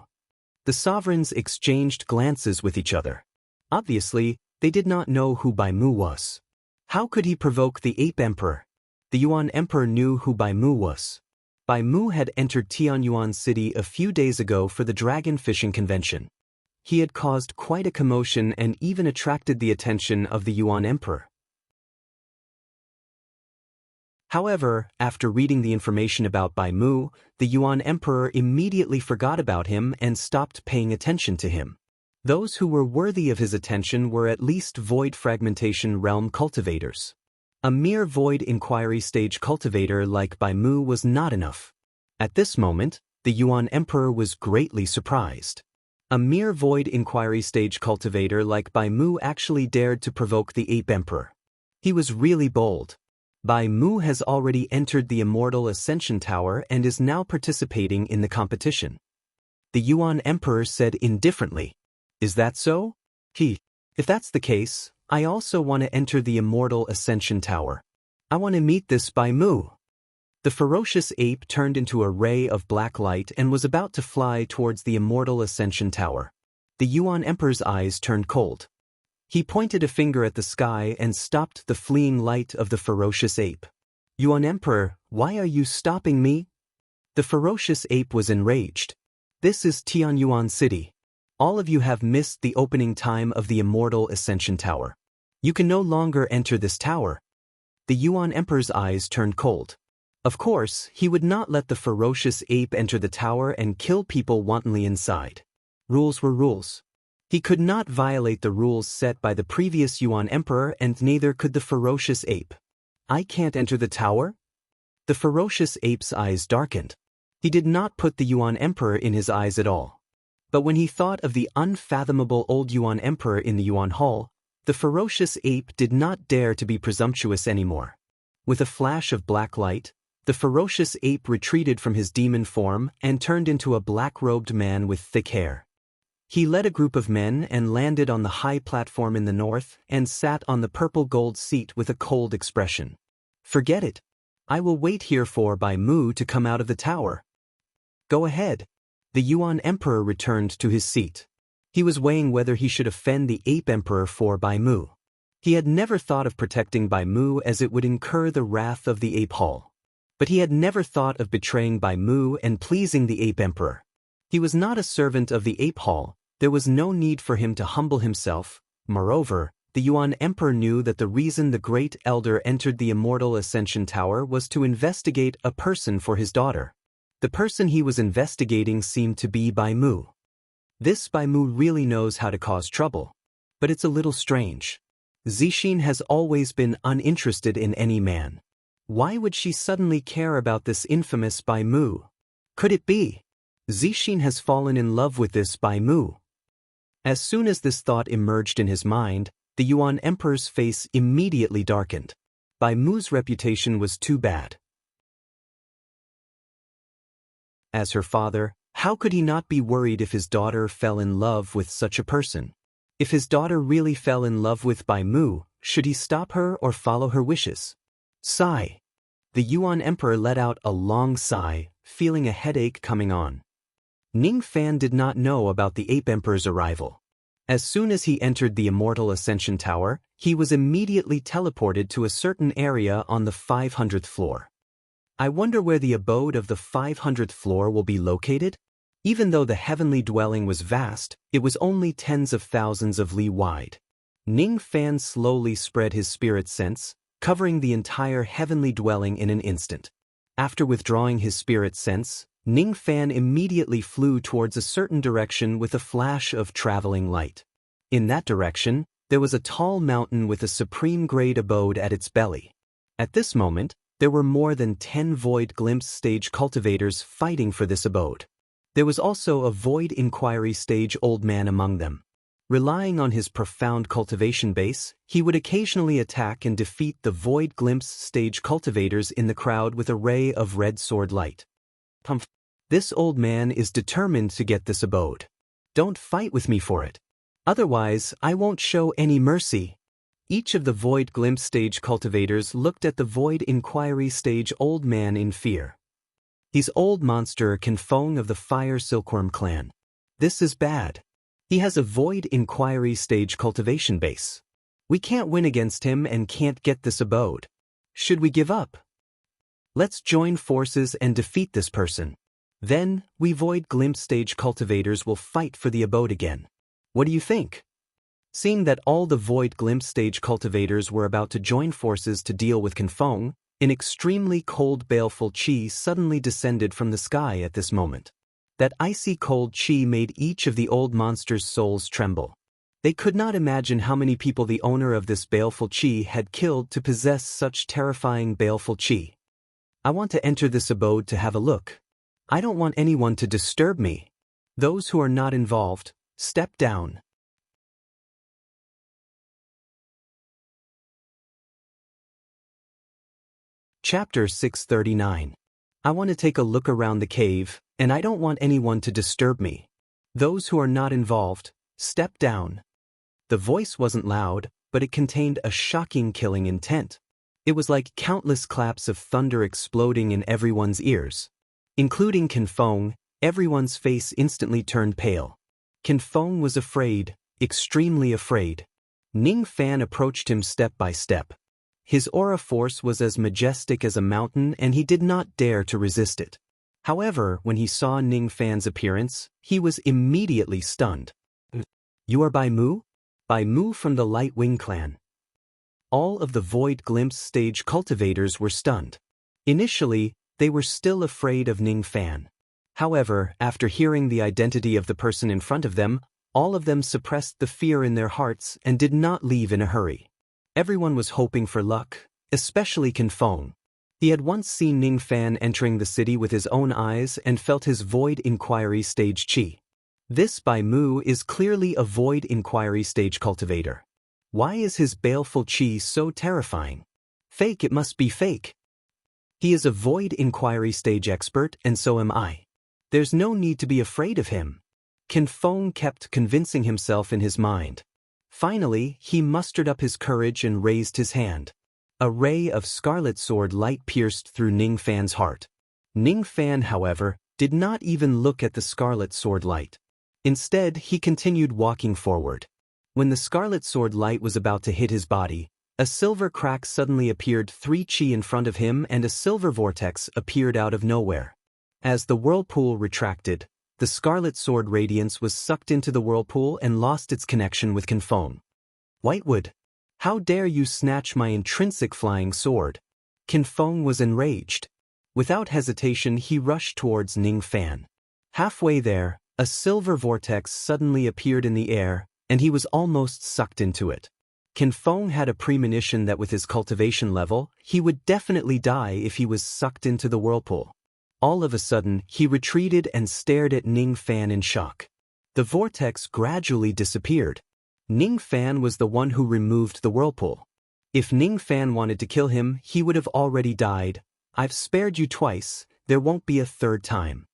The sovereigns exchanged glances with each other. Obviously, they did not know who Bai Mu was. How could he provoke the ape emperor? The Yuan Emperor knew who Bai Mu was. Bai Mu had entered Tianyuan City a few days ago for the dragon fishing convention. He had caused quite a commotion and even attracted the attention of the Yuan Emperor. However, after reading the information about Bai Mu, the Yuan Emperor immediately forgot about him and stopped paying attention to him. Those who were worthy of his attention were at least void fragmentation realm cultivators. A mere void inquiry stage cultivator like Bai Mu was not enough. At this moment, the Yuan Emperor was greatly surprised. A mere void inquiry stage cultivator like Bai Mu actually dared to provoke the ape emperor. He was really bold. Bai Mu has already entered the Immortal Ascension Tower and is now participating in the competition. The Yuan Emperor said indifferently, "Is that so? If that's the case, I also want to enter the Immortal Ascension Tower. I want to meet this Bai Mu." The ferocious ape turned into a ray of black light and was about to fly towards the Immortal Ascension Tower. The Yuan Emperor's eyes turned cold. He pointed a finger at the sky and stopped the fleeing light of the ferocious ape. "Yuan Emperor, why are you stopping me?" The ferocious ape was enraged. "This is Tianyuan City. All of you have missed the opening time of the Immortal Ascension Tower. You can no longer enter this tower." The Yuan Emperor's eyes turned cold. Of course, he would not let the ferocious ape enter the tower and kill people wantonly inside. Rules were rules. He could not violate the rules set by the previous Yuan Emperor, and neither could the ferocious ape. "I can't enter the tower?" The ferocious ape's eyes darkened. He did not put the Yuan Emperor in his eyes at all. But when he thought of the unfathomable old Yuan Emperor in the Yuan Hall, the ferocious ape did not dare to be presumptuous anymore. With a flash of black light, the ferocious ape retreated from his demon form and turned into a black-robed man with thick hair. He led a group of men and landed on the high platform in the north and sat on the purple gold seat with a cold expression. "Forget it. I will wait here for Bai Mu to come out of the tower." "Go ahead." The Yuan Emperor returned to his seat. He was weighing whether he should offend the ape emperor for Bai Mu. He had never thought of protecting Bai Mu as it would incur the wrath of the ape hall. But he had never thought of betraying Bai Mu and pleasing the ape emperor. He was not a servant of the ape hall. There was no need for him to humble himself. Moreover, the Yuan Emperor knew that the reason the Great Elder entered the Immortal Ascension Tower was to investigate a person for his daughter. The person he was investigating seemed to be Bai Mu. This Bai Mu really knows how to cause trouble. But it's a little strange. Zixin has always been uninterested in any man. Why would she suddenly care about this infamous Bai Mu? Could it be Zixin has fallen in love with this Bai Mu? As soon as this thought emerged in his mind, the Yuan Emperor's face immediately darkened. Bai Mu's reputation was too bad. As her father, how could he not be worried if his daughter fell in love with such a person? If his daughter really fell in love with Bai Mu, should he stop her or follow her wishes? Sigh. The Yuan Emperor let out a long sigh, feeling a headache coming on. Ning Fan did not know about the Ape Emperor's arrival. As soon as he entered the Immortal Ascension Tower, he was immediately teleported to a certain area on the 500th floor. I wonder where the abode of the 500th floor will be located? Even though the heavenly dwelling was vast, it was only tens of thousands of li wide. Ning Fan slowly spread his spirit sense, covering the entire heavenly dwelling in an instant. After withdrawing his spirit sense, Ning Fan immediately flew towards a certain direction with a flash of traveling light. In that direction, there was a tall mountain with a supreme grade abode at its belly. At this moment, there were more than 10 Void Glimpse stage cultivators fighting for this abode. There was also a Void Inquiry stage old man among them. Relying on his profound cultivation base, he would occasionally attack and defeat the Void Glimpse stage cultivators in the crowd with a ray of red sword light. This old man is determined to get this abode. Don't fight with me for it. Otherwise, I won't show any mercy. Each of the Void Glimpse stage cultivators looked at the Void Inquiry stage old man in fear. He's old monster Kinfeng of the Fire Silkworm clan. This is bad. He has a Void Inquiry stage cultivation base. We can't win against him and can't get this abode. Should we give up? Let's join forces and defeat this person. Then, we Void Glimpse stage cultivators will fight for the abode again. What do you think? Seeing that all the Void Glimpse stage cultivators were about to join forces to deal with Kinfeng, an extremely cold baleful qi suddenly descended from the sky at this moment. That icy cold qi made each of the old monsters' souls tremble. They could not imagine how many people the owner of this baleful qi had killed to possess such terrifying baleful qi. I want to enter this abode to have a look. I don't want anyone to disturb me. Those who are not involved, step down. Chapter 639. I want to take a look around the cave, and I don't want anyone to disturb me. Those who are not involved, step down. The voice wasn't loud, but it contained a shocking killing intent. It was like countless claps of thunder exploding in everyone's ears. Including Kinfeng, everyone's face instantly turned pale. Kinfeng was afraid, extremely afraid. Ning Fan approached him step by step. His aura force was as majestic as a mountain and he did not dare to resist it. However, when he saw Ning Fan's appearance, he was immediately stunned. You are Bai Mu? Bai Mu from the Light Wing clan. All of the Void Glimpse stage cultivators were stunned. Initially, they were still afraid of Ning Fan. However, after hearing the identity of the person in front of them, all of them suppressed the fear in their hearts and did not leave in a hurry. Everyone was hoping for luck, especially Kinfeng. He had once seen Ning Fan entering the city with his own eyes and felt his Void Inquiry stage qi. This Bai Mu is clearly a Void Inquiry stage cultivator. Why is his baleful qi so terrifying? Fake, it must be fake. He is a Void Inquiry stage expert and so am I. There's no need to be afraid of him. Kinfeng kept convincing himself in his mind. Finally, he mustered up his courage and raised his hand. A ray of scarlet sword light pierced through Ning Fan's heart. Ning Fan, however, did not even look at the scarlet sword light. Instead, he continued walking forward. When the scarlet sword light was about to hit his body, a silver crack suddenly appeared 3 qi in front of him and a silver vortex appeared out of nowhere. As the whirlpool retracted, the scarlet sword radiance was sucked into the whirlpool and lost its connection with Kinfeng. Whitewood, how dare you snatch my intrinsic flying sword? Kinfeng was enraged. Without hesitation he rushed towards Ning Fan. Halfway there, a silver vortex suddenly appeared in the air, and he was almost sucked into it. Kin Feng had a premonition that with his cultivation level, he would definitely die if he was sucked into the whirlpool. All of a sudden, he retreated and stared at Ning Fan in shock. The vortex gradually disappeared. Ning Fan was the one who removed the whirlpool. If Ning Fan wanted to kill him, he would have already died. I've spared you twice, there won't be a third time.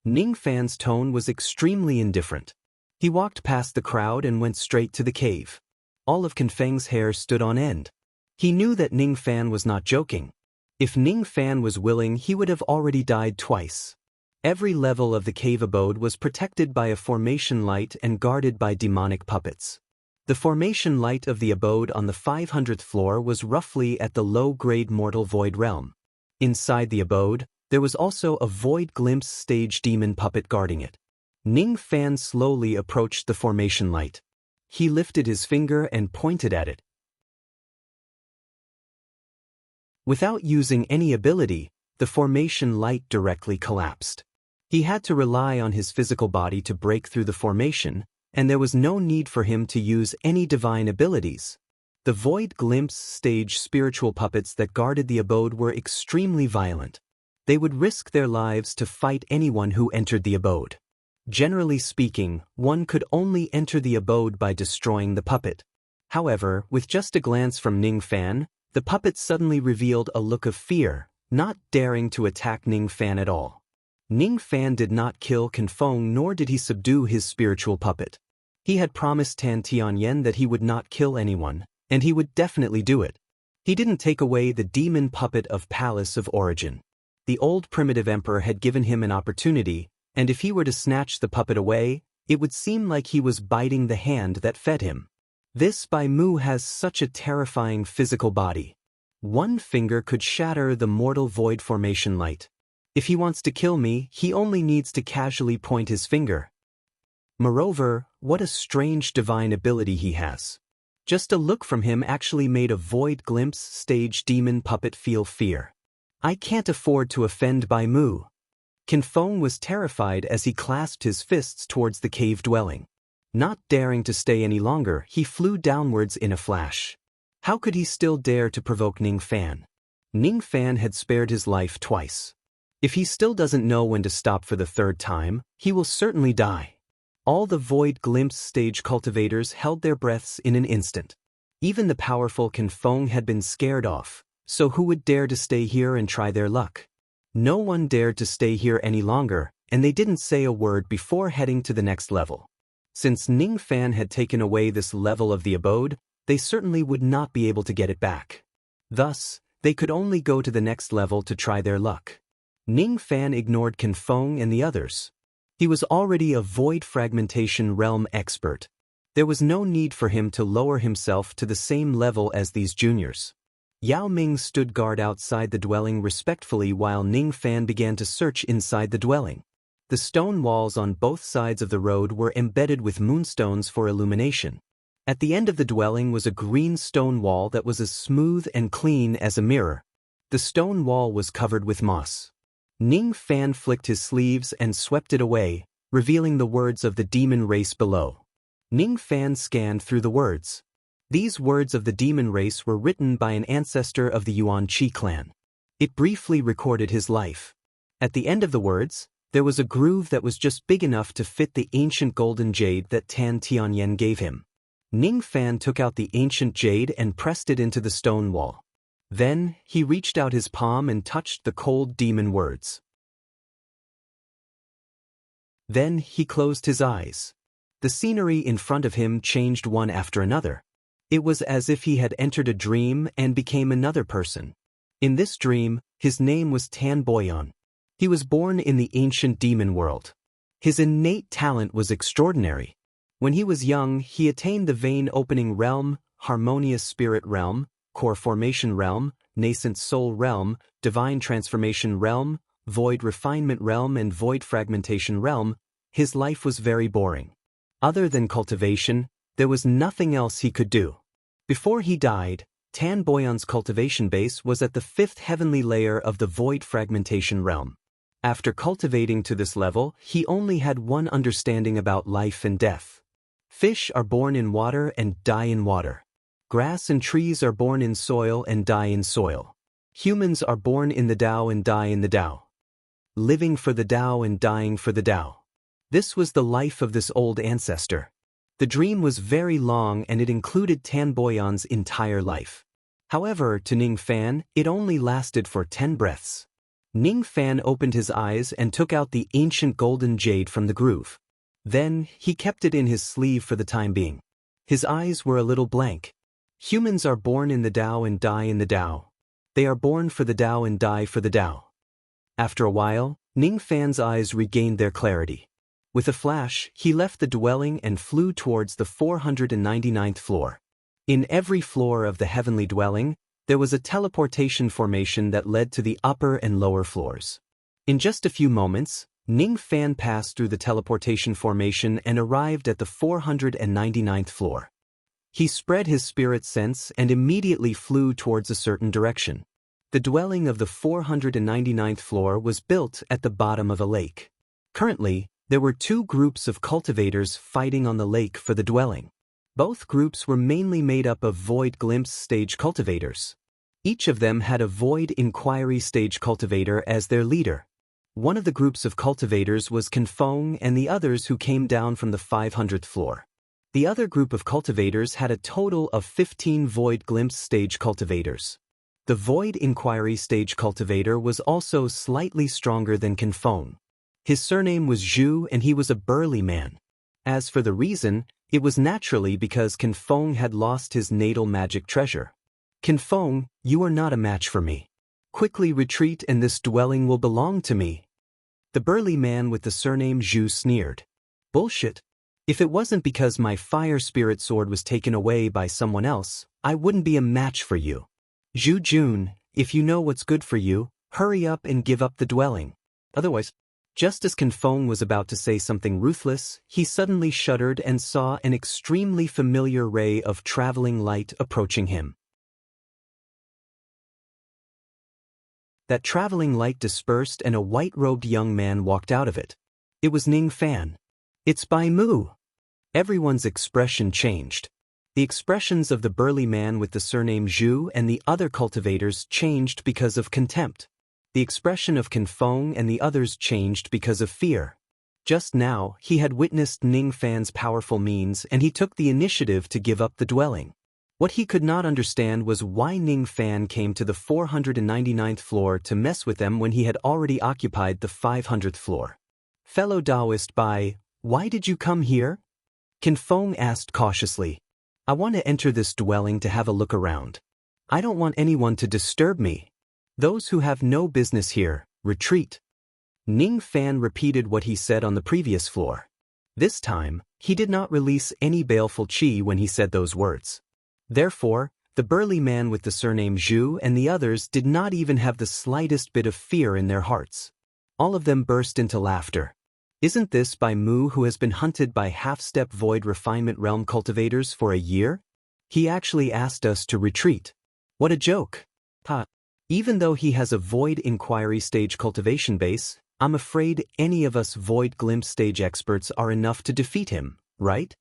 Ning Fan's tone was extremely indifferent. He walked past the crowd and went straight to the cave. All of Kin Feng's hair stood on end. He knew that Ning Fan was not joking. If Ning Fan was willing, he would have already died twice. Every level of the cave abode was protected by a formation light and guarded by demonic puppets. The formation light of the abode on the 500th floor was roughly at the low-grade mortal void realm. Inside the abode, there was also a void glimpse stage demon puppet guarding it. Ning Fan slowly approached the formation light. He lifted his finger and pointed at it. Without using any ability, the formation light directly collapsed. He had to rely on his physical body to break through the formation, and there was no need for him to use any divine abilities. The void glimpse stage spiritual puppets that guarded the abode were extremely violent. They would risk their lives to fight anyone who entered the abode. Generally speaking, one could only enter the abode by destroying the puppet. However, with just a glance from Ning Fan, the puppet suddenly revealed a look of fear, not daring to attack Ning Fan at all. Ning Fan did not kill Kin Feng, nor did he subdue his spiritual puppet. He had promised Tan Tianyen that he would not kill anyone, and he would definitely do it. He didn't take away the demon puppet of Palace of Origin. The old primitive emperor had given him an opportunity, and if he were to snatch the puppet away, it would seem like he was biting the hand that fed him. This Bai Mu has such a terrifying physical body. One finger could shatter the mortal void formation light. If he wants to kill me, he only needs to casually point his finger. Moreover, what a strange divine ability he has. Just a look from him actually made a void glimpse stage demon puppet feel fear. I can't afford to offend Bai Mu. Kin Feng was terrified as he clasped his fists towards the cave dwelling. Not daring to stay any longer, he flew downwards in a flash. How could he still dare to provoke Ning Fan? Ning Fan had spared his life twice. If he still doesn't know when to stop for the third time, he will certainly die. All the void glimpse stage cultivators held their breaths in an instant. Even the powerful Kin Feng had been scared off, so who would dare to stay here and try their luck? No one dared to stay here any longer, and they didn't say a word before heading to the next level. Since Ning Fan had taken away this level of the abode, they certainly would not be able to get it back. Thus, they could only go to the next level to try their luck. Ning Fan ignored Kin Feng and the others. He was already a void fragmentation realm expert. There was no need for him to lower himself to the same level as these juniors. Yao Ming stood guard outside the dwelling respectfully while Ning Fan began to search inside the dwelling. The stone walls on both sides of the road were embedded with moonstones for illumination. At the end of the dwelling was a green stone wall that was as smooth and clean as a mirror. The stone wall was covered with moss. Ning Fan flicked his sleeves and swept it away, revealing the words of the demon race below. Ning Fan scanned through the words. These words of the demon race were written by an ancestor of the Yuan Qi clan. It briefly recorded his life. At the end of the words, there was a groove that was just big enough to fit the ancient golden jade that Tan Tianyen gave him. Ning Fan took out the ancient jade and pressed it into the stone wall. Then, he reached out his palm and touched the cold demon words. Then, he closed his eyes. The scenery in front of him changed one after another. It was as if he had entered a dream and became another person. In this dream, his name was Tan Boyan. He was born in the ancient demon world. His innate talent was extraordinary. When he was young, he attained the vein opening realm, harmonious spirit realm, core formation realm, nascent soul realm, divine transformation realm, void refinement realm, and void fragmentation realm. His life was very boring. Other than cultivation, there was nothing else he could do. Before he died, Tan Boyan's cultivation base was at the 5th heavenly layer of the void fragmentation realm. After cultivating to this level, he only had one understanding about life and death. Fish are born in water and die in water. Grass and trees are born in soil and die in soil. Humans are born in the Tao and die in the Tao. Living for the Tao and dying for the Tao. This was the life of this old ancestor. The dream was very long and it included Tan Boyan's entire life. However, to Ning Fan, it only lasted for 10 breaths. Ning Fan opened his eyes and took out the ancient golden jade from the groove. Then, he kept it in his sleeve for the time being. His eyes were a little blank. Humans are born in the Tao and die in the Tao. They are born for the Tao and die for the Tao. After a while, Ning Fan's eyes regained their clarity. With a flash, he left the dwelling and flew towards the 499th floor. In every floor of the heavenly dwelling, there was a teleportation formation that led to the upper and lower floors. In just a few moments, Ning Fan passed through the teleportation formation and arrived at the 499th floor. He spread his spirit sense and immediately flew towards a certain direction. The dwelling of the 499th floor was built at the bottom of a lake. Currently, there were two groups of cultivators fighting on the lake for the dwelling. Both groups were mainly made up of Void Glimpse stage cultivators. Each of them had a Void Inquiry stage cultivator as their leader. One of the groups of cultivators was Confong and the others who came down from the 500th floor. The other group of cultivators had a total of 15 Void Glimpse stage cultivators. The Void Inquiry stage cultivator was also slightly stronger than Confong. His surname was Zhu and he was a burly man. As for the reason, it was naturally because Confong had lost his natal magic treasure. Confong, you are not a match for me. Quickly retreat and this dwelling will belong to me. The burly man with the surname Zhu sneered. Bullshit. If it wasn't because my fire spirit sword was taken away by someone else, I wouldn't be a match for you. Zhu Jun, if you know what's good for you, hurry up and give up the dwelling. Otherwise, just as Confong was about to say something ruthless, he suddenly shuddered and saw an extremely familiar ray of traveling light approaching him. That traveling light dispersed and a white-robed young man walked out of it. It was Ning Fan. It's Bai Mu. Everyone's expression changed. The expressions of the burly man with the surname Zhu and the other cultivators changed because of contempt. The expression of Confong and the others changed because of fear. Just now, he had witnessed Ning Fan's powerful means and he took the initiative to give up the dwelling. What he could not understand was why Ning Fan came to the 499th floor to mess with them when he had already occupied the 500th floor. Fellow Taoist Bai, why did you come here? Confong asked cautiously. I want to enter this dwelling to have a look around. I don't want anyone to disturb me. Those who have no business here, retreat. Ning Fan repeated what he said on the previous floor. This time, he did not release any baleful qi when he said those words. Therefore, the burly man with the surname Zhu and the others did not even have the slightest bit of fear in their hearts. All of them burst into laughter. Isn't this Bai Mu who has been hunted by half-step void refinement realm cultivators for a year? He actually asked us to retreat. What a joke. Ha. Even though he has a Void Inquiry stage cultivation base, I'm afraid any of us Void Glimpse stage experts are enough to defeat him, right?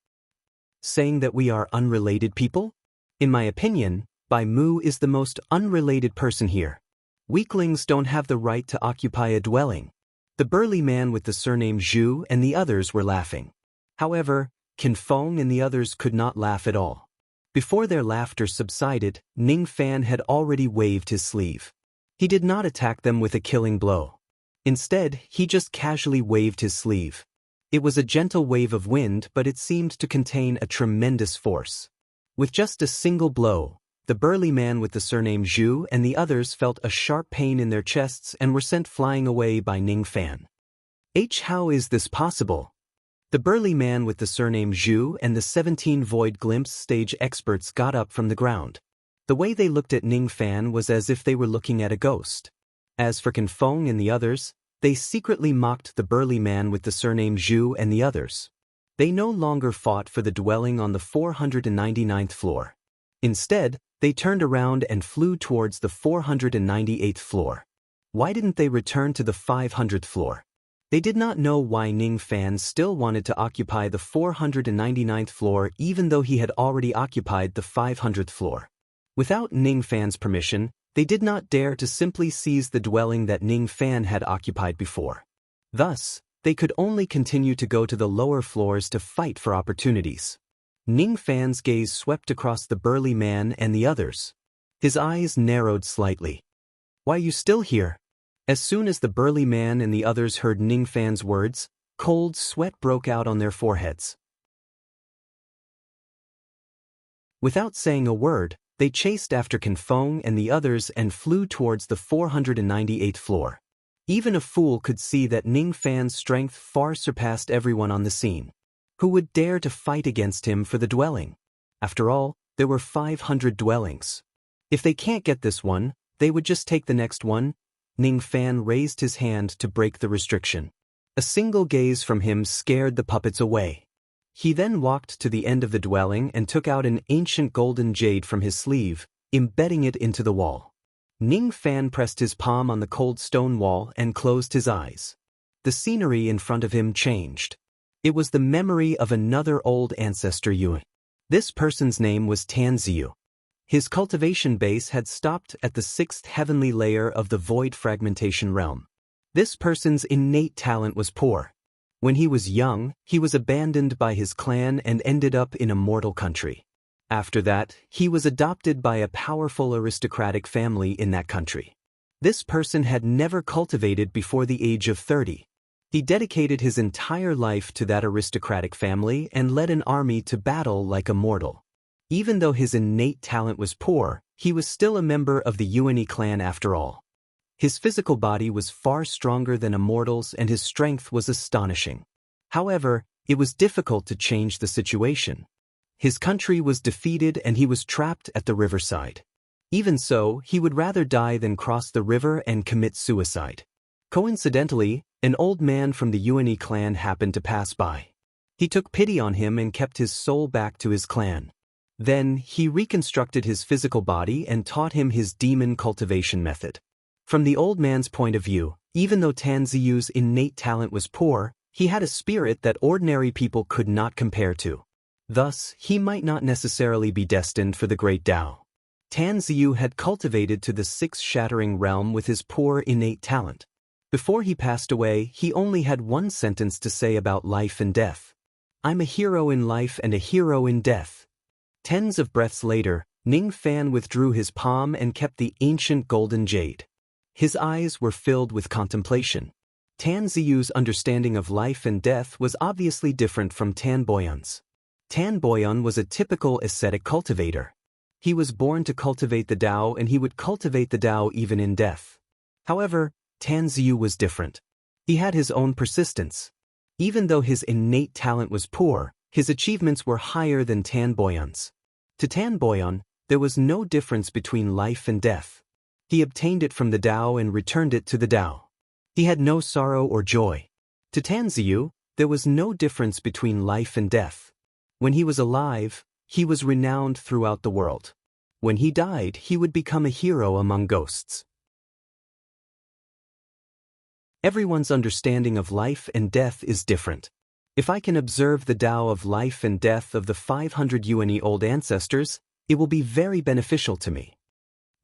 Saying that we are unrelated people? In my opinion, Bai Mu is the most unrelated person here. Weaklings don't have the right to occupy a dwelling. The burly man with the surname Zhu and the others were laughing. However, Confong and the others could not laugh at all. Before their laughter subsided, Ning Fan had already waved his sleeve. He did not attack them with a killing blow. Instead, he just casually waved his sleeve. It was a gentle wave of wind, but it seemed to contain a tremendous force. With just a single blow, the burly man with the surname Zhu and the others felt a sharp pain in their chests and were sent flying away by Ning Fan. How is this possible? The burly man with the surname Zhu and the 17 Void Glimpse stage experts got up from the ground. The way they looked at Ning Fan was as if they were looking at a ghost. As for Confong and the others, they secretly mocked the burly man with the surname Zhu and the others. They no longer fought for the dwelling on the 499th floor. Instead, they turned around and flew towards the 498th floor. Why didn't they return to the 500th floor? They did not know why Ning Fan still wanted to occupy the 499th floor even though he had already occupied the 500th floor. Without Ning Fan's permission, they did not dare to simply seize the dwelling that Ning Fan had occupied before. Thus, they could only continue to go to the lower floors to fight for opportunities. Ning Fan's gaze swept across the burly man and the others. His eyes narrowed slightly. "Why are you still here?" As soon as the burly man and the others heard Ning Fan's words, cold sweat broke out on their foreheads. Without saying a word, they chased after Confong and the others and flew towards the 498th floor. Even a fool could see that Ning Fan's strength far surpassed everyone on the scene. Who would dare to fight against him for the dwelling? After all, there were 500 dwellings. If they can't get this one, they would just take the next one. Ning Fan raised his hand to break the restriction. A single gaze from him scared the puppets away. He then walked to the end of the dwelling and took out an ancient golden jade from his sleeve, embedding it into the wall. Ning Fan pressed his palm on the cold stone wall and closed his eyes. The scenery in front of him changed. It was the memory of another old ancestor Yuan. This person's name was Tanziyu. His cultivation base had stopped at the 6th heavenly layer of the void fragmentation realm. This person's innate talent was poor. When he was young, he was abandoned by his clan and ended up in a mortal country. After that, he was adopted by a powerful aristocratic family in that country. This person had never cultivated before the age of 30. He dedicated his entire life to that aristocratic family and led an army to battle like a mortal. Even though his innate talent was poor, he was still a member of the Yuan clan after all. His physical body was far stronger than a mortal's and his strength was astonishing. However, it was difficult to change the situation. His country was defeated and he was trapped at the riverside. Even so, he would rather die than cross the river and commit suicide. Coincidentally, an old man from the Yuan clan happened to pass by. He took pity on him and kept his soul back to his clan. Then, he reconstructed his physical body and taught him his demon cultivation method. From the old man's point of view, even though Tanziyu's innate talent was poor, he had a spirit that ordinary people could not compare to. Thus, he might not necessarily be destined for the great Tao. Tanziyu had cultivated to the 6th shattering realm with his poor innate talent. Before he passed away, he only had one sentence to say about life and death. "I'm a hero in life and a hero in death." Tens of breaths later, Ning Fan withdrew his palm and kept the ancient golden jade. His eyes were filled with contemplation. Tanziyu's understanding of life and death was obviously different from Tan Boyan's. Tan Boyan was a typical ascetic cultivator. He was born to cultivate the Tao and he would cultivate the Tao even in death. However, Tanziyu was different. He had his own persistence. Even though his innate talent was poor, his achievements were higher than Tan Boyan's. To Tan Boyan, there was no difference between life and death. He obtained it from the Tao and returned it to the Tao. He had no sorrow or joy. To Tanziyu, there was no difference between life and death. When he was alive, he was renowned throughout the world. When he died, he would become a hero among ghosts. Everyone's understanding of life and death is different. If I can observe the Tao of life and death of the 500 Yuan old ancestors, it will be very beneficial to me.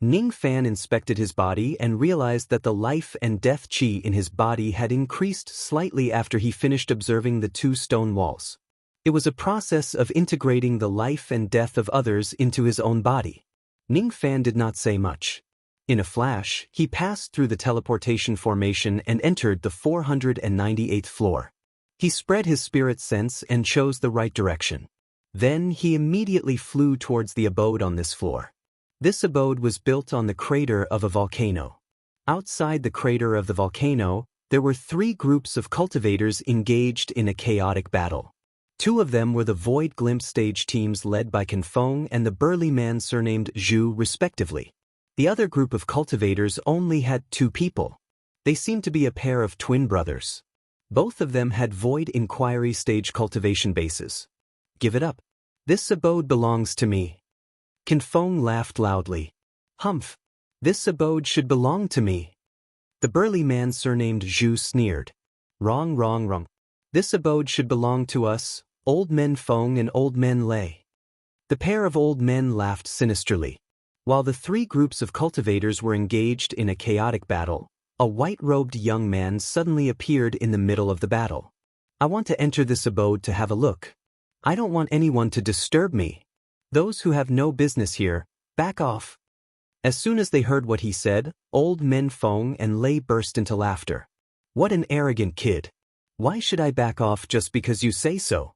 Ning Fan inspected his body and realized that the life and death qi in his body had increased slightly after he finished observing the 2 stone walls. It was a process of integrating the life and death of others into his own body. Ning Fan did not say much. In a flash, he passed through the teleportation formation and entered the 498th floor. He spread his spirit sense and chose the right direction. Then he immediately flew towards the abode on this floor. This abode was built on the crater of a volcano. Outside the crater of the volcano, there were 3 groups of cultivators engaged in a chaotic battle. 2 of them were the Void Glimpse stage teams led by Confong and the burly man surnamed Zhu respectively. The other group of cultivators only had 2 people. They seemed to be a pair of twin brothers. Both of them had Void Inquiry stage cultivation bases. "Give it up. This abode belongs to me." Confong laughed loudly. "Humph! This abode should belong to me." The burly man surnamed Zhu sneered. Wrong, wrong, wrong. This abode should belong to us, Old Men Feng and Old Men Lei. The pair of old men laughed sinisterly. While the three groups of cultivators were engaged in a chaotic battle, a white-robed young man suddenly appeared in the middle of the battle. I want to enter this abode to have a look. I don't want anyone to disturb me. Those who have no business here, back off. As soon as they heard what he said, Old Men Feng and Lei burst into laughter. What an arrogant kid. Why should I back off just because you say so?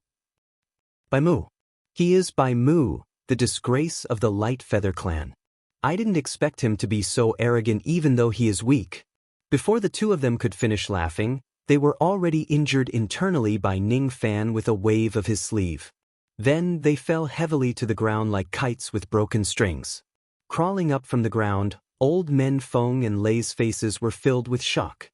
Bai Mu. He is Bai Mu, the disgrace of the Light Feather clan. I didn't expect him to be so arrogant even though he is weak. Before the two of them could finish laughing, they were already injured internally by Ning Fan with a wave of his sleeve. Then they fell heavily to the ground like kites with broken strings. Crawling up from the ground, Old Men Feng and Lei's faces were filled with shock.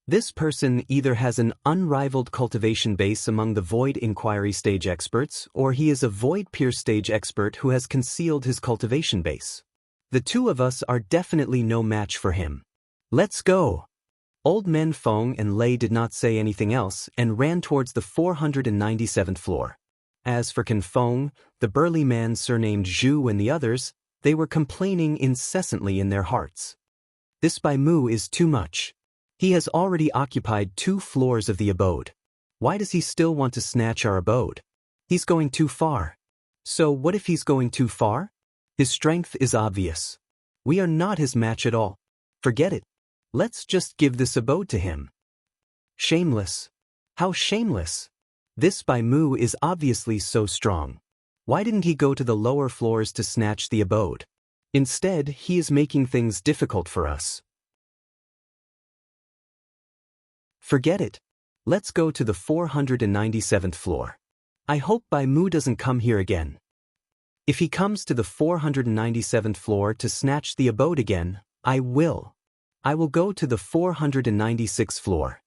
This person either has an unrivaled cultivation base among the Void Inquiry stage experts, or he is a Void Pierce stage expert who has concealed his cultivation base. The two of us are definitely no match for him. Let's go! Old Men Feng and Lei did not say anything else and ran towards the 497th floor. As for Can Feng, the burly man surnamed Zhu and the others, they were complaining incessantly in their hearts. This Bai Mu is too much. He has already occupied 2 floors of the abode. Why does he still want to snatch our abode? He's going too far. So what if he's going too far? His strength is obvious. We are not his match at all. Forget it. Let's just give this abode to him. Shameless. How shameless. This Bai Mu is obviously so strong. Why didn't he go to the lower floors to snatch the abode? Instead, he is making things difficult for us. Forget it. Let's go to the 497th floor. I hope Bai Mu doesn't come here again. If he comes to the 497th floor to snatch the abode again, I will. I will go to the 496th floor.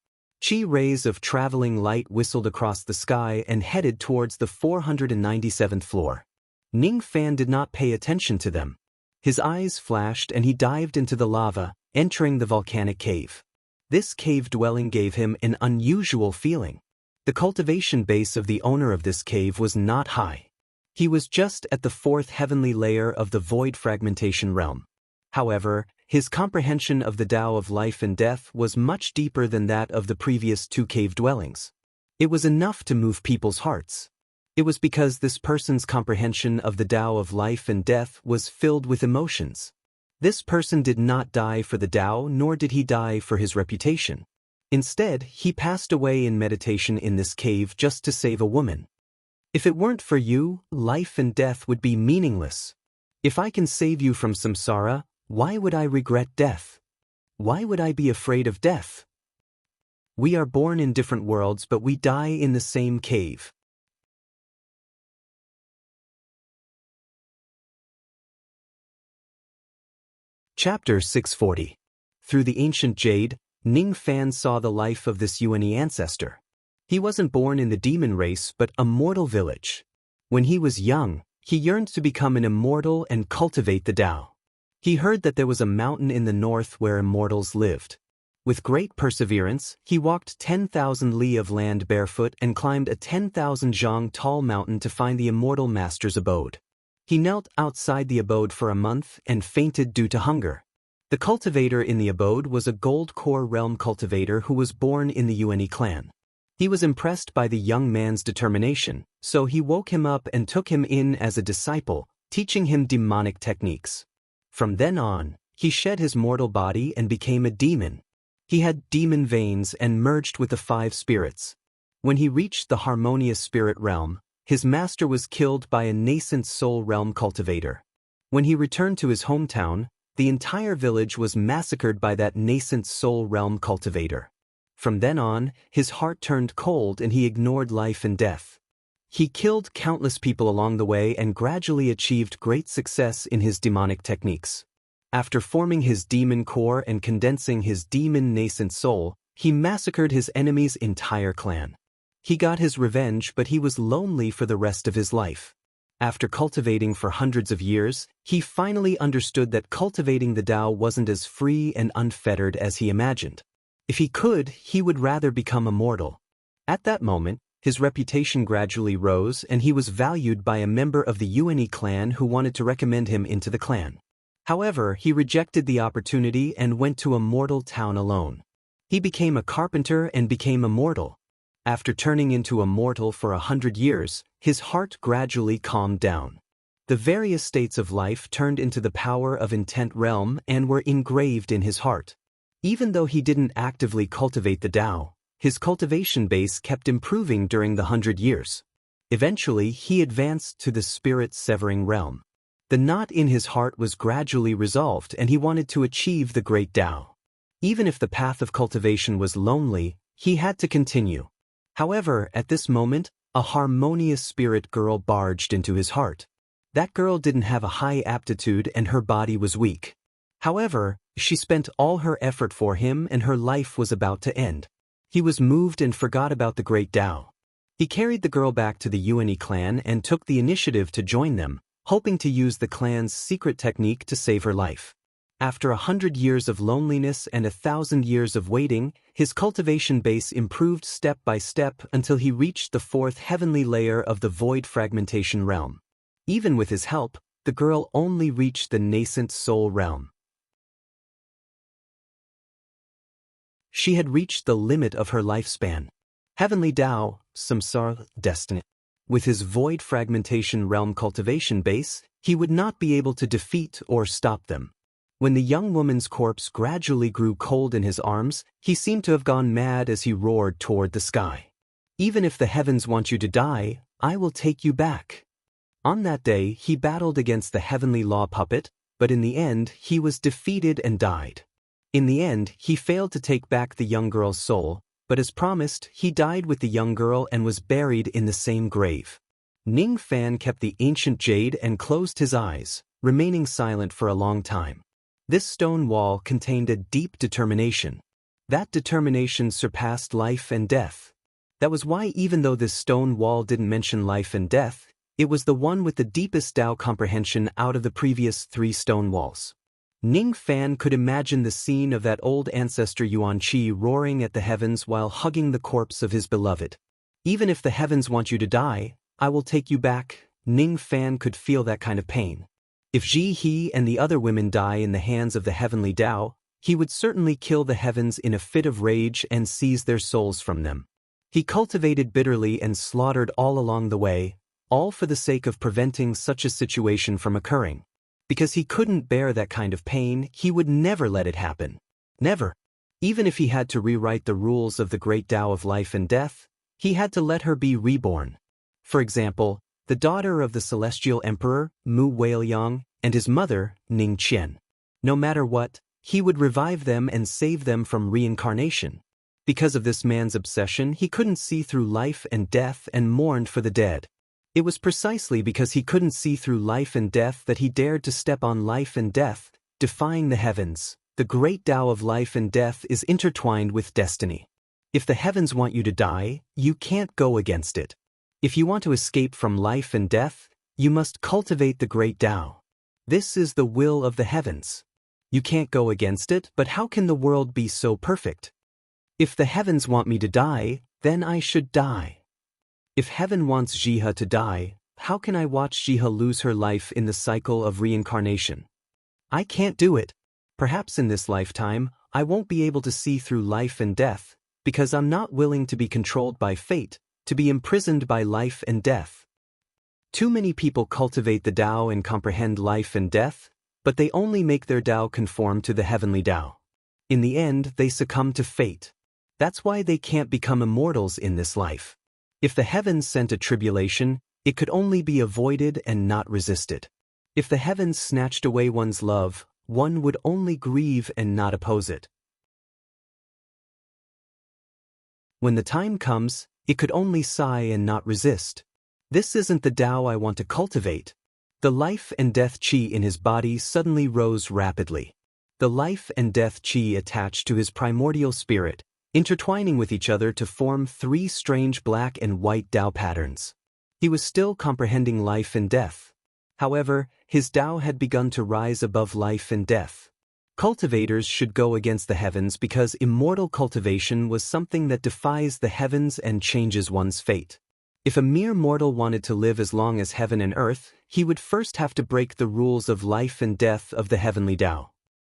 Chi rays of traveling light whistled across the sky and headed towards the 497th floor. Ning Fan did not pay attention to them. His eyes flashed and he dived into the lava, entering the volcanic cave. This cave dwelling gave him an unusual feeling. The cultivation base of the owner of this cave was not high. He was just at the 4th heavenly layer of the void fragmentation realm. However, his comprehension of the Tao of life and death was much deeper than that of the previous 2 cave dwellings. It was enough to move people's hearts. It was because this person's comprehension of the Tao of life and death was filled with emotions. This person did not die for the Tao, nor did he die for his reputation. Instead, he passed away in meditation in this cave just to save a woman. If it weren't for you, life and death would be meaningless. If I can save you from samsara, why would I regret death? Why would I be afraid of death? We are born in different worlds, but we die in the same cave. Chapter 640. Through the ancient jade, Ning Fan saw the life of this Yuan ancestor. He wasn't born in the demon race but a mortal village. When he was young, he yearned to become an immortal and cultivate the Tao. He heard that there was a mountain in the north where immortals lived. With great perseverance, he walked 10,000 li of land barefoot and climbed a 10,000 zhang tall mountain to find the immortal master's abode. He knelt outside the abode for a month and fainted due to hunger. The cultivator in the abode was a gold core realm cultivator who was born in the Yuan clan. He was impressed by the young man's determination, so he woke him up and took him in as a disciple, teaching him demonic techniques. From then on, he shed his mortal body and became a demon. He had demon veins and merged with the 5 spirits. When he reached the harmonious spirit realm, his master was killed by a nascent soul realm cultivator. When he returned to his hometown, the entire village was massacred by that nascent soul realm cultivator. From then on, his heart turned cold and he ignored life and death. He killed countless people along the way and gradually achieved great success in his demonic techniques. After forming his demon core and condensing his demon nascent soul, he massacred his enemy's entire clan. He got his revenge, but he was lonely for the rest of his life. After cultivating for hundreds of years, he finally understood that cultivating the Tao wasn't as free and unfettered as he imagined. If he could, he would rather become immortal. At that moment, his reputation gradually rose and he was valued by a member of the Une clan who wanted to recommend him into the clan. However, he rejected the opportunity and went to a mortal town alone. He became a carpenter and became immortal. After turning into a mortal for 100 years, his heart gradually calmed down. The various states of life turned into the power of intent realm and were engraved in his heart. Even though he didn't actively cultivate the Tao, his cultivation base kept improving during the 100 years. Eventually, he advanced to the spirit-severing realm. The knot in his heart was gradually resolved and he wanted to achieve the great Tao. Even if the path of cultivation was lonely, he had to continue. However, at this moment, a harmonious spirit girl barged into his heart. That girl didn't have a high aptitude and her body was weak. However, she spent all her effort for him and her life was about to end. He was moved and forgot about the great Tao. He carried the girl back to the Une clan and took the initiative to join them, hoping to use the clan's secret technique to save her life. After 100 years of loneliness and 1,000 years of waiting, his cultivation base improved step by step until he reached the 4th heavenly layer of the void fragmentation realm. Even with his help, the girl only reached the nascent soul realm. She had reached the limit of her lifespan. Heavenly Tao, samsara, destiny. With his void fragmentation realm cultivation base, he would not be able to defeat or stop them. When the young woman's corpse gradually grew cold in his arms, he seemed to have gone mad as he roared toward the sky. Even if the heavens want you to die, I will take you back. On that day, he battled against the heavenly law puppet, but in the end, he was defeated and died. In the end, he failed to take back the young girl's soul, but as promised, he died with the young girl and was buried in the same grave. Ning Fan kept the ancient jade and closed his eyes, remaining silent for a long time. This stone wall contained a deep determination. That determination surpassed life and death. That was why even though this stone wall didn't mention life and death, it was the one with the deepest Tao comprehension out of the previous 3 stone walls. Ning Fan could imagine the scene of that old ancestor Yuan Qi roaring at the heavens while hugging the corpse of his beloved. Even if the heavens want you to die, I will take you back. Ning Fan could feel that kind of pain. If Ji He and the other women die in the hands of the heavenly Tao, he would certainly kill the heavens in a fit of rage and seize their souls from them. He cultivated bitterly and slaughtered all along the way, all for the sake of preventing such a situation from occurring. Because he couldn't bear that kind of pain, he would never let it happen. Never. Even if he had to rewrite the rules of the great Tao of life and death, he had to let her be reborn. For example, the daughter of the celestial emperor, Mu Weiliang, and his mother, Ning Qian. No matter what, he would revive them and save them from reincarnation. Because of this man's obsession, he couldn't see through life and death and mourned for the dead. It was precisely because he couldn't see through life and death that he dared to step on life and death, defying the heavens. The great Tao of life and death is intertwined with destiny. If the heavens want you to die, you can't go against it. If you want to escape from life and death, you must cultivate the great Tao. This is the will of the heavens. You can't go against it, but how can the world be so perfect? If the heavens want me to die, then I should die. If heaven wants Jiha to die, how can I watch Jiha lose her life in the cycle of reincarnation? I can't do it. Perhaps in this lifetime, I won't be able to see through life and death, because I'm not willing to be controlled by fate, to be imprisoned by life and death. Too many people cultivate the Tao and comprehend life and death, but they only make their Tao conform to the heavenly Tao. In the end, they succumb to fate. That's why they can't become immortals in this life. If the heavens sent a tribulation, it could only be avoided and not resisted. If the heavens snatched away one's love, one would only grieve and not oppose it. When the time comes, it could only sigh and not resist. This isn't the Tao I want to cultivate. The life and death qi in his body suddenly rose rapidly. The life and death qi attached to his primordial spirit, intertwining with each other to form 3 strange black and white Tao patterns. He was still comprehending life and death. However, his Tao had begun to rise above life and death. Cultivators should go against the heavens because immortal cultivation was something that defies the heavens and changes one's fate. If a mere mortal wanted to live as long as heaven and earth, he would first have to break the rules of life and death of the heavenly Tao.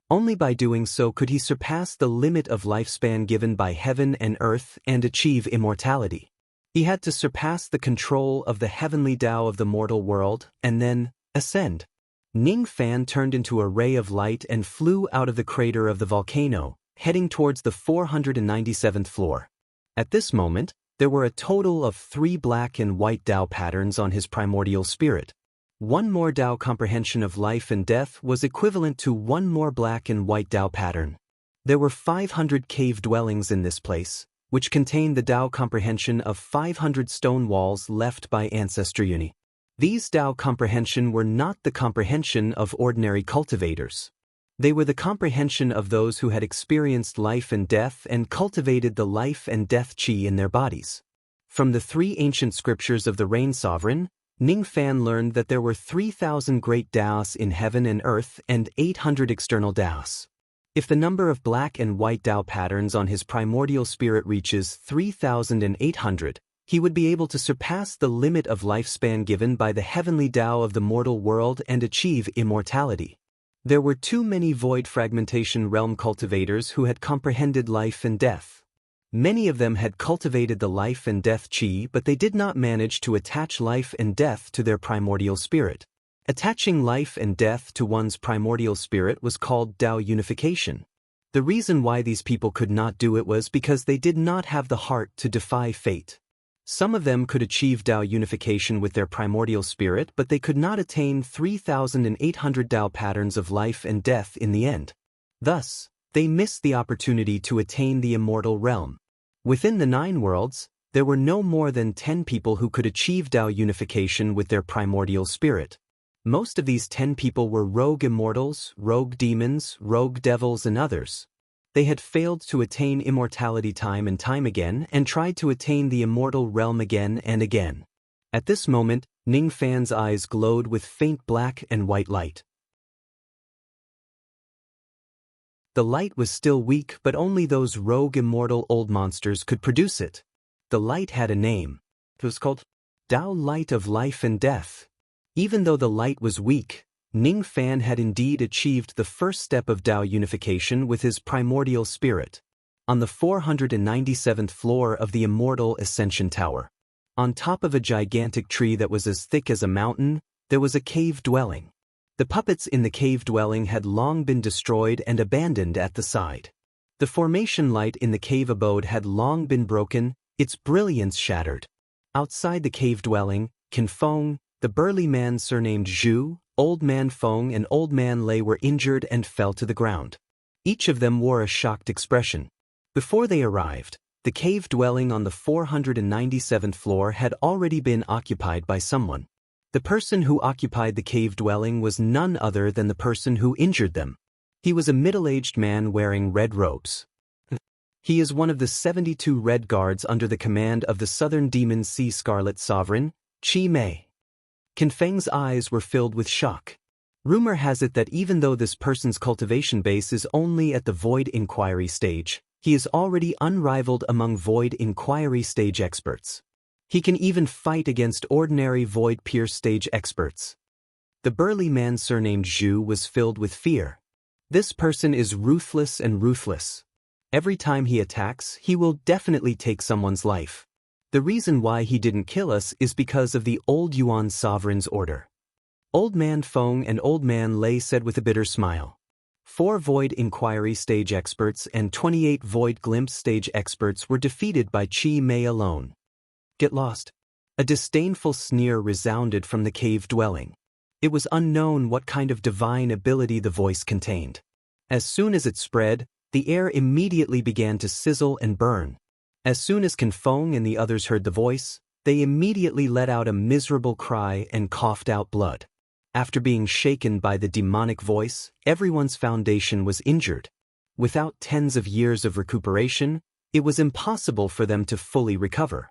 Only by doing so could he surpass the limit of lifespan given by heaven and earth and achieve immortality. He had to surpass the control of the heavenly Tao of the mortal world and then ascend. Ning Fan turned into a ray of light and flew out of the crater of the volcano, heading towards the 497th floor. At this moment, there were a total of 3 black and white Tao patterns on his primordial spirit. One more Tao comprehension of life and death was equivalent to one more black and white Tao pattern. There were 500 cave dwellings in this place, which contained the Tao comprehension of 500 stone walls left by Ancestor Uni. These Tao comprehension were not the comprehension of ordinary cultivators. They were the comprehension of those who had experienced life and death and cultivated the life and death qi in their bodies. From the 3 ancient scriptures of the Rain Sovereign, Ning Fan learned that there were 3,000 great Taos in heaven and earth and 800 external Taos. If the number of black and white Tao patterns on his primordial spirit reaches 3,800, he would be able to surpass the limit of lifespan given by the heavenly Tao of the mortal world and achieve immortality. There were too many void fragmentation realm cultivators who had comprehended life and death. Many of them had cultivated the life and death qi, but they did not manage to attach life and death to their primordial spirit. Attaching life and death to one's primordial spirit was called Tao unification. The reason why these people could not do it was because they did not have the heart to defy fate. Some of them could achieve Tao unification with their primordial spirit, but they could not attain 3,800 Tao patterns of life and death in the end. Thus, they missed the opportunity to attain the immortal realm. Within the 9 worlds, there were no more than 10 people who could achieve Tao unification with their primordial spirit. Most of these 10 people were rogue immortals, rogue demons, rogue devils, and others. They had failed to attain immortality time and time again and tried to attain the immortal realm again and again. At this moment, Ning Fan's eyes glowed with faint black and white light. The light was still weak, but only those rogue immortal old monsters could produce it. The light had a name. It was called Tao Light of Life and Death. Even though the light was weak, Ning Fan had indeed achieved the first step of Tao unification with his primordial spirit. On the 497th floor of the immortal Ascension Tower, on top of a gigantic tree that was as thick as a mountain, there was a cave dwelling. The puppets in the cave dwelling had long been destroyed and abandoned at the side. The formation light in the cave abode had long been broken, its brilliance shattered. Outside the cave dwelling, Qin Feng, the burly man surnamed Zhu, Old Man Feng and Old Man Lei were injured and fell to the ground. Each of them wore a shocked expression. Before they arrived, the cave dwelling on the 497th floor had already been occupied by someone. The person who occupied the cave dwelling was none other than the person who injured them. He was a middle-aged man wearing red robes. He is one of the 72 Red Guards under the command of the Southern Demon Sea Scarlet Sovereign, Qi Mei. Qin Feng's eyes were filled with shock. Rumor has it that even though this person's cultivation base is only at the Void Inquiry stage, he is already unrivaled among Void Inquiry stage experts. He can even fight against ordinary Void Pierce stage experts. The burly man surnamed Zhu was filled with fear. This person is ruthless and ruthless. Every time he attacks, he will definitely take someone's life. The reason why he didn't kill us is because of the Old Yuan Sovereign's order. Old Man Feng and Old Man Lei said with a bitter smile. 4 Void Inquiry stage experts and 28 Void Glimpse stage experts were defeated by Qi Mei alone. Get lost. A disdainful sneer resounded from the cave dwelling. It was unknown what kind of divine ability the voice contained. As soon as it spread, the air immediately began to sizzle and burn. As soon as Qin Feng and the others heard the voice, they immediately let out a miserable cry and coughed out blood. After being shaken by the demonic voice, everyone's foundation was injured. Without tens of years of recuperation, it was impossible for them to fully recover.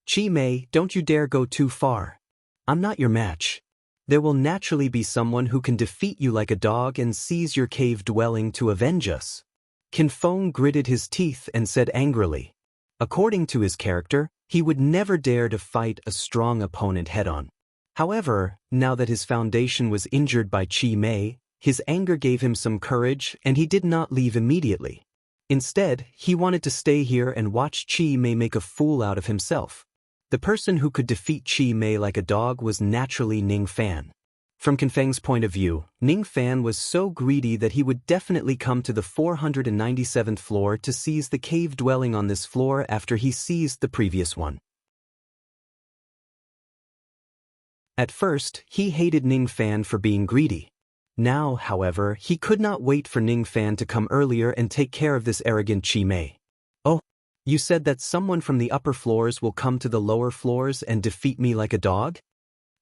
Qi Mei, don't you dare go too far. I'm not your match. There will naturally be someone who can defeat you like a dog and seize your cave dwelling to avenge us. Qin Feng gritted his teeth and said angrily. According to his character, he would never dare to fight a strong opponent head-on. However, now that his foundation was injured by Qi Mei, his anger gave him some courage and he did not leave immediately. Instead, he wanted to stay here and watch Qi Mei make a fool out of himself. The person who could defeat Qi Mei like a dog was naturally Ning Fan. From Qin Feng's point of view, Ning Fan was so greedy that he would definitely come to the 497th floor to seize the cave dwelling on this floor after he seized the previous one. At first, he hated Ning Fan for being greedy. Now, however, he could not wait for Ning Fan to come earlier and take care of this arrogant Qi Mei. Oh, you said that someone from the upper floors will come to the lower floors and defeat me like a dog?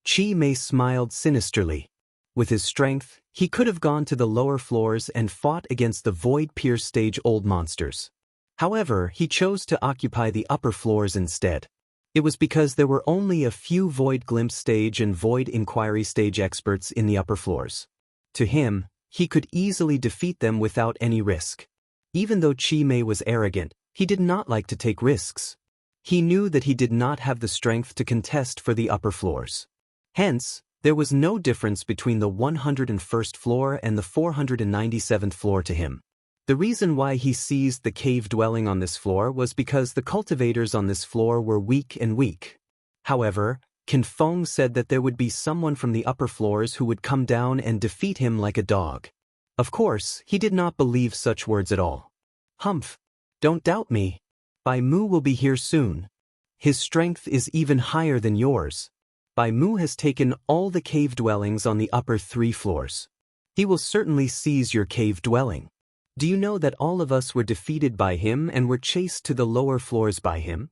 Qi Mei smiled sinisterly. With his strength, he could have gone to the lower floors and fought against the void-pierced stage old monsters. However, he chose to occupy the upper floors instead. It was because there were only a few void glimpse stage and void inquiry stage experts in the upper floors. To him, he could easily defeat them without any risk. Even though Qi Mei was arrogant, he did not like to take risks. He knew that he did not have the strength to contest for the upper floors. Hence, there was no difference between the 101st floor and the 497th floor to him. The reason why he seized the cave dwelling on this floor was because the cultivators on this floor were weak. However, Qin Feng said that there would be someone from the upper floors who would come down and defeat him like a dog. Of course, he did not believe such words at all. Humph! Don't doubt me. Bai Mu will be here soon. His strength is even higher than yours. Bai Mu has taken all the cave dwellings on the upper 3 floors. He will certainly seize your cave dwelling. Do you know that all of us were defeated by him and were chased to the lower floors by him?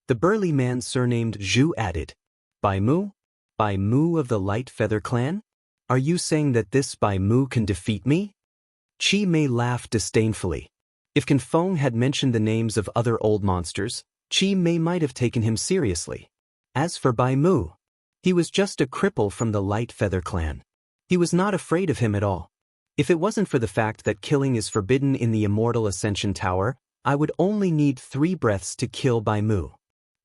The burly man surnamed Zhu added. Bai Mu? Bai Mu of the Light Feather Clan? Are you saying that this Bai Mu can defeat me? Qi Mei laughed disdainfully. If Qin Feng had mentioned the names of other old monsters, Qi Mei might have taken him seriously. As for Bai Mu, he was just a cripple from the Light Feather Clan. He was not afraid of him at all. If it wasn't for the fact that killing is forbidden in the Immortal Ascension Tower, I would only need 3 breaths to kill Bai Mu.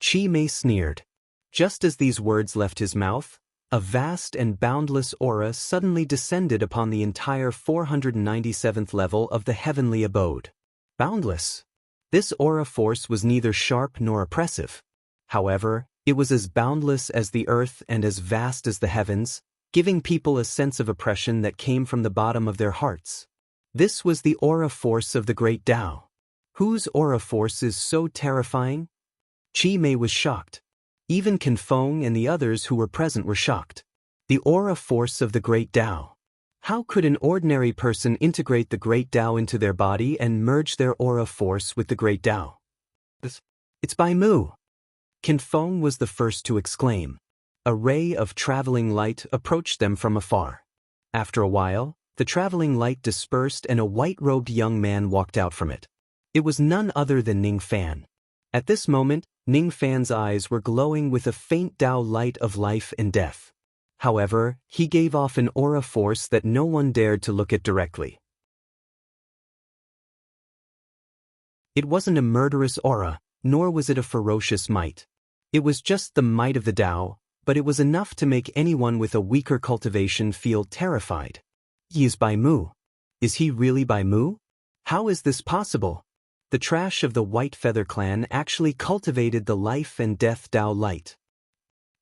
Qi Mei sneered. Just as these words left his mouth, a vast and boundless aura suddenly descended upon the entire 497th level of the heavenly abode. Boundless. This aura force was neither sharp nor oppressive. However, it was as boundless as the earth and as vast as the heavens, giving people a sense of oppression that came from the bottom of their hearts. This was the aura force of the Great Tao. Whose aura force is so terrifying? Qi Mei was shocked. Even Qin Feng and the others who were present were shocked. The aura force of the Great Tao. How could an ordinary person integrate the Great Tao into their body and merge their aura force with the Great Tao? It's Bai Mu. Qin Feng was the first to exclaim. A ray of traveling light approached them from afar. After a while, the traveling light dispersed and a white-robed young man walked out from it. It was none other than Ning Fan. At this moment, Ning Fan's eyes were glowing with a faint Tao light of life and death. However, he gave off an aura force that no one dared to look at directly. It wasn't a murderous aura, nor was it a ferocious might. It was just the might of the Tao, but it was enough to make anyone with a weaker cultivation feel terrified. He is Bai Mu. Is he really Bai Mu? How is this possible? The trash of the White Feather Clan actually cultivated the life and death Tao light.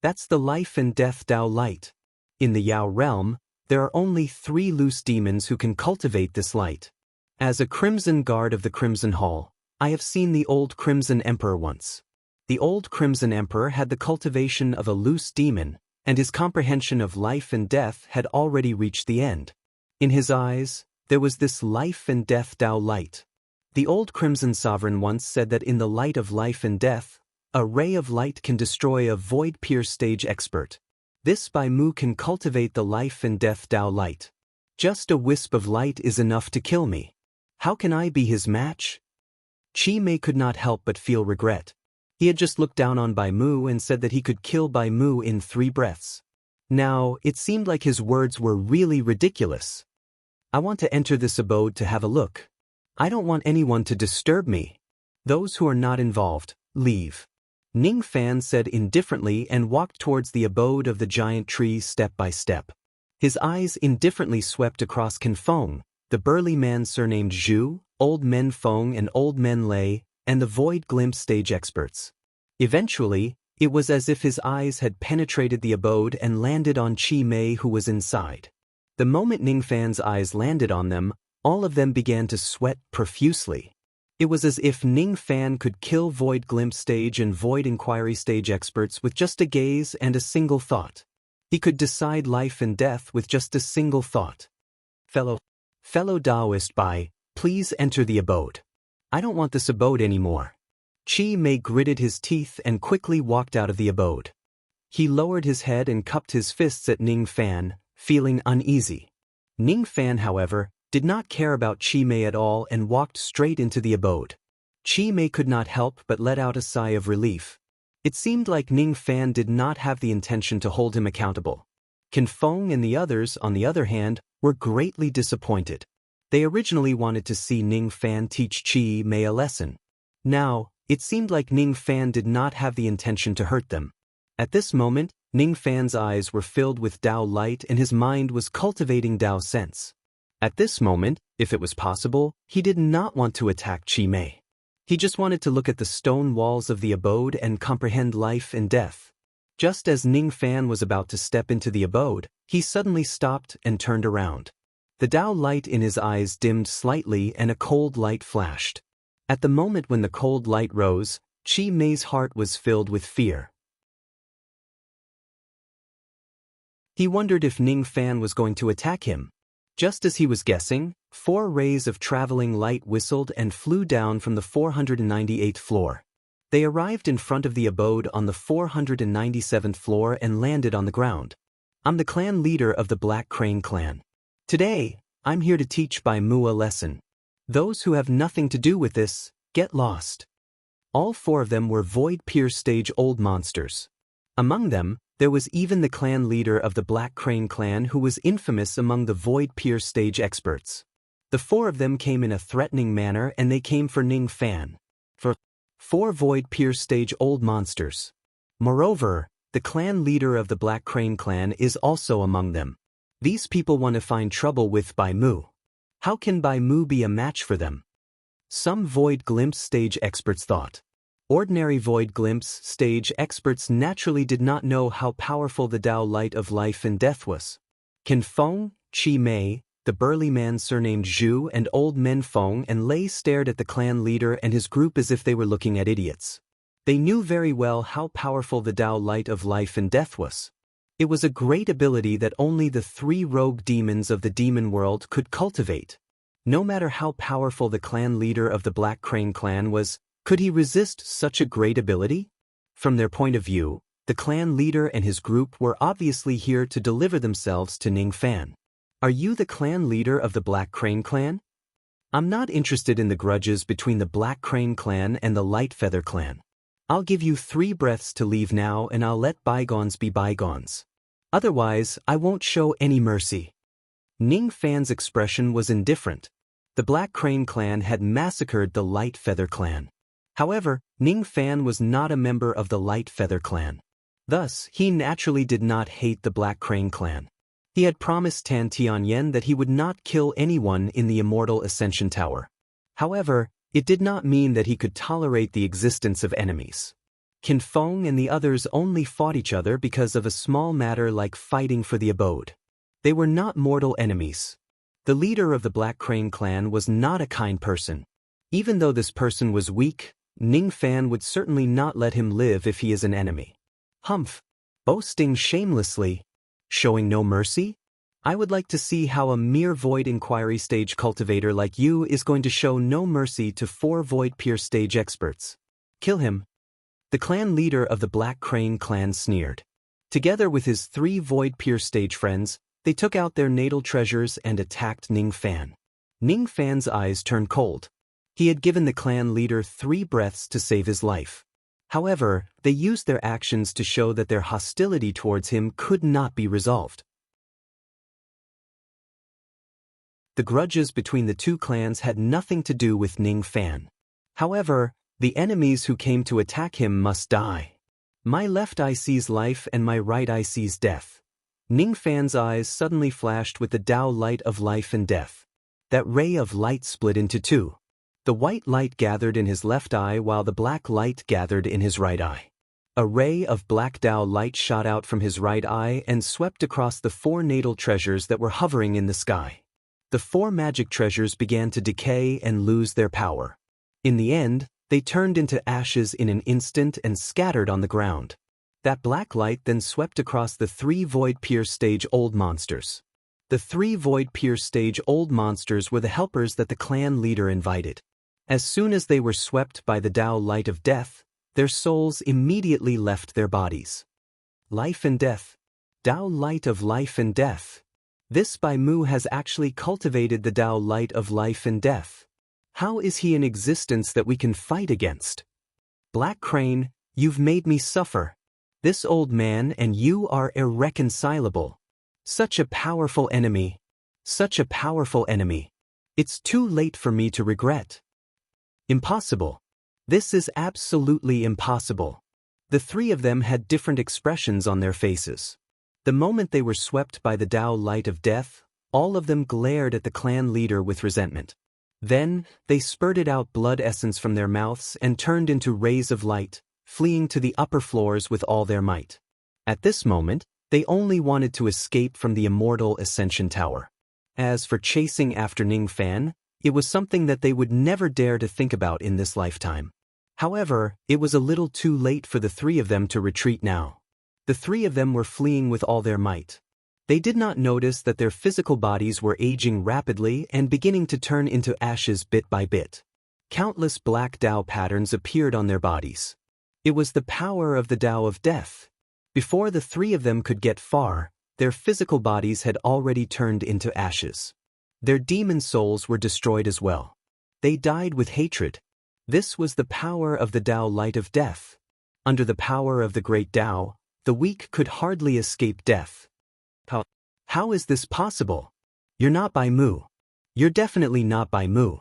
That's the life and death Tao light. In the Yao realm, there are only 3 loose demons who can cultivate this light. As a Crimson Guard of the Crimson Hall, I have seen the old Crimson Emperor once. The old Crimson Emperor had the cultivation of a loose demon, and his comprehension of life and death had already reached the end. In his eyes, there was this life and death Tao light. The old Crimson Sovereign once said that in the light of life and death, a ray of light can destroy a void-pierced stage expert. This Bai Mu can cultivate the life and death Tao light. Just a wisp of light is enough to kill me. How can I be his match? Qi Mei could not help but feel regret. He had just looked down on Bai Mu and said that he could kill Bai Mu in 3 breaths. Now, it seemed like his words were really ridiculous. I want to enter this abode to have a look. I don't want anyone to disturb me. Those who are not involved, leave. Ning Fan said indifferently and walked towards the abode of the giant tree step by step. His eyes indifferently swept across Can Feng, the burly man surnamed Zhu, Old Men Feng and Old Men Lei, and the Void Glimpse stage experts. Eventually, it was as if his eyes had penetrated the abode and landed on Chi Mei, who was inside. The moment Ning Fan's eyes landed on them, all of them began to sweat profusely. It was as if Ning Fan could kill Void Glimpse stage and Void Inquiry stage experts with just a gaze and a single thought. He could decide life and death with just a single thought. Fellow Taoist Bai, please enter the abode. I don't want this abode anymore. Chi Mei gritted his teeth and quickly walked out of the abode. He lowered his head and cupped his fists at Ning Fan, feeling uneasy. Ning Fan, however, did not care about Chi Mei at all and walked straight into the abode. Chi Mei could not help but let out a sigh of relief. It seemed like Ning Fan did not have the intention to hold him accountable. Can Feng and the others, on the other hand, were greatly disappointed. They originally wanted to see Ning Fan teach Chi Mei a lesson. Now, it seemed like Ning Fan did not have the intention to hurt them. At this moment, Ning Fan's eyes were filled with Tao light and his mind was cultivating Tao sense. At this moment, if it was possible, he did not want to attack Chi Mei. He just wanted to look at the stone walls of the abode and comprehend life and death. Just as Ning Fan was about to step into the abode, he suddenly stopped and turned around. The Tao light in his eyes dimmed slightly and a cold light flashed. At the moment when the cold light rose, Chi Mei's heart was filled with fear. He wondered if Ning Fan was going to attack him. Just as he was guessing, 4 rays of traveling light whistled and flew down from the 498th floor. They arrived in front of the abode on the 497th floor and landed on the ground. I'm the clan leader of the Black Crane clan. Today, I'm here to teach Bai Mu a lesson. Those who have nothing to do with this, get lost. All 4 of them were Void Pierce stage old monsters. Among them, there was even the clan leader of the Black Crane clan who was infamous among the Void Pierce stage experts. The 4 of them came in a threatening manner and they came for Ning Fan. For 4 Void Pierce stage old monsters. Moreover, the clan leader of the Black Crane clan is also among them. These people want to find trouble with Bai Mu. How can Bai Mu be a match for them? Some Void Glimpse stage experts thought. Ordinary Void Glimpse stage experts naturally did not know how powerful the Tao light of life and death was. Can Feng, Chi Mei, the burly man surnamed Zhu and Old Men Feng and Lei stared at the clan leader and his group as if they were looking at idiots. They knew very well how powerful the Tao light of life and death was. It was a great ability that only the 3 rogue demons of the demon world could cultivate. No matter how powerful the clan leader of the Black Crane clan was, could he resist such a great ability? From their point of view, the clan leader and his group were obviously here to deliver themselves to Ning Fan. Are you the clan leader of the Black Crane clan? I'm not interested in the grudges between the Black Crane clan and the Light Feather clan. I'll give you 3 breaths to leave now and I'll let bygones be bygones. Otherwise, I won't show any mercy. Ning Fan's expression was indifferent. The Black Crane clan had massacred the Light Feather clan. However, Ning Fan was not a member of the Light Feather clan. Thus, he naturally did not hate the Black Crane clan. He had promised Tan Tianyen that he would not kill anyone in the Immortal Ascension Tower. However, it did not mean that he could tolerate the existence of enemies. Can Feng and the others only fought each other because of a small matter like fighting for the abode. They were not mortal enemies. The leader of the Black Crane clan was not a kind person. Even though this person was weak, Ning Fan would certainly not let him live if he is an enemy. Humph! Boasting shamelessly. Showing no mercy? I would like to see how a mere Void Inquiry stage cultivator like you is going to show no mercy to 4 Void Pierce stage experts. Kill him. The clan leader of the Black Crane clan sneered. Together with his 3 Void Pierce stage friends, they took out their natal treasures and attacked Ning Fan. Ning Fan's eyes turned cold. He had given the clan leader 3 breaths to save his life. However, they used their actions to show that their hostility towards him could not be resolved. The grudges between the two clans had nothing to do with Ning Fan. However, the enemies who came to attack him must die. My left eye sees life and my right eye sees death. Ning Fan's eyes suddenly flashed with the Tao light of life and death. That ray of light split into two. The white light gathered in his left eye while the black light gathered in his right eye. A ray of black Tao light shot out from his right eye and swept across the 4 natal treasures that were hovering in the sky. The 4 magic treasures began to decay and lose their power. In the end, they turned into ashes in an instant and scattered on the ground. That black light then swept across the 3 void-pierced stage-old monsters. The 3 void-pierced stage-old monsters were the helpers that the clan leader invited. As soon as they were swept by the Tao light of death, their souls immediately left their bodies. Life and death. Tao light of life and death. This Bai Mu has actually cultivated the Tao light of life and death. How is he in existence that we can fight against? Black Crane, you've made me suffer. This old man and you are irreconcilable. Such a powerful enemy. Such a powerful enemy. It's too late for me to regret. Impossible. This is absolutely impossible. The 3 of them had different expressions on their faces. The moment they were swept by the Tao light of death, all of them glared at the clan leader with resentment. Then, they spurted out blood essence from their mouths and turned into rays of light, fleeing to the upper floors with all their might. At this moment, they only wanted to escape from the immortal Ascension Tower. As for chasing after Ning Fan, it was something that they would never dare to think about in this lifetime. However, it was a little too late for the 3 of them to retreat now. The 3 of them were fleeing with all their might. They did not notice that their physical bodies were aging rapidly and beginning to turn into ashes bit by bit. Countless black Tao patterns appeared on their bodies. It was the power of the Tao of death. Before the 3 of them could get far, their physical bodies had already turned into ashes. Their demon souls were destroyed as well. They died with hatred. This was the power of the Tao light of death. Under the power of the great Tao, the weak could hardly escape death. How is this possible? You're not Bai Mu. You're definitely not Bai Mu.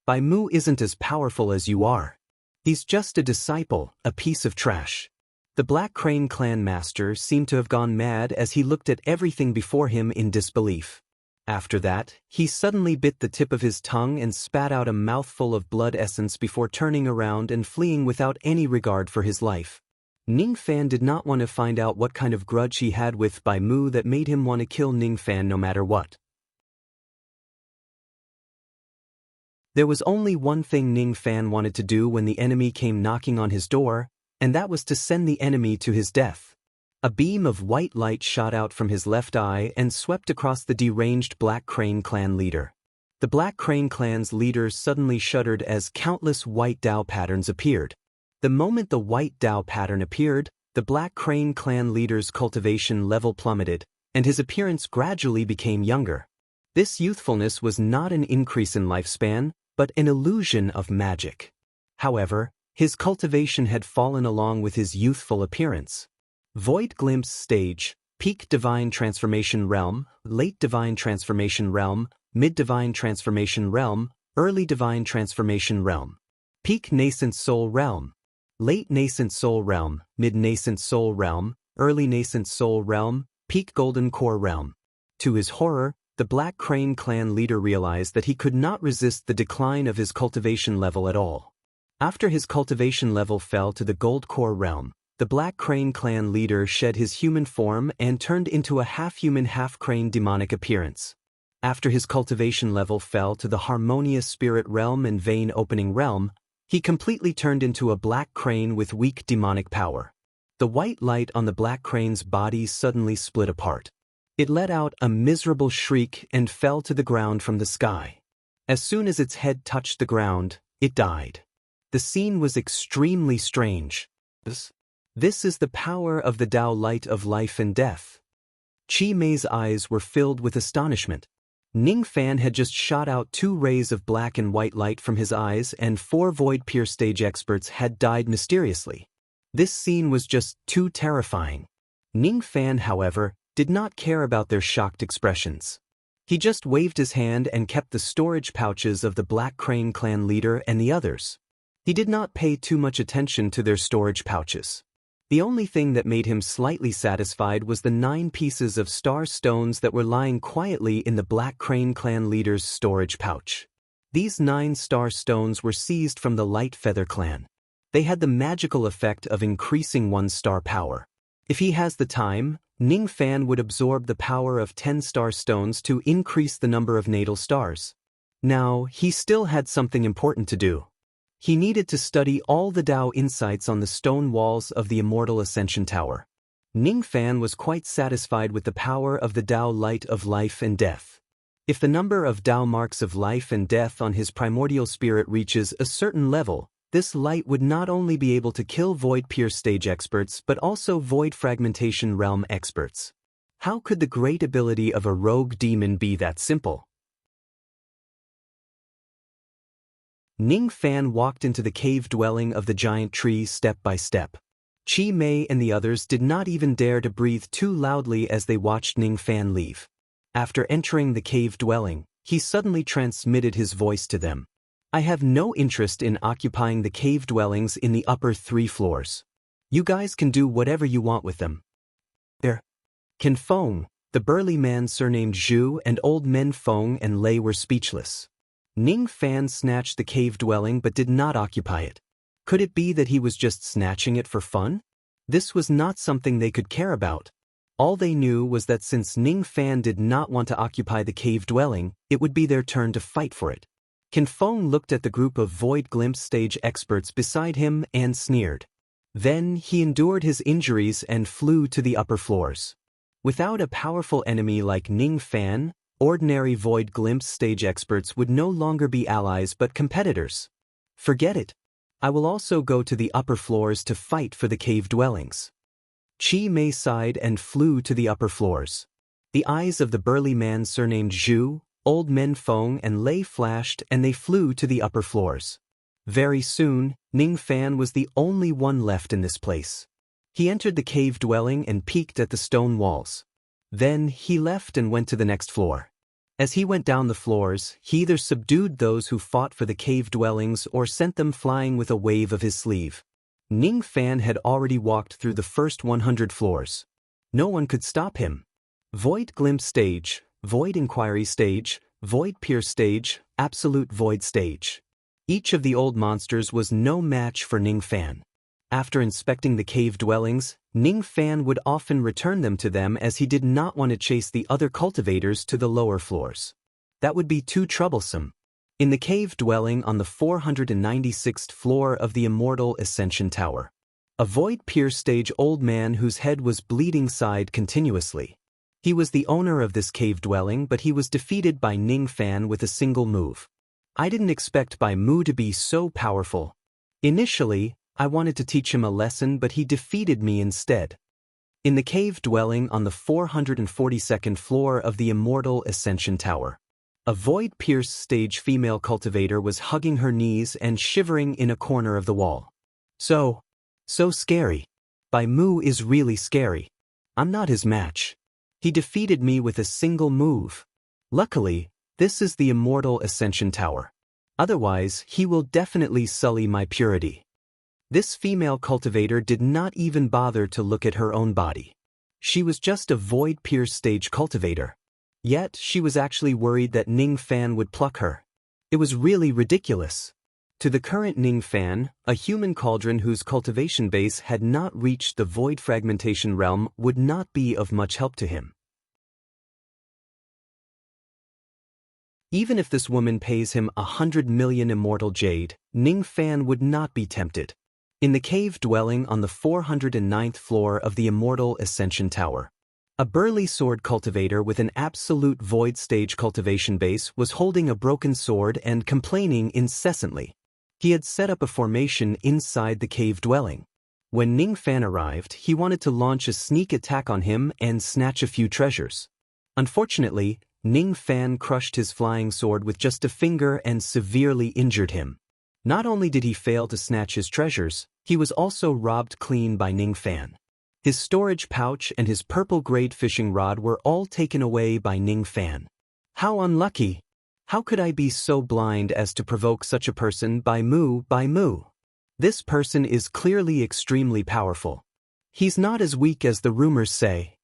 Bai Mu isn't as powerful as you are. He's just a disciple, a piece of trash. The Black Crane clan master seemed to have gone mad as he looked at everything before him in disbelief. After that, he suddenly bit the tip of his tongue and spat out a mouthful of blood essence before turning around and fleeing without any regard for his life. Ning Fan did not want to find out what kind of grudge he had with Bai Mu that made him want to kill Ning Fan no matter what. There was only one thing Ning Fan wanted to do when the enemy came knocking on his door, and that was to send the enemy to his death. A beam of white light shot out from his left eye and swept across the deranged Black Crane clan leader. The Black Crane clan's leader suddenly shuddered as countless white Tao patterns appeared. The moment the white Tao pattern appeared, the Black Crane clan leader's cultivation level plummeted, and his appearance gradually became younger. This youthfulness was not an increase in lifespan, but an illusion of magic. However, his cultivation had fallen along with his youthful appearance. Void Glimpse Stage, Peak Divine Transformation Realm, Late Divine Transformation Realm, Mid Divine Transformation Realm, Early Divine Transformation Realm. Peak Nascent Soul Realm. Late Nascent Soul Realm, Mid Nascent Soul Realm, Early Nascent Soul Realm, Peak Golden Core Realm. To his horror, the Black Crane clan leader realized that he could not resist the decline of his cultivation level at all. After his cultivation level fell to the Gold Core Realm, the Black Crane clan leader shed his human form and turned into a half-human half-crane demonic appearance. After his cultivation level fell to the Harmonious Spirit Realm and Vein Opening Realm, he completely turned into a black crane with weak demonic power. The white light on the Black Crane's body suddenly split apart. It let out a miserable shriek and fell to the ground from the sky. As soon as its head touched the ground, it died. The scene was extremely strange. This is the power of the Tao light of life and death. Chi Mei's eyes were filled with astonishment. Ning Fan had just shot out 2 rays of black and white light from his eyes, and 4 void-pierced stage experts had died mysteriously. This scene was just too terrifying. Ning Fan, however, did not care about their shocked expressions. He just waved his hand and kept the storage pouches of the Black Crane clan leader and the others. He did not pay too much attention to their storage pouches. The only thing that made him slightly satisfied was the 9 pieces of star stones that were lying quietly in the Black Crane clan leader's storage pouch. These 9 star stones were seized from the Light Feather clan. They had the magical effect of increasing one's star power. If he has the time, Ning Fan would absorb the power of 10 star stones to increase the number of natal stars. Now, he still had something important to do. He needed to study all the Tao insights on the stone walls of the Immortal Ascension Tower. Ning Fan was quite satisfied with the power of the Tao Light of Life and Death. If the number of Tao marks of life and death on his primordial spirit reaches a certain level, this light would not only be able to kill Void Pierce stage experts but also Void Fragmentation realm experts. How could the great ability of a rogue demon be that simple? Ning Fan walked into the cave dwelling of the giant tree step by step. Chi Mei and the others did not even dare to breathe too loudly as they watched Ning Fan leave. After entering the cave dwelling, he suddenly transmitted his voice to them. I have no interest in occupying the cave dwellings in the upper 3 floors. You guys can do whatever you want with them. There. Can Feng, the burly man surnamed Zhu, and old men Feng and Lei were speechless. Ning Fan snatched the cave dwelling but did not occupy it. Could it be that he was just snatching it for fun? This was not something they could care about. All they knew was that since Ning Fan did not want to occupy the cave dwelling, it would be their turn to fight for it. Can Feng looked at the group of Void Glimpse stage experts beside him and sneered. Then he endured his injuries and flew to the upper floors. Without a powerful enemy like Ning Fan, ordinary Void Glimpse stage experts would no longer be allies but competitors. Forget it. I will also go to the upper floors to fight for the cave dwellings. Chi Mei sighed and flew to the upper floors. The eyes of the burly man surnamed Zhu, old men Feng and Lei flashed and they flew to the upper floors. Very soon, Ning Fan was the only one left in this place. He entered the cave dwelling and peeked at the stone walls. Then he left and went to the next floor. As he went down the floors, he either subdued those who fought for the cave dwellings or sent them flying with a wave of his sleeve. Ning Fan had already walked through the first 100 floors. No one could stop him. Void Glimpse stage, Void Inquiry stage, Void Pierce stage, Absolute Void stage. Each of the old monsters was no match for Ning Fan. After inspecting the cave dwellings, Ning Fan would often return them to them as he did not want to chase the other cultivators to the lower floors. That would be too troublesome. In the cave dwelling on the 496th floor of the Immortal Ascension Tower, a Void Pierce stage old man whose head was bleeding sighed continuously. He was the owner of this cave dwelling, but he was defeated by Ning Fan with a single move. I didn't expect Bai Mu to be so powerful. Initially, I wanted to teach him a lesson, but he defeated me instead. In the cave dwelling on the 442nd floor of the Immortal Ascension Tower, a Void Pierce stage female cultivator was hugging her knees and shivering in a corner of the wall. So scary. Bai Mu is really scary. I'm not his match. He defeated me with a single move. Luckily, this is the Immortal Ascension Tower. Otherwise, he will definitely sully my purity. This female cultivator did not even bother to look at her own body. She was just a Void Pierce stage cultivator. Yet, she was actually worried that Ning Fan would pluck her. It was really ridiculous. To the current Ning Fan, a human cauldron whose cultivation base had not reached the Void Fragmentation realm would not be of much help to him. Even if this woman pays him 100 million immortal jade, Ning Fan would not be tempted. In the cave dwelling on the 409th floor of the Immortal Ascension Tower, a burly sword cultivator with an absolute void stage cultivation base was holding a broken sword and complaining incessantly. He had set up a formation inside the cave dwelling. When Ning Fan arrived, he wanted to launch a sneak attack on him and snatch a few treasures. Unfortunately, Ning Fan crushed his flying sword with just a finger and severely injured him. Not only did he fail to snatch his treasures, He was also robbed clean by Ning Fan. His storage pouch and his purple-grade fishing rod were all taken away by Ning Fan. How unlucky! How could I be so blind as to provoke such a person by moo? This person is clearly extremely powerful. He's not as weak as the rumors say.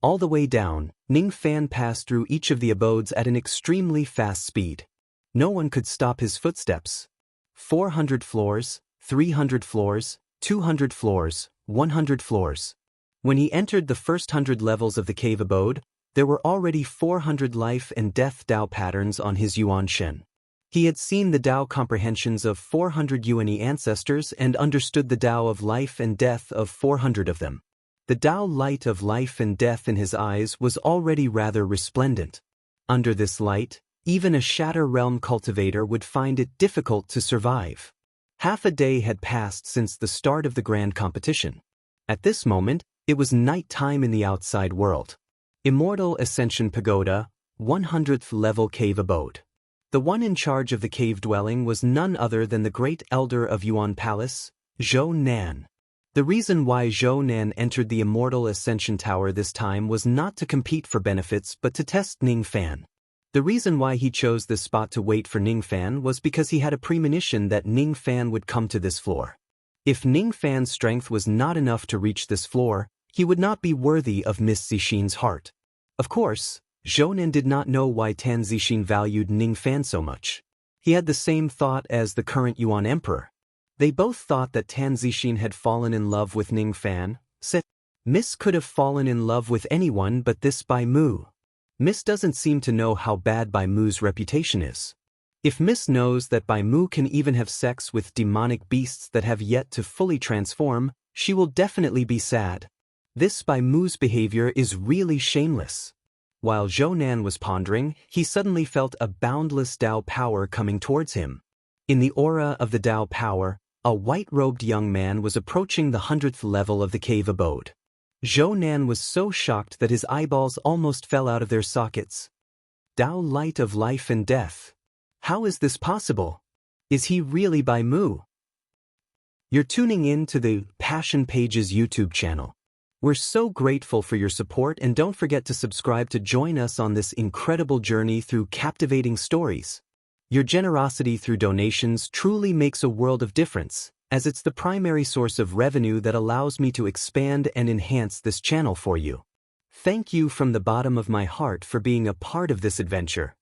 All the way down, Ning Fan passed through each of the abodes at an extremely fast speed. No one could stop his footsteps. 400 floors, 300 floors, 200 floors, 100 floors. When he entered the first 100 levels of the cave abode, there were already 400 life and death Dao patterns on his Yuan Shen. He had seen the Dao comprehensions of 400 Yuan ancestors and understood the Dao of life and death of 400 of them. The Dao light of life and death in his eyes was already rather resplendent. Under this light, even a Shatter Realm cultivator would find it difficult to survive. Half a day had passed since the start of the grand competition. At this moment, it was night time in the outside world. Immortal Ascension Pagoda, 100th level cave abode. The one in charge of the cave dwelling was none other than the great elder of Yuan Palace, Zhou Nan. The reason why Zhou Nan entered the Immortal Ascension Tower this time was not to compete for benefits but to test Ning Fan. The reason why he chose this spot to wait for Ning Fan was because he had a premonition that Ning Fan would come to this floor. If Ning Fan's strength was not enough to reach this floor, he would not be worthy of Miss Zixin's heart. Of course, Zhou Nan did not know why Tan Zixin valued Ning Fan so much. He had the same thought as the current Yuan Emperor. They both thought that Tan Zixin had fallen in love with Ning Fan. Miss could have fallen in love with anyone but this Bai Mu. Miss doesn't seem to know how bad Bai Mu's reputation is. If Miss knows that Bai Mu can even have sex with demonic beasts that have yet to fully transform, she will definitely be sad. This Bai Mu's behavior is really shameless. While Zhou Nan was pondering, he suddenly felt a boundless Dao power coming towards him. In the aura of the Dao power, a white-robed young man was approaching the 100th level of the cave abode. Zhou Nan was so shocked that his eyeballs almost fell out of their sockets. Dao light of life and death. How is this possible? Is he really Bai Mu? You're tuning in to the Passion Pages YouTube channel. We're so grateful for your support, and don't forget to subscribe to join us on this incredible journey through captivating stories. Your generosity through donations truly makes a world of difference, as it's the primary source of revenue that allows me to expand and enhance this channel for you. Thank you from the bottom of my heart for being a part of this adventure.